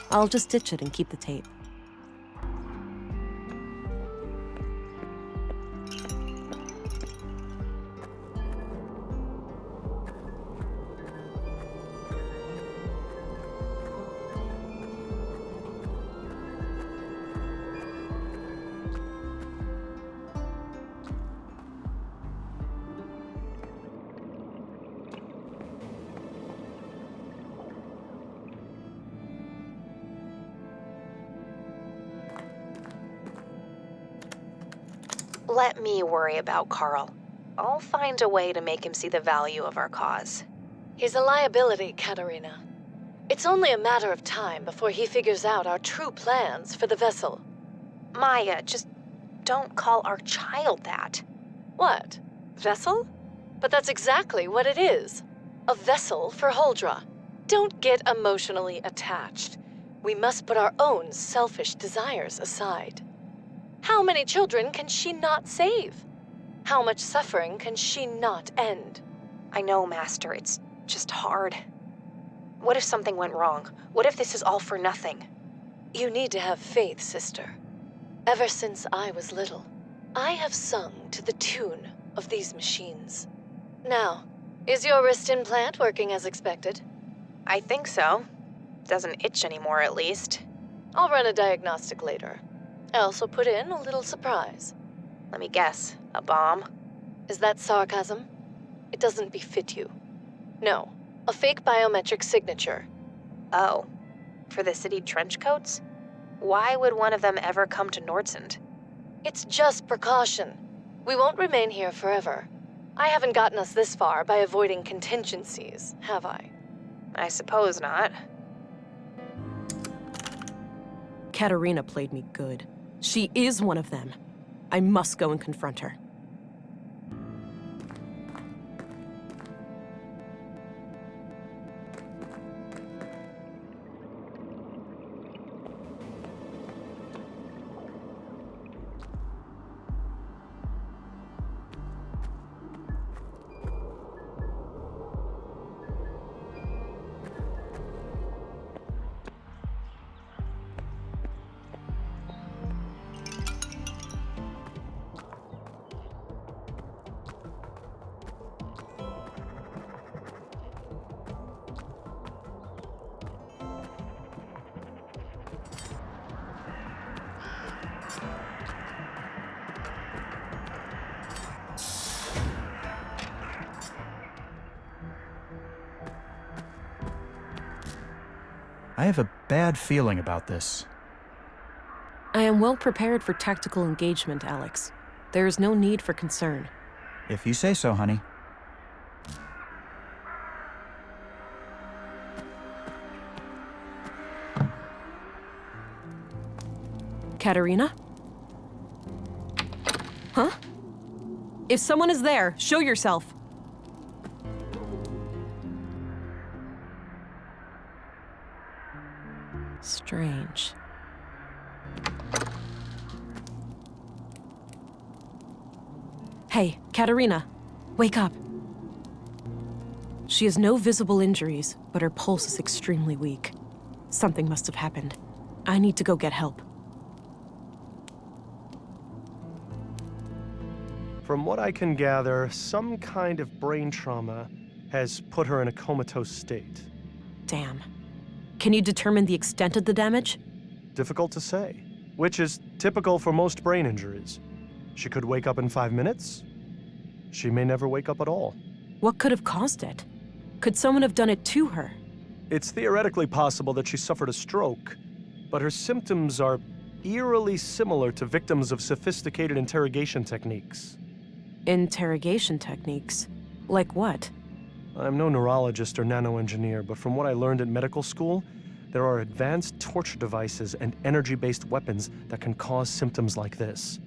I'll just ditch it and keep the tape. Let me worry about Carl. I'll find a way to make him see the value of our cause. He's a liability, Katerina. It's only a matter of time before he figures out our true plans for the vessel. Maya, just don't call our child that. What? Vessel? But that's exactly what it is. A vessel for Huldra. Don't get emotionally attached. We must put our own selfish desires aside. How many children can she not save? How much suffering can she not end? I know, Master. It's just hard. What if something went wrong? What if this is all for nothing? You need to have faith, sister. Ever since I was little, I have sung to the tune of these machines. Now, is your wrist implant working as expected? I think so. Doesn't itch anymore, at least. I'll run a diagnostic later. I also put in a little surprise. Let me guess. A bomb? Is that sarcasm? It doesn't befit you. No, a fake biometric signature. Oh, for the city trench coats? Why would one of them ever come to Nordsund? It's just precaution. We won't remain here forever. I haven't gotten us this far by avoiding contingencies, have I? I suppose not. Katerina played me good. She is one of them. I must go and confront her. I have a bad feeling about this. I am well prepared for tactical engagement, Alex. There is no need for concern. If you say so, honey. Katerina? Huh? If someone is there, show yourself. Strange. Hey, Katerina, wake up. She has no visible injuries, but her pulse is extremely weak. Something must have happened. I need to go get help. From what I can gather, some kind of brain trauma has put her in a comatose state. Damn. Can you determine the extent of the damage? Difficult to say, which is typical for most brain injuries. She could wake up in 5 minutes. She may never wake up at all. What could have caused it? Could someone have done it to her? It's theoretically possible that she suffered a stroke, but her symptoms are eerily similar to victims of sophisticated interrogation techniques. Interrogation techniques? Like what? I'm no neurologist or nanoengineer, but from what I learned at medical school, there are advanced torture devices and energy-based weapons that can cause symptoms like this.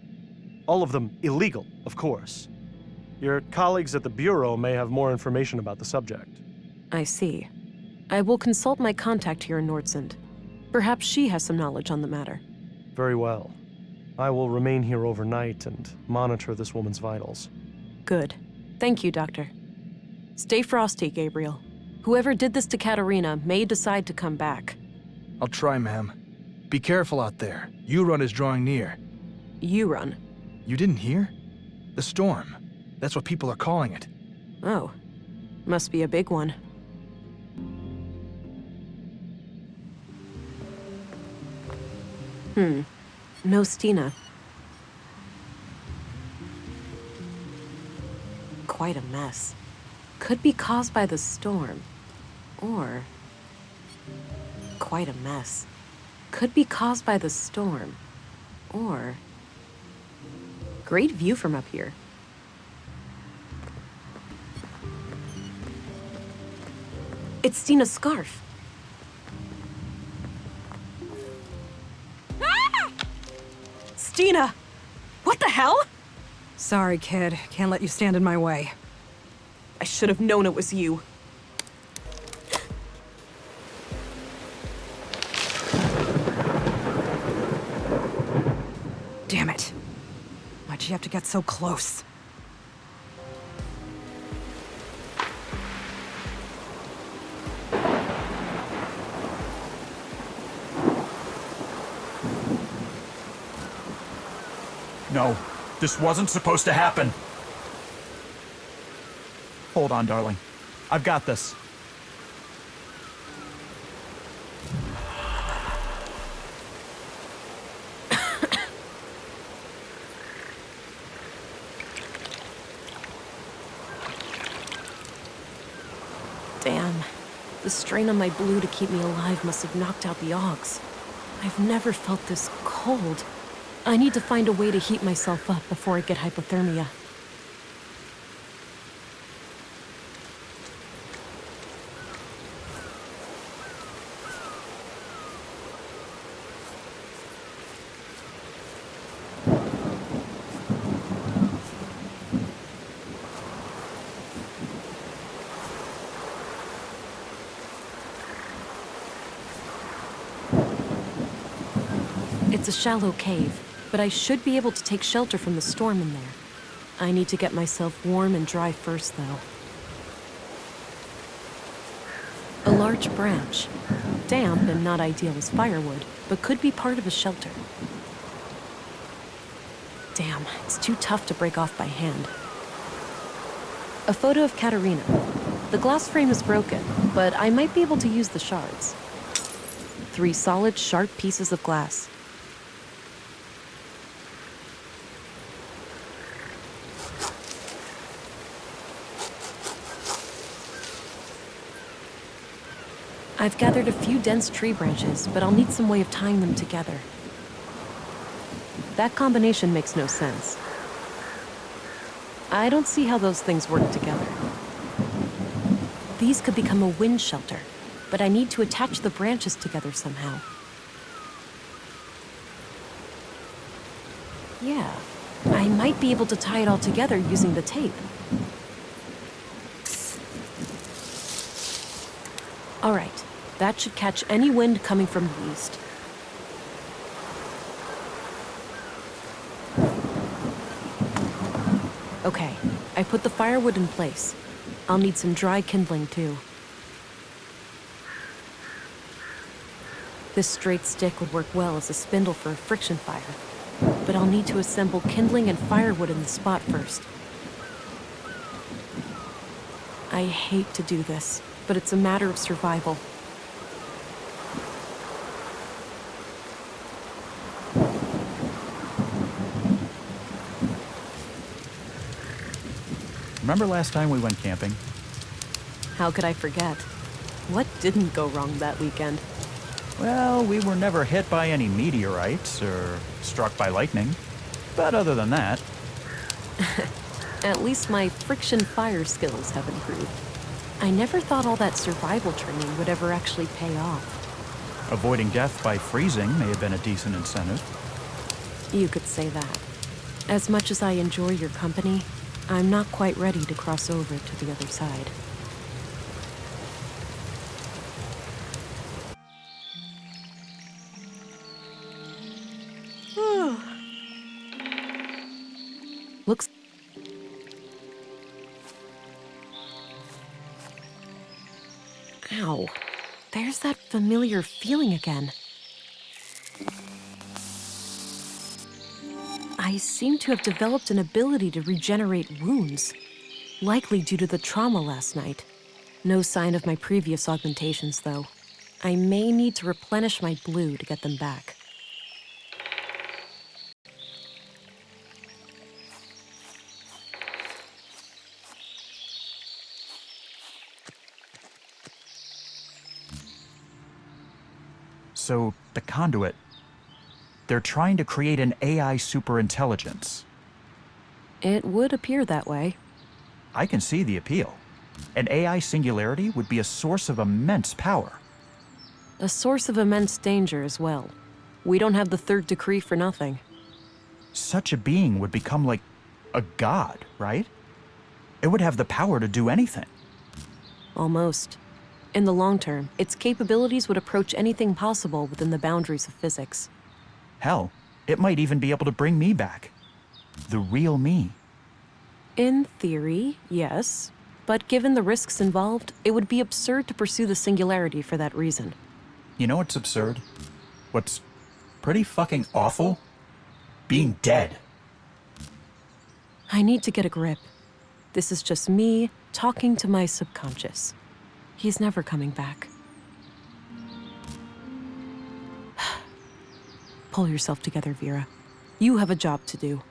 All of them illegal, of course. Your colleagues at the Bureau may have more information about the subject. I see. I will consult my contact here in Nordsund. Perhaps she has some knowledge on the matter. Very well. I will remain here overnight and monitor this woman's vitals. Good. Thank you, Doctor. Stay frosty, Gabriel. Whoever did this to Katerina may decide to come back. I'll try, ma'am. Be careful out there. U-Run is drawing near. U-Run? You didn't hear? The storm. That's what people are calling it. Oh. Must be a big one. No Stina. Quite a mess. Could be caused by the storm. Or... Quite a mess. Could be caused by the storm. Or... Great view from up here. It's Stina's scarf. Ah! Stina! What the hell? Sorry, kid. Can't let you stand in my way. I should have known it was you. Damn it. Why'd you have to get so close? No, this wasn't supposed to happen. Hold on, darling. I've got this. Damn. The strain on my blue to keep me alive must have knocked out the Augs. I've never felt this cold. I need to find a way to heat myself up before I get hypothermia. It's a shallow cave, but I should be able to take shelter from the storm in there. I need to get myself warm and dry first, though. A large branch. Damp and not ideal as firewood, but could be part of a shelter. Damn, it's too tough to break off by hand. A photo of Katerina. The glass frame is broken, but I might be able to use the shards. 3 solid, sharp pieces of glass. I've gathered a few dense tree branches, but I'll need some way of tying them together. That combination makes no sense. I don't see how those things work together. These could become a wind shelter, but I need to attach the branches together somehow. Yeah, I might be able to tie it all together using the tape. All right, that should catch any wind coming from the east. Okay, I put the firewood in place. I'll need some dry kindling, too. This straight stick would work well as a spindle for a friction fire, but I'll need to assemble kindling and firewood in the spot first. I hate to do this, but it's a matter of survival. Remember last time we went camping? How could I forget? What didn't go wrong that weekend? Well, we were never hit by any meteorites or struck by lightning. But other than that... At least my friction fire skills have improved. I never thought all that survival training would ever actually pay off. Avoiding death by freezing may have been a decent incentive. You could say that. As much as I enjoy your company, I'm not quite ready to cross over to the other side. Looks... Ow. There's that familiar feeling again. I seem to have developed an ability to regenerate wounds, likely due to the trauma last night. No sign of my previous augmentations, though. I may need to replenish my blue to get them back. So, the conduit... They're trying to create an AI superintelligence. It would appear that way. I can see the appeal. An AI singularity would be a source of immense power. A source of immense danger as well. We don't have the third decree for nothing. Such a being would become like a god, right? It would have the power to do anything. Almost. In the long term, its capabilities would approach anything possible within the boundaries of physics. Hell, it might even be able to bring me back. The real me. In theory, yes. But given the risks involved, it would be absurd to pursue the singularity for that reason. You know what's absurd? What's pretty fucking awful? Being dead. I need to get a grip. This is just me talking to my subconscious. He's never coming back. Pull yourself together, Vera. You have a job to do.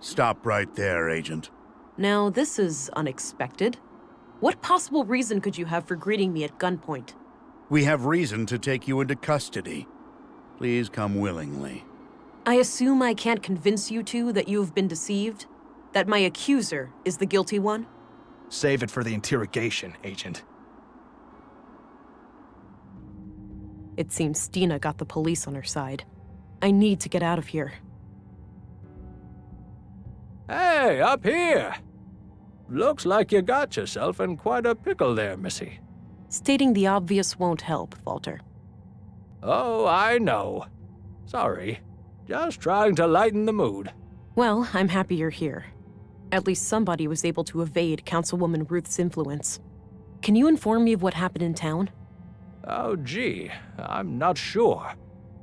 Stop right there, Agent. Now, this is unexpected. What possible reason could you have for greeting me at gunpoint? We have reason to take you into custody. Please come willingly. I assume I can't convince you two that you've been deceived? That my accuser is the guilty one? Save it for the interrogation, Agent. It seems Stina got the police on her side. I need to get out of here. Hey, up here! Looks like you got yourself in quite a pickle there, Missy. Stating the obvious won't help, Walter. Oh, I know. Sorry. Just trying to lighten the mood. Well, I'm happy you're here. At least somebody was able to evade Councilwoman Ruth's influence. Can you inform me of what happened in town? Oh, gee, I'm not sure.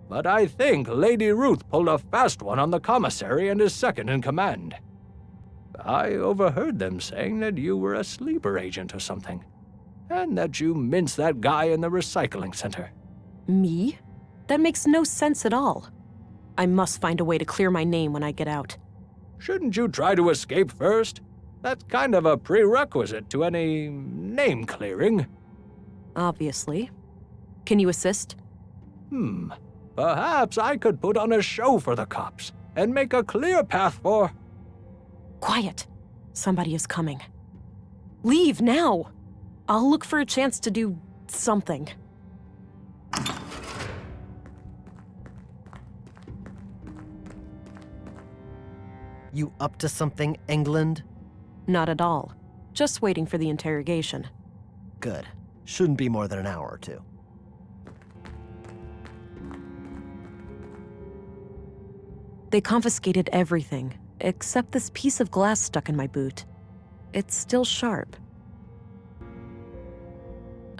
But I think Lady Ruth pulled a fast one on the commissary and his second in command. I overheard them saying that you were a sleeper agent or something, and that you minced that guy in the recycling center. Me? That makes no sense at all. I must find a way to clear my name when I get out. Shouldn't you try to escape first? That's kind of a prerequisite to any name clearing. Obviously. Can you assist? Perhaps I could put on a show for the cops and make a clear path for... Quiet. Somebody is coming. Leave now! I'll look for a chance to do something. You up to something, England? Not at all. Just waiting for the interrogation. Good. Shouldn't be more than an hour or two. They confiscated everything, except this piece of glass stuck in my boot. It's still sharp.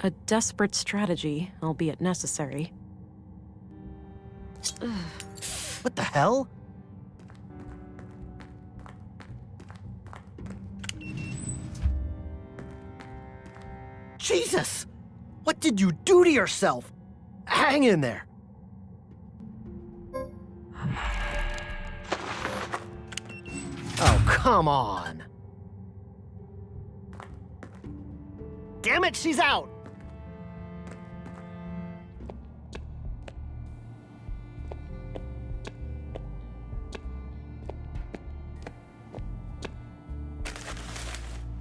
A desperate strategy, albeit necessary. What the hell? Jesus! What did you do to yourself? Hang in there. Oh, come on. Damn it, she's out!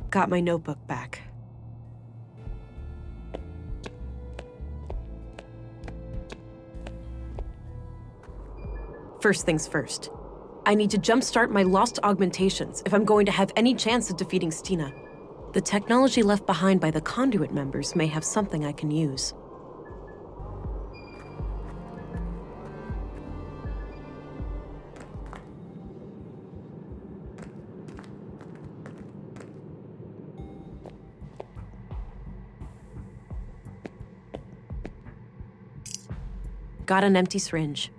Got my notebook back. First things first. I need to jumpstart my lost augmentations if I'm going to have any chance of defeating Stina. The technology left behind by the conduit members may have something I can use. Got an empty syringe.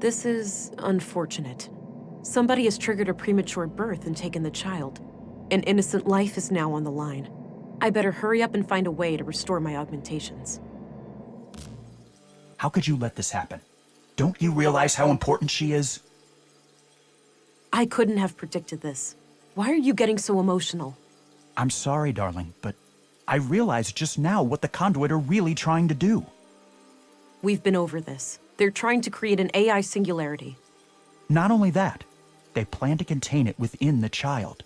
This is unfortunate. Somebody has triggered a premature birth and taken the child. An innocent life is now on the line. I better hurry up and find a way to restore my augmentations. How could you let this happen? Don't you realize how important she is? I couldn't have predicted this. Why are you getting so emotional? I'm sorry, darling, but I realized just now what the conduit are really trying to do. We've been over this. They're trying to create an AI singularity. Not only that, they plan to contain it within the child,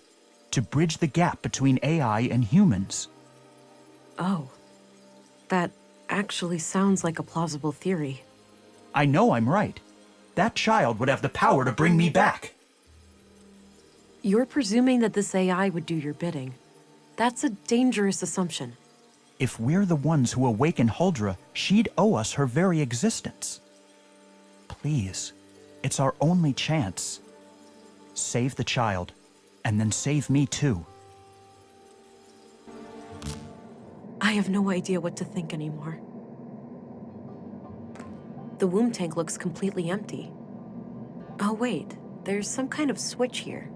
to bridge the gap between AI and humans. Oh. That actually sounds like a plausible theory. I know I'm right. That child would have the power to bring me back. You're presuming that this AI would do your bidding. That's a dangerous assumption. If we're the ones who awaken Huldra, she'd owe us her very existence. Please, it's our only chance. Save the child, and then save me too. I have no idea what to think anymore. The womb tank looks completely empty. Oh wait, there's some kind of switch here.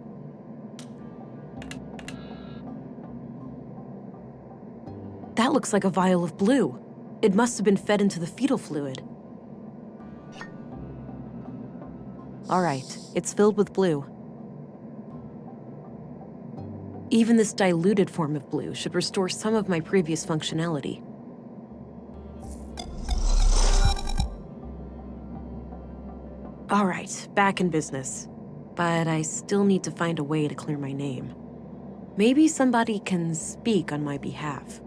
That looks like a vial of blue. It must have been fed into the fetal fluid. All right, it's filled with blue. Even this diluted form of blue should restore some of my previous functionality. All right, back in business. But I still need to find a way to clear my name. Maybe somebody can speak on my behalf.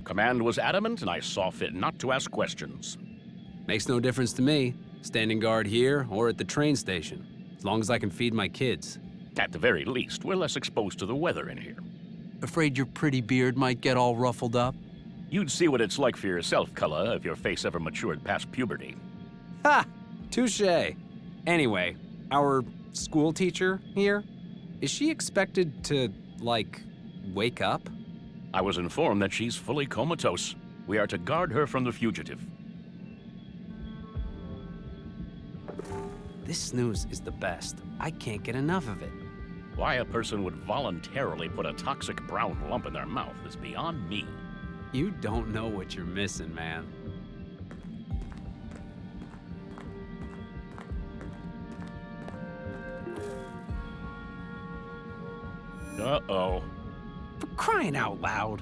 Command was adamant, and I saw fit not to ask questions. Makes no difference to me, standing guard here or at the train station, as long as I can feed my kids. At the very least, we're less exposed to the weather in here. Afraid your pretty beard might get all ruffled up? You'd see what it's like for yourself, Cullen, if your face ever matured past puberty. Ha! Touché. Anyway, our school teacher here, is she expected to, like, wake up? I was informed that she's fully comatose. We are to guard her from the fugitive. This snooze is the best. I can't get enough of it. Why a person would voluntarily put a toxic brown lump in their mouth is beyond me. You don't know what you're missing, man. Uh-oh. For crying out loud.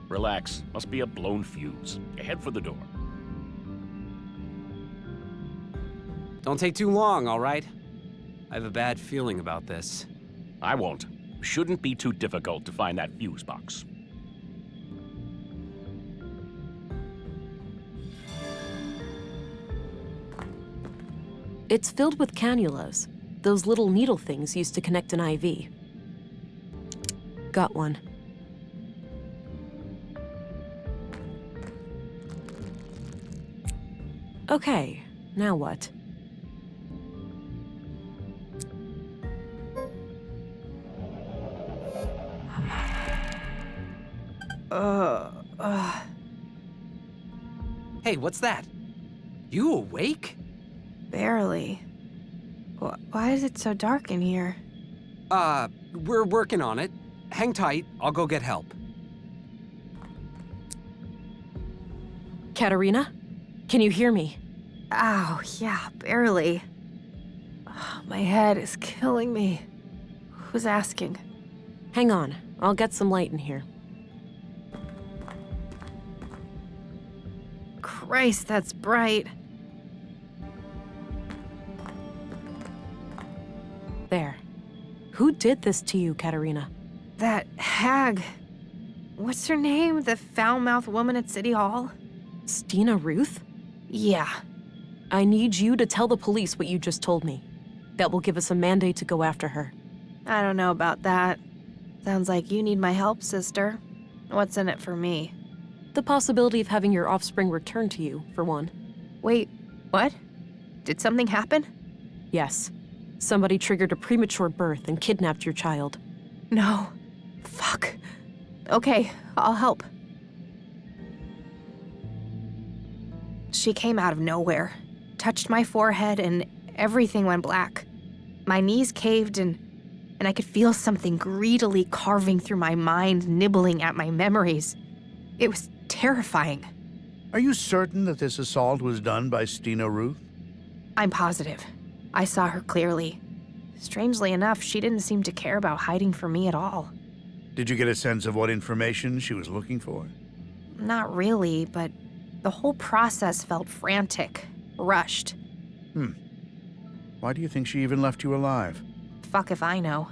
Relax. Must be a blown fuse. Head for the door. Don't take too long, all right? I have a bad feeling about this. I won't. Shouldn't be too difficult to find that fuse box. It's filled with cannulas, those little needle things used to connect an IV. Got one. Okay, now what? Hey, what's that? You awake? Barely. Why is it so dark in here? We're working on it. Hang tight, I'll go get help. Katerina? Can you hear me? Ow, yeah, barely. My head is killing me. Who's asking? Hang on, I'll get some light in here. Christ, that's bright. There. Who did this to you, Katerina? That hag. What's her name? The foul-mouthed woman at City Hall? Stina Ruth? Yeah. I need you to tell the police what you just told me. That will give us a mandate to go after her. I don't know about that. Sounds like you need my help, sister. What's in it for me? The possibility of having your offspring returned to you, for one. Wait, what? Did something happen? Yes. Somebody triggered a premature birth and kidnapped your child. No. Fuck. Okay, I'll help. She came out of nowhere, touched my forehead, and everything went black. My knees caved, and I could feel something greedily carving through my mind, nibbling at my memories. It was terrifying. Are you certain that this assault was done by Stina Ruth? I'm positive. I saw her clearly. Strangely enough, she didn't seem to care about hiding from me at all. Did you get a sense of what information she was looking for? Not really, but the whole process felt frantic, rushed. Why do you think she even left you alive? Fuck if I know.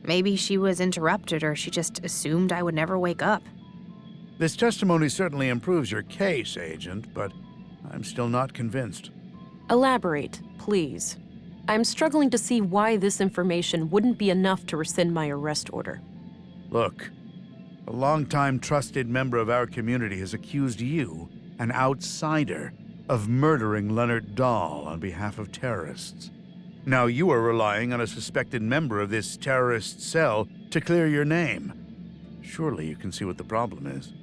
Maybe she was interrupted or she just assumed I would never wake up. This testimony certainly improves your case, Agent, but I'm still not convinced. Elaborate, please. I'm struggling to see why this information wouldn't be enough to rescind my arrest order. Look, a longtime trusted member of our community has accused you, an outsider, of murdering Leonard Dahl on behalf of terrorists. Now you are relying on a suspected member of this terrorist cell to clear your name. Surely you can see what the problem is.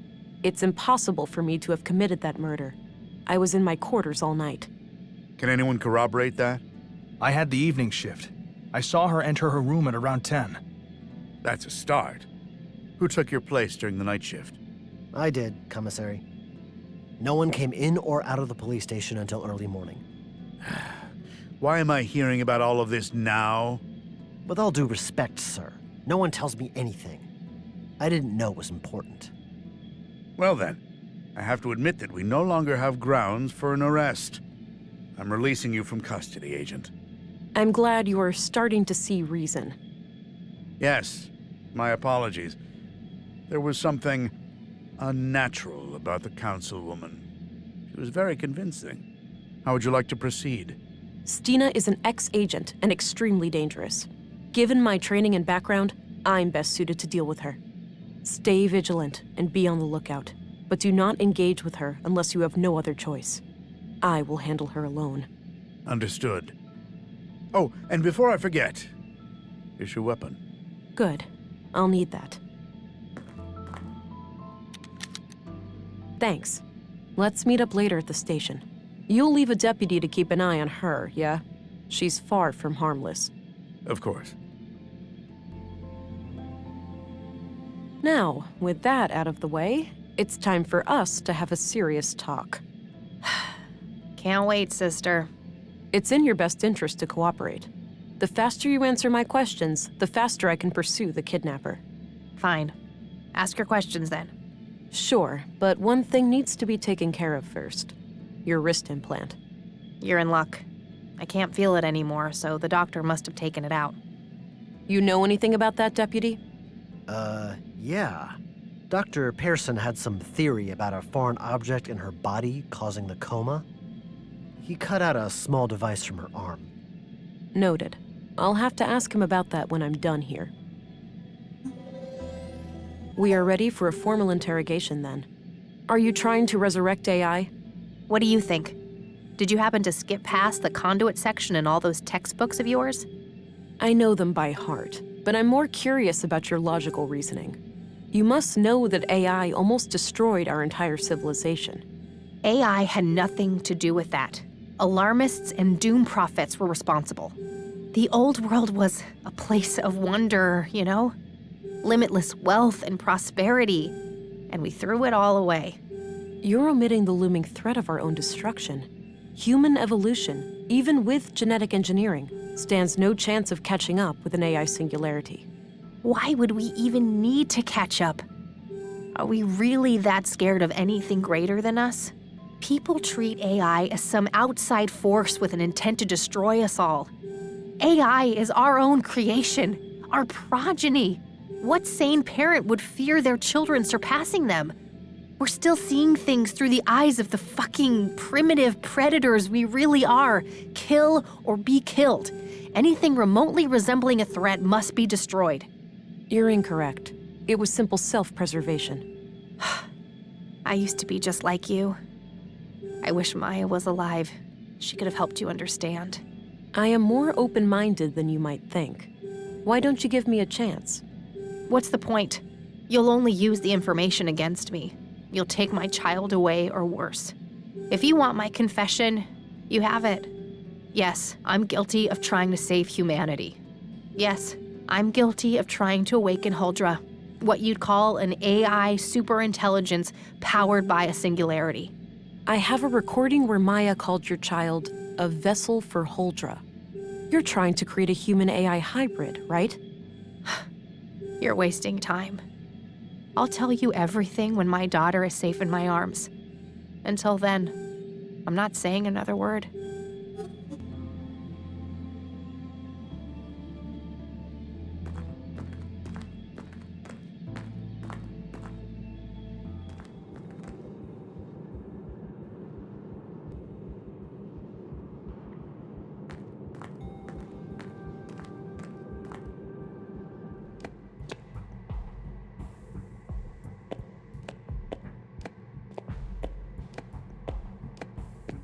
It's impossible for me to have committed that murder. I was in my quarters all night. Can anyone corroborate that? I had the evening shift. I saw her enter her room at around 10. That's a start. Who took your place during the night shift? I did, Commissary. No one came in or out of the police station until early morning. Why am I hearing about all of this now? With all due respect, sir, no one tells me anything. I didn't know it was important. Well then, I have to admit that we no longer have grounds for an arrest. I'm releasing you from custody, Agent. I'm glad you are starting to see reason. Yes, my apologies. There was something unnatural about the councilwoman. She was very convincing. How would you like to proceed? Stina is an ex-agent and extremely dangerous. Given my training and background, I'm best suited to deal with her. Stay vigilant and be on the lookout, but do not engage with her unless you have no other choice. I will handle her alone. Understood. Oh, and before I forget, here's your weapon. Good. I'll need that. Thanks. Let's meet up later at the station. You'll leave a deputy to keep an eye on her, yeah? She's far from harmless. Of course. Now, with that out of the way, it's time for us to have a serious talk. Can't wait, sister. It's in your best interest to cooperate. The faster you answer my questions, the faster I can pursue the kidnapper. Fine. Ask your questions then. Sure, but one thing needs to be taken care of first. Your wrist implant. You're in luck. I can't feel it anymore, so the doctor must have taken it out. You know anything about that, Deputy? Yeah. Dr. Pearson had some theory about a foreign object in her body causing the coma. He cut out a small device from her arm. Noted. I'll have to ask him about that when I'm done here. We are ready for a formal interrogation then. Are you trying to resurrect AI? What do you think? Did you happen to skip past the conduit section in all those textbooks of yours? I know them by heart, but I'm more curious about your logical reasoning. You must know that AI almost destroyed our entire civilization. AI had nothing to do with that. Alarmists and doom prophets were responsible. The old world was a place of wonder, you know? Limitless wealth and prosperity, and we threw it all away. You're omitting the looming threat of our own destruction. Human evolution, even with genetic engineering, stands no chance of catching up with an AI singularity. Why would we even need to catch up? Are we really that scared of anything greater than us? People treat AI as some outside force with an intent to destroy us all. AI is our own creation, our progeny. What sane parent would fear their children surpassing them? We're still seeing things through the eyes of the fucking primitive predators we really are. Kill or be killed. Anything remotely resembling a threat must be destroyed. You're incorrect. It was simple self-preservation. I used to be just like you. I wish Maya was alive. She could have helped you understand. I am more open-minded than you might think. Why don't you give me a chance? What's the point? You'll only use the information against me. You'll take my child away or worse. If you want my confession, you have it. Yes, I'm guilty of trying to save humanity. Yes, I'm guilty of trying to awaken Huldra, what you'd call an AI superintelligence powered by a singularity. I have a recording where Maya called your child a vessel for Huldra. You're trying to create a human-AI hybrid, right? You're wasting time. I'll tell you everything when my daughter is safe in my arms. Until then, I'm not saying another word.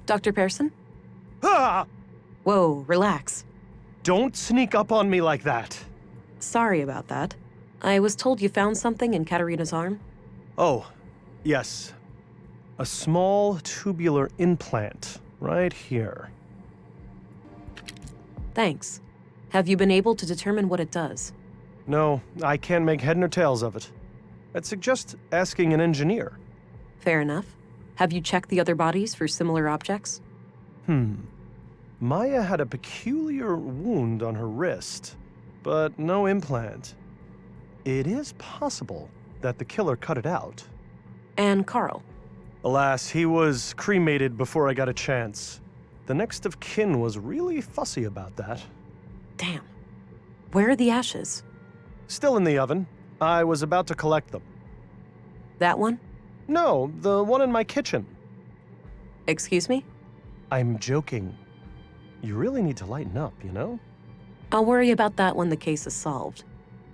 Dr. Pearson? Ah! Whoa, relax. Don't sneak up on me like that. Sorry about that. I was told you found something in Katerina's arm. Oh, yes. A small tubular implant right here. Thanks. Have you been able to determine what it does? No, I can't make head nor tails of it. I'd suggest asking an engineer. Fair enough. Have you checked the other bodies for similar objects? Maya had a peculiar wound on her wrist, but no implant. It is possible that the killer cut it out. And Carl? Alas, he was cremated before I got a chance. The next of kin was really fussy about that. Damn. Where are the ashes? Still in the oven. I was about to collect them. That one? No, the one in my kitchen. Excuse me? I'm joking. You really need to lighten up, you know? I'll worry about that when the case is solved.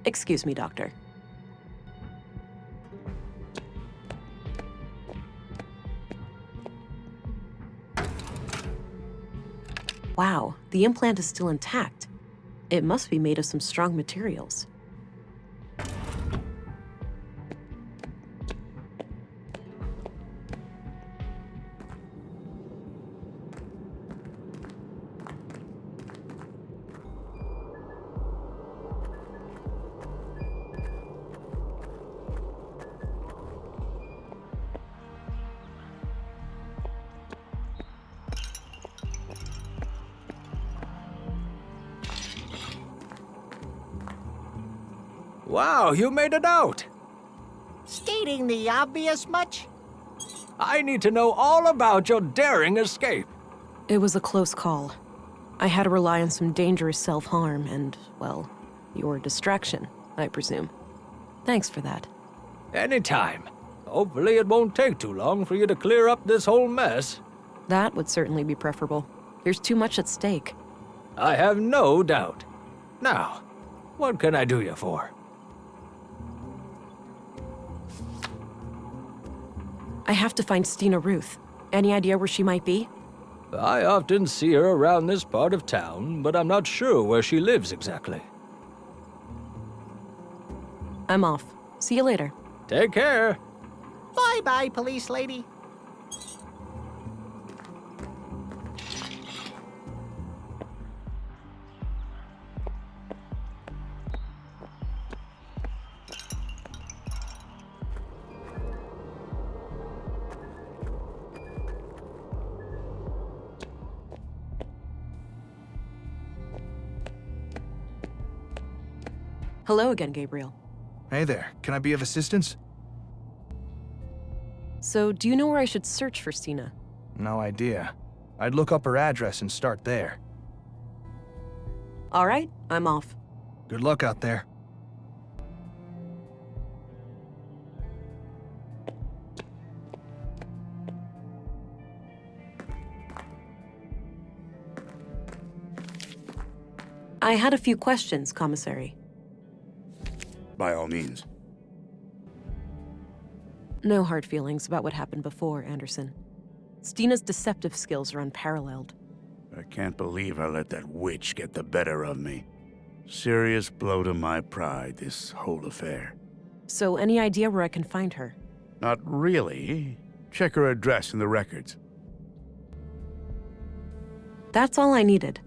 Excuse me, Doctor. Wow, the implant is still intact. It must be made of some strong materials. Wow, you made it out! Stating the obvious much? I need to know all about your daring escape. It was a close call. I had to rely on some dangerous self-harm and, well, your distraction, I presume. Thanks for that. Anytime. Hopefully it won't take too long for you to clear up this whole mess. That would certainly be preferable. There's too much at stake. I have no doubt. Now, what can I do you for? I have to find Stina Ruth. Any idea where she might be? I often see her around this part of town, but I'm not sure where she lives exactly. I'm off. See you later. Take care. Bye-bye, police lady. Hello again, Gabriel. Hey there, can I be of assistance? So, do you know where I should search for Stina? No idea. I'd look up her address and start there. All right, I'm off. Good luck out there. I had a few questions, Commissary. By all means. No hard feelings about what happened before, Anderson. Stina's deceptive skills are unparalleled. I can't believe I let that witch get the better of me. Serious blow to my pride, this whole affair. So, any idea where I can find her? Not really. Check her address in the records. That's all I needed.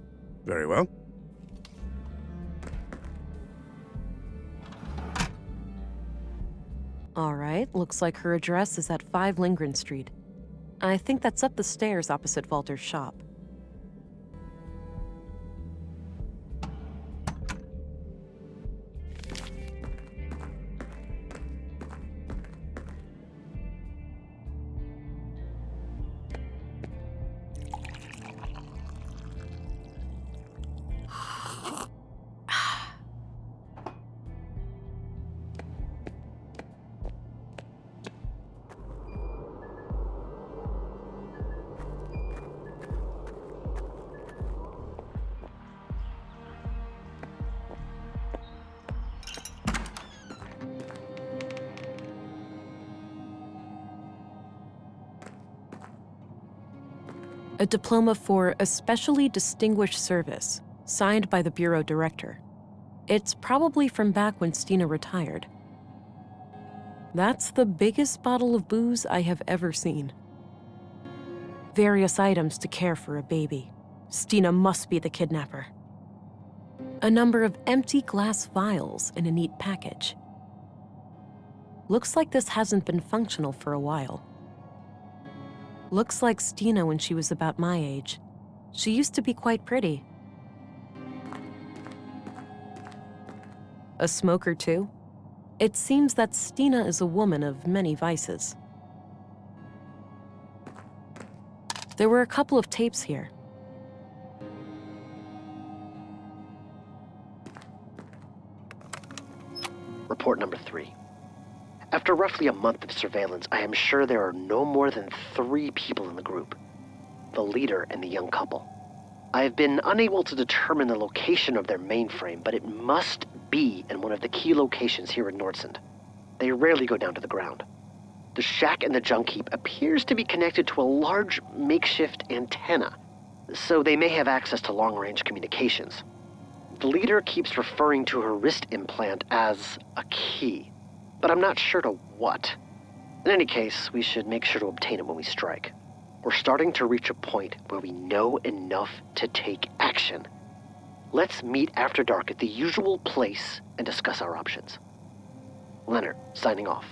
Very well. All right, looks like her address is at 5 Lindgren Street. I think that's up the stairs opposite Walter's shop. A diploma for especially distinguished service, signed by the bureau director. It's probably from back when Stina retired. That's the biggest bottle of booze I have ever seen. Various items to care for a baby. Stina must be the kidnapper. A number of empty glass vials in a neat package. Looks like this hasn't been functional for a while. Looks like Stina when she was about my age. She used to be quite pretty. A smoker, too? It seems that Stina is a woman of many vices. There were a couple of tapes here. Report number 3. After roughly a month of surveillance, I am sure there are no more than 3 people in the group. The leader and the young couple. I have been unable to determine the location of their mainframe, but it must be in one of the key locations here in Nordsund. They rarely go down to the ground. The shack in the junk heap appears to be connected to a large makeshift antenna, so they may have access to long-range communications. The leader keeps referring to her wrist implant as a key, but I'm not sure to what. In any case, we should make sure to obtain it when we strike. We're starting to reach a point where we know enough to take action. Let's meet after dark at the usual place and discuss our options. Leonard, signing off.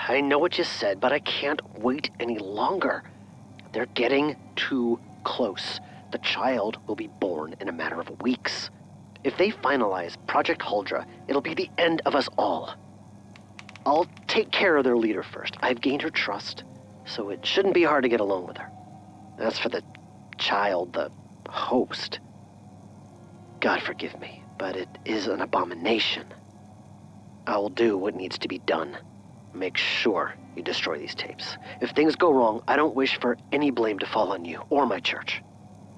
I know what you said, but I can't wait any longer. They're getting too close. The child will be born in a matter of weeks. If they finalize Project Huldra, it'll be the end of us all. I'll take care of their leader first. I've gained her trust, so it shouldn't be hard to get along with her. As for the child, the host, God forgive me, but it is an abomination. I will do what needs to be done. Make sure you destroy these tapes. If things go wrong, I don't wish for any blame to fall on you or my church.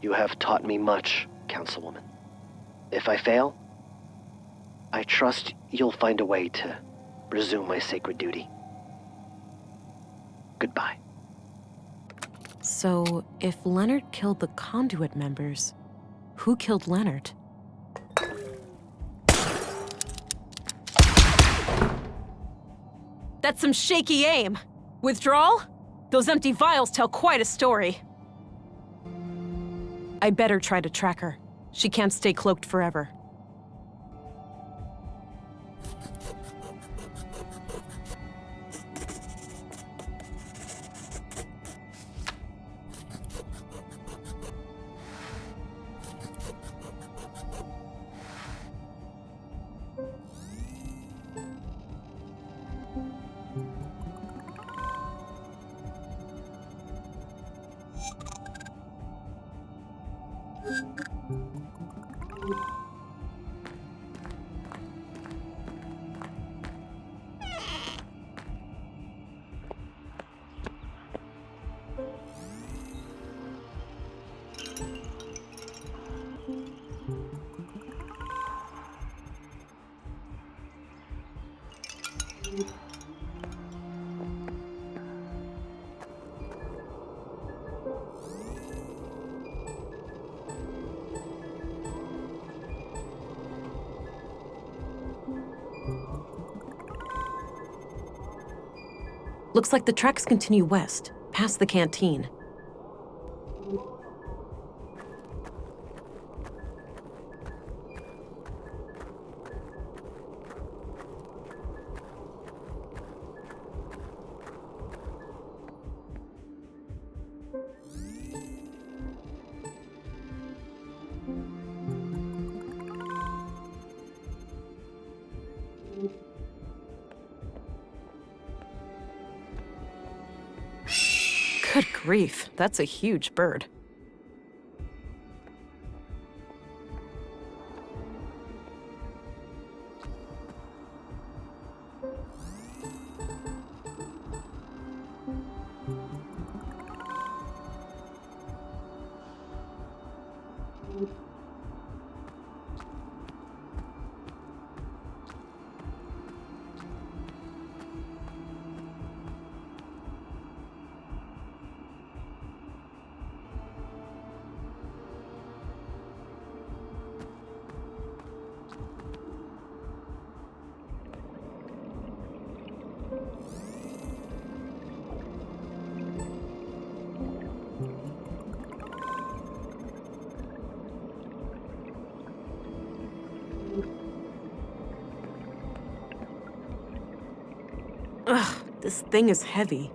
You have taught me much, Councilwoman. If I fail, I trust you'll find a way to resume my sacred duty. Goodbye. So, if Leonard killed the Conduit members, who killed Leonard? That's some shaky aim. Withdrawal? Those empty vials tell quite a story. I better try to track her. She can't stay cloaked forever. Looks like the tracks continue west, past the canteen. Good grief, that's a huge bird. Ugh, this thing is heavy.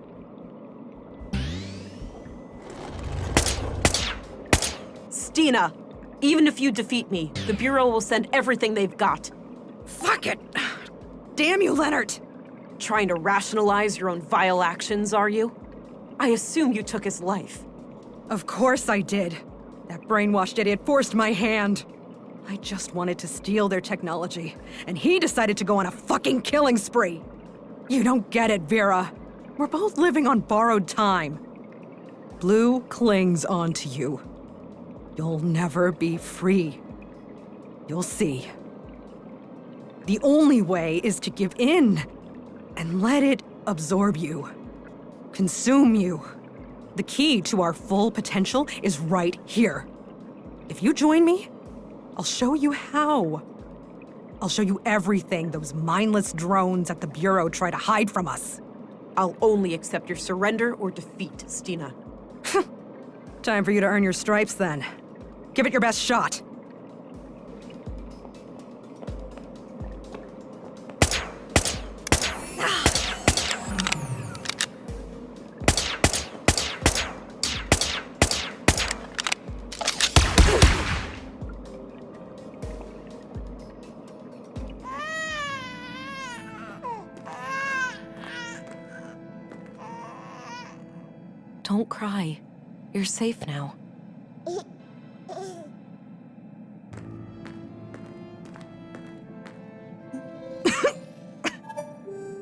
Stina, even if you defeat me, the Bureau will send everything they've got. Fuck it! Damn you, Leonard! Trying to rationalize your own vile actions, are you? I assume you took his life. Of course I did. That brainwashed idiot forced my hand. I just wanted to steal their technology, and he decided to go on a fucking killing spree. You don't get it, Vera. We're both living on borrowed time. Blue clings onto you. You'll never be free. You'll see. The only way is to give in and let it absorb you, consume you. The key to our full potential is right here. If you join me, I'll show you how. I'll show you everything those mindless drones at the Bureau try to hide from us. I'll only accept your surrender or defeat, Stina. Time for you to earn your stripes, then. Give it your best shot. Don't cry. You're safe now.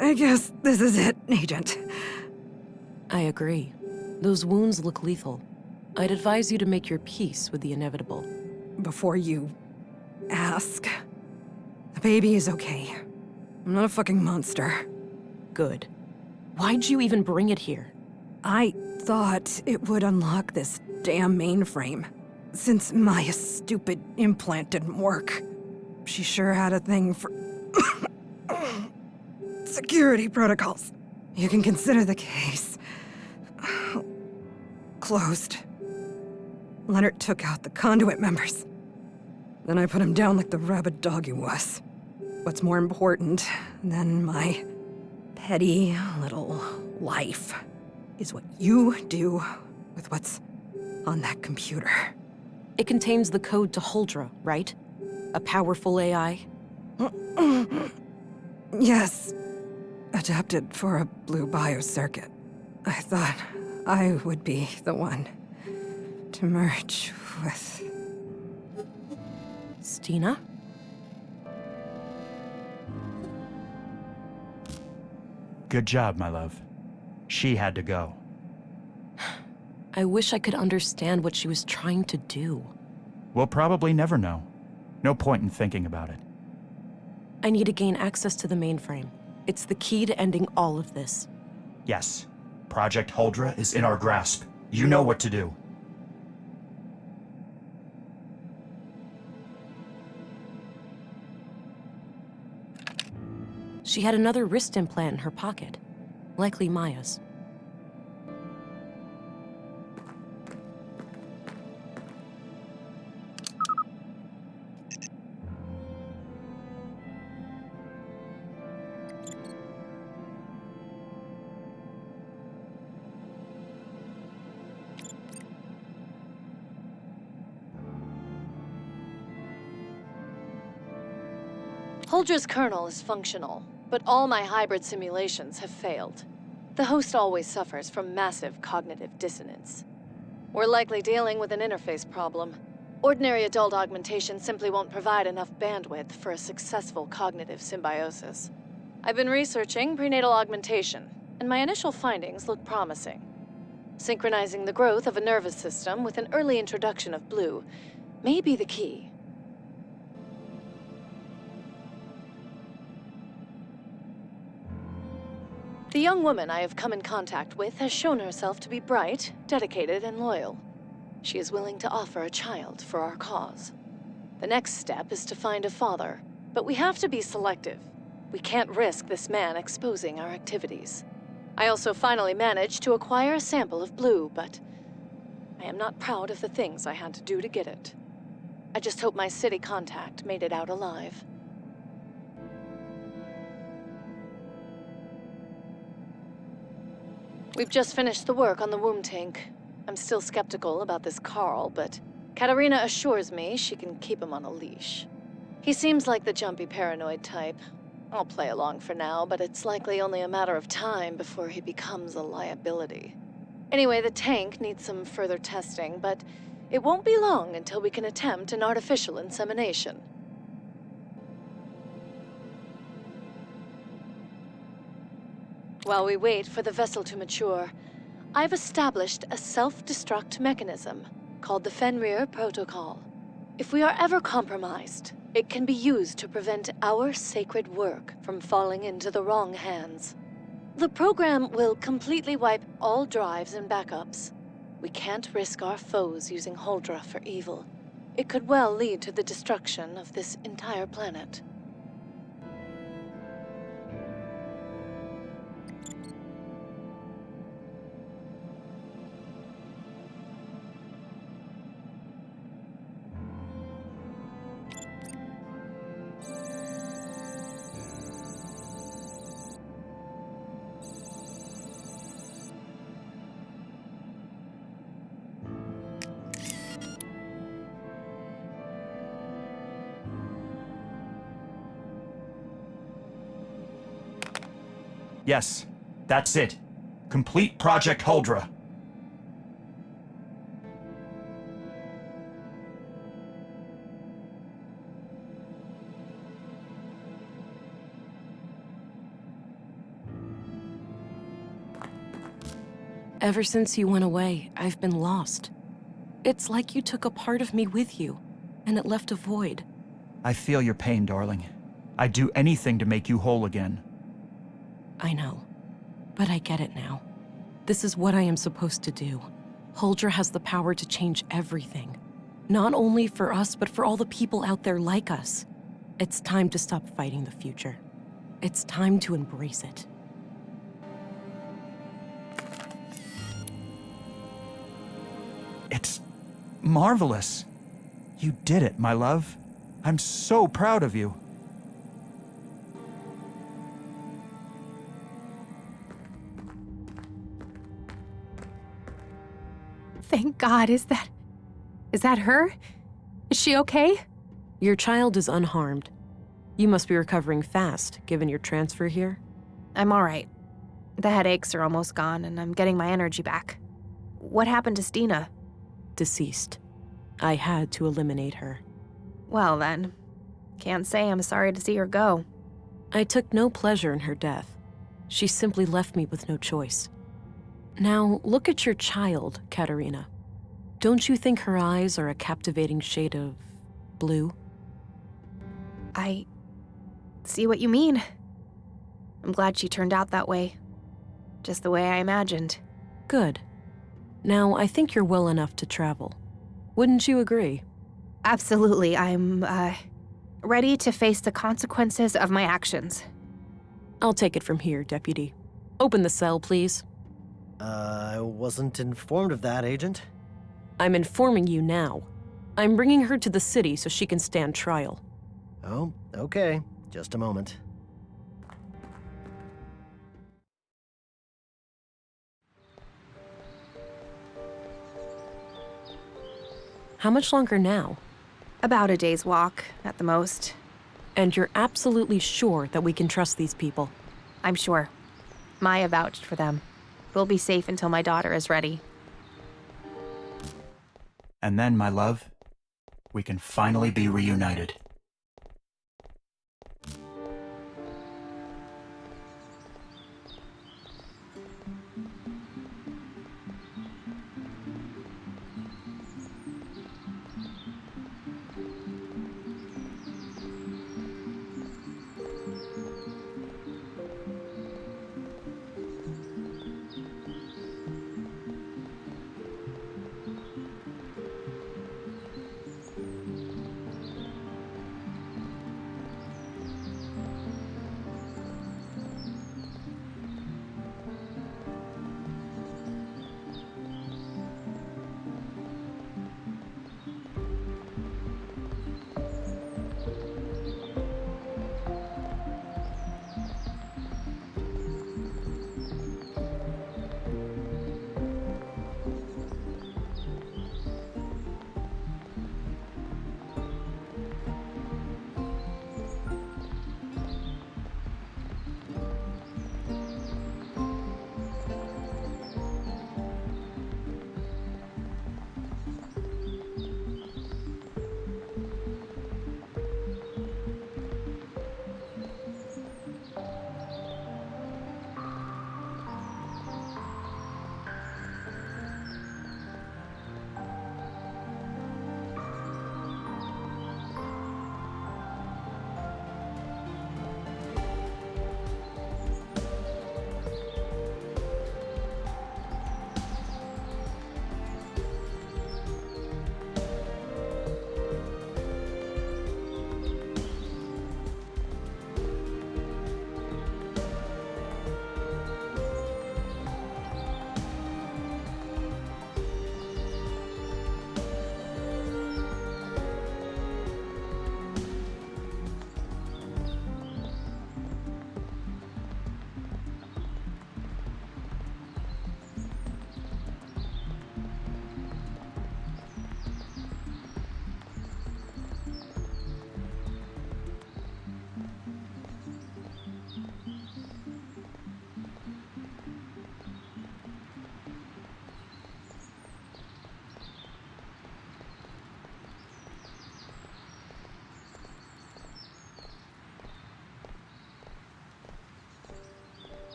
I guess this is it, Agent. I agree. Those wounds look lethal. I'd advise you to make your peace with the inevitable. Before you ask, the baby is okay. I'm not a fucking monster. Good. Why'd you even bring it here? I thought it would unlock this damn mainframe. Since my stupid implant didn't work. She sure had a thing for security protocols. You can consider the case closed. Leonard took out the conduit members. Then I put him down like the rabid dog he was. What's more important than my petty little life is what you do with what's on that computer. It contains the code to Huldra, right? A powerful AI? Yes. Adapted for a blue biocircuit. I thought I would be the one to merge with... Stina? Good job, my love. She had to go. I wish I could understand what she was trying to do. We'll probably never know. No point in thinking about it. I need to gain access to the mainframe. It's the key to ending all of this. Yes. Project Huldra is in our grasp. You know what to do. She had another wrist implant in her pocket. Likely Maya's. Huldra's kernel is functional, but all my hybrid simulations have failed. The host always suffers from massive cognitive dissonance. We're likely dealing with an interface problem. Ordinary adult augmentation simply won't provide enough bandwidth for a successful cognitive symbiosis. I've been researching prenatal augmentation, and my initial findings look promising. Synchronizing the growth of a nervous system with an early introduction of blue may be the key. The young woman I have come in contact with has shown herself to be bright, dedicated, and loyal. She is willing to offer a child for our cause. The next step is to find a father, but we have to be selective. We can't risk this man exposing our activities. I also finally managed to acquire a sample of blue, but I am not proud of the things I had to do to get it. I just hope my city contact made it out alive. We've just finished the work on the womb tank. I'm still skeptical about this Carl, but Katerina assures me she can keep him on a leash. He seems like the jumpy paranoid type. I'll play along for now, but it's likely only a matter of time before he becomes a liability. Anyway, the tank needs some further testing, but It won't be long until we can attempt an artificial insemination. While we wait for the vessel to mature, I've established a self-destruct mechanism called the Fenrir Protocol. If we are ever compromised, it can be used to prevent our sacred work from falling into the wrong hands. The program will completely wipe all drives and backups. We can't risk our foes using Huldra for evil. It could well lead to the destruction of this entire planet. Yes, that's it. Complete Project Huldra. Ever since you went away, I've been lost. It's like you took a part of me with you, and it left a void. I feel your pain, darling. I'd do anything to make you whole again. I know, but I get it now. This is what I am supposed to do. Huldra has the power to change everything. Not only for us, but for all the people out there like us. It's time to stop fighting the future. It's time to embrace it. It's marvelous. You did it, my love. I'm so proud of you. Thank God. Is that her? Is she okay? Your child is unharmed. You must be recovering fast, given your transfer here. I'm all right. The headaches are almost gone, and I'm getting my energy back. What happened to Stina? Deceased. I had to eliminate her. Well then, can't say I'm sorry to see her go. I took no pleasure in her death. She simply left me with no choice. Now, look at your child, Katerina. Don't you think her eyes are a captivating shade of blue? I see what you mean. I'm glad she turned out that way. Just the way I imagined. Good. Now, I think you're well enough to travel. Wouldn't you agree? Absolutely. I'm, ready to face the consequences of my actions. I'll take it from here, Deputy. Open the cell, please. I wasn't informed of that, Agent. I'm informing you now. I'm bringing her to the city so she can stand trial. Oh, okay. Just a moment. How much longer now? About a day's walk, at the most. And you're absolutely sure that we can trust these people? I'm sure. Maya vouched for them. We'll be safe until my daughter is ready. And then, my love, we can finally be reunited.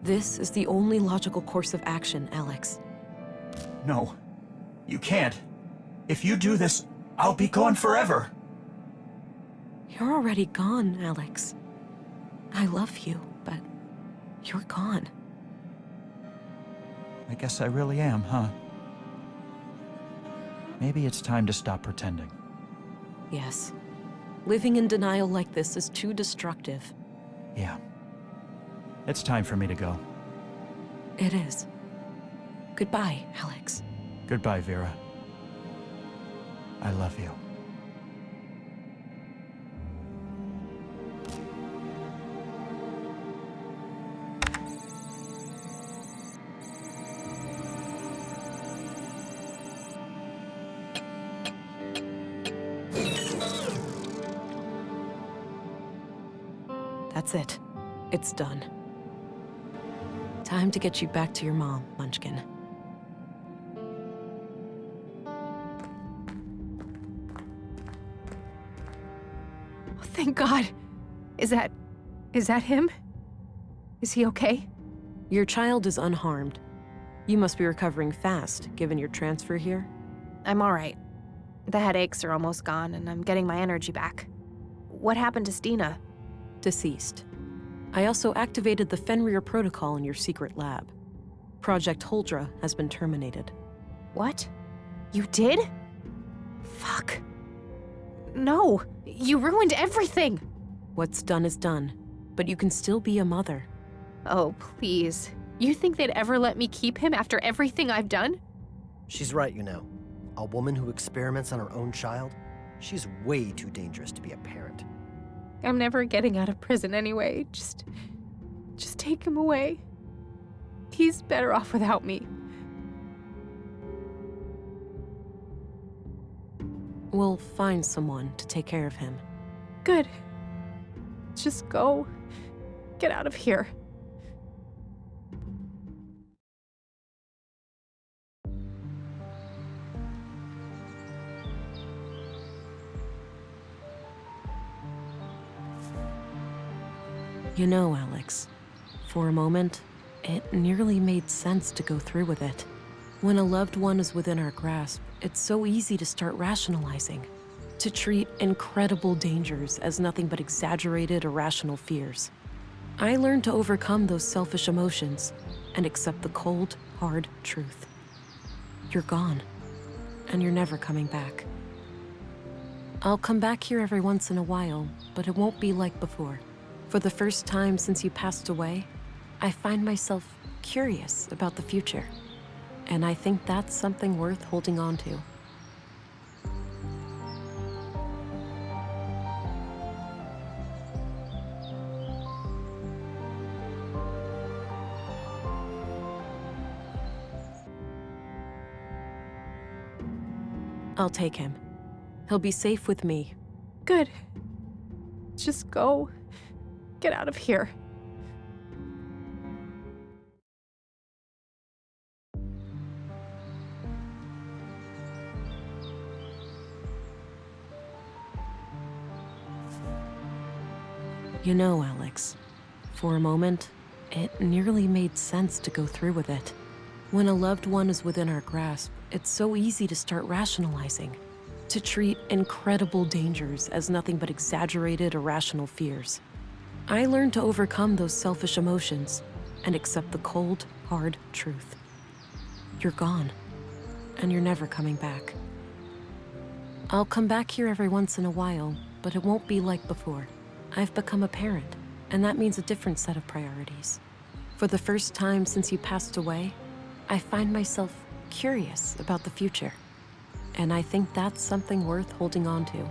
This is the only logical course of action, Alex. No, you can't. If you do this, I'll be gone forever. You're already gone, Alex. I love you, but you're gone. I guess I really am, huh? Maybe it's time to stop pretending. Yes. Living in denial like this is too destructive. Yeah. It's time for me to go. It is. Goodbye, Alex. Goodbye, Vera. I love you. That's it. It's done. Time to get you back to your mom, Munchkin. Oh, thank God. Is that him? Is he okay? Your child is unharmed. You must be recovering fast, given your transfer here. I'm all right. The headaches are almost gone, and I'm getting my energy back. What happened to Stina? Deceased. I also activated the Fenrir protocol in your secret lab. Project Huldra has been terminated. What? You did? Fuck. No, you ruined everything. What's done is done, but you can still be a mother. Oh, please. You think they'd ever let me keep him after everything I've done? She's right, you know. A woman who experiments on her own child, she's way too dangerous to be a parent. I'm never getting out of prison anyway. Just take him away. He's better off without me. We'll find someone to take care of him. Good. Just go. Get out of here. You know, Alex, for a moment, it nearly made sense to go through with it. When a loved one is within our grasp, it's so easy to start rationalizing, to treat incredible dangers as nothing but exaggerated, irrational fears. I learned to overcome those selfish emotions and accept the cold, hard truth. You're gone, and you're never coming back. I'll come back here every once in a while, but it won't be like before. For the first time since you passed away, I find myself curious about the future. And I think that's something worth holding on to. I'll take him. He'll be safe with me. Good. Just go. Get out of here. You know, Alex, for a moment, it nearly made sense to go through with it. When a loved one is within our grasp, it's so easy to start rationalizing, to treat incredible dangers as nothing but exaggerated, irrational fears. I learned to overcome those selfish emotions and accept the cold, hard truth. You're gone, and you're never coming back. I'll come back here every once in a while, but it won't be like before. I've become a parent, and that means a different set of priorities. For the first time since you passed away, I find myself curious about the future. And I think that's something worth holding on to.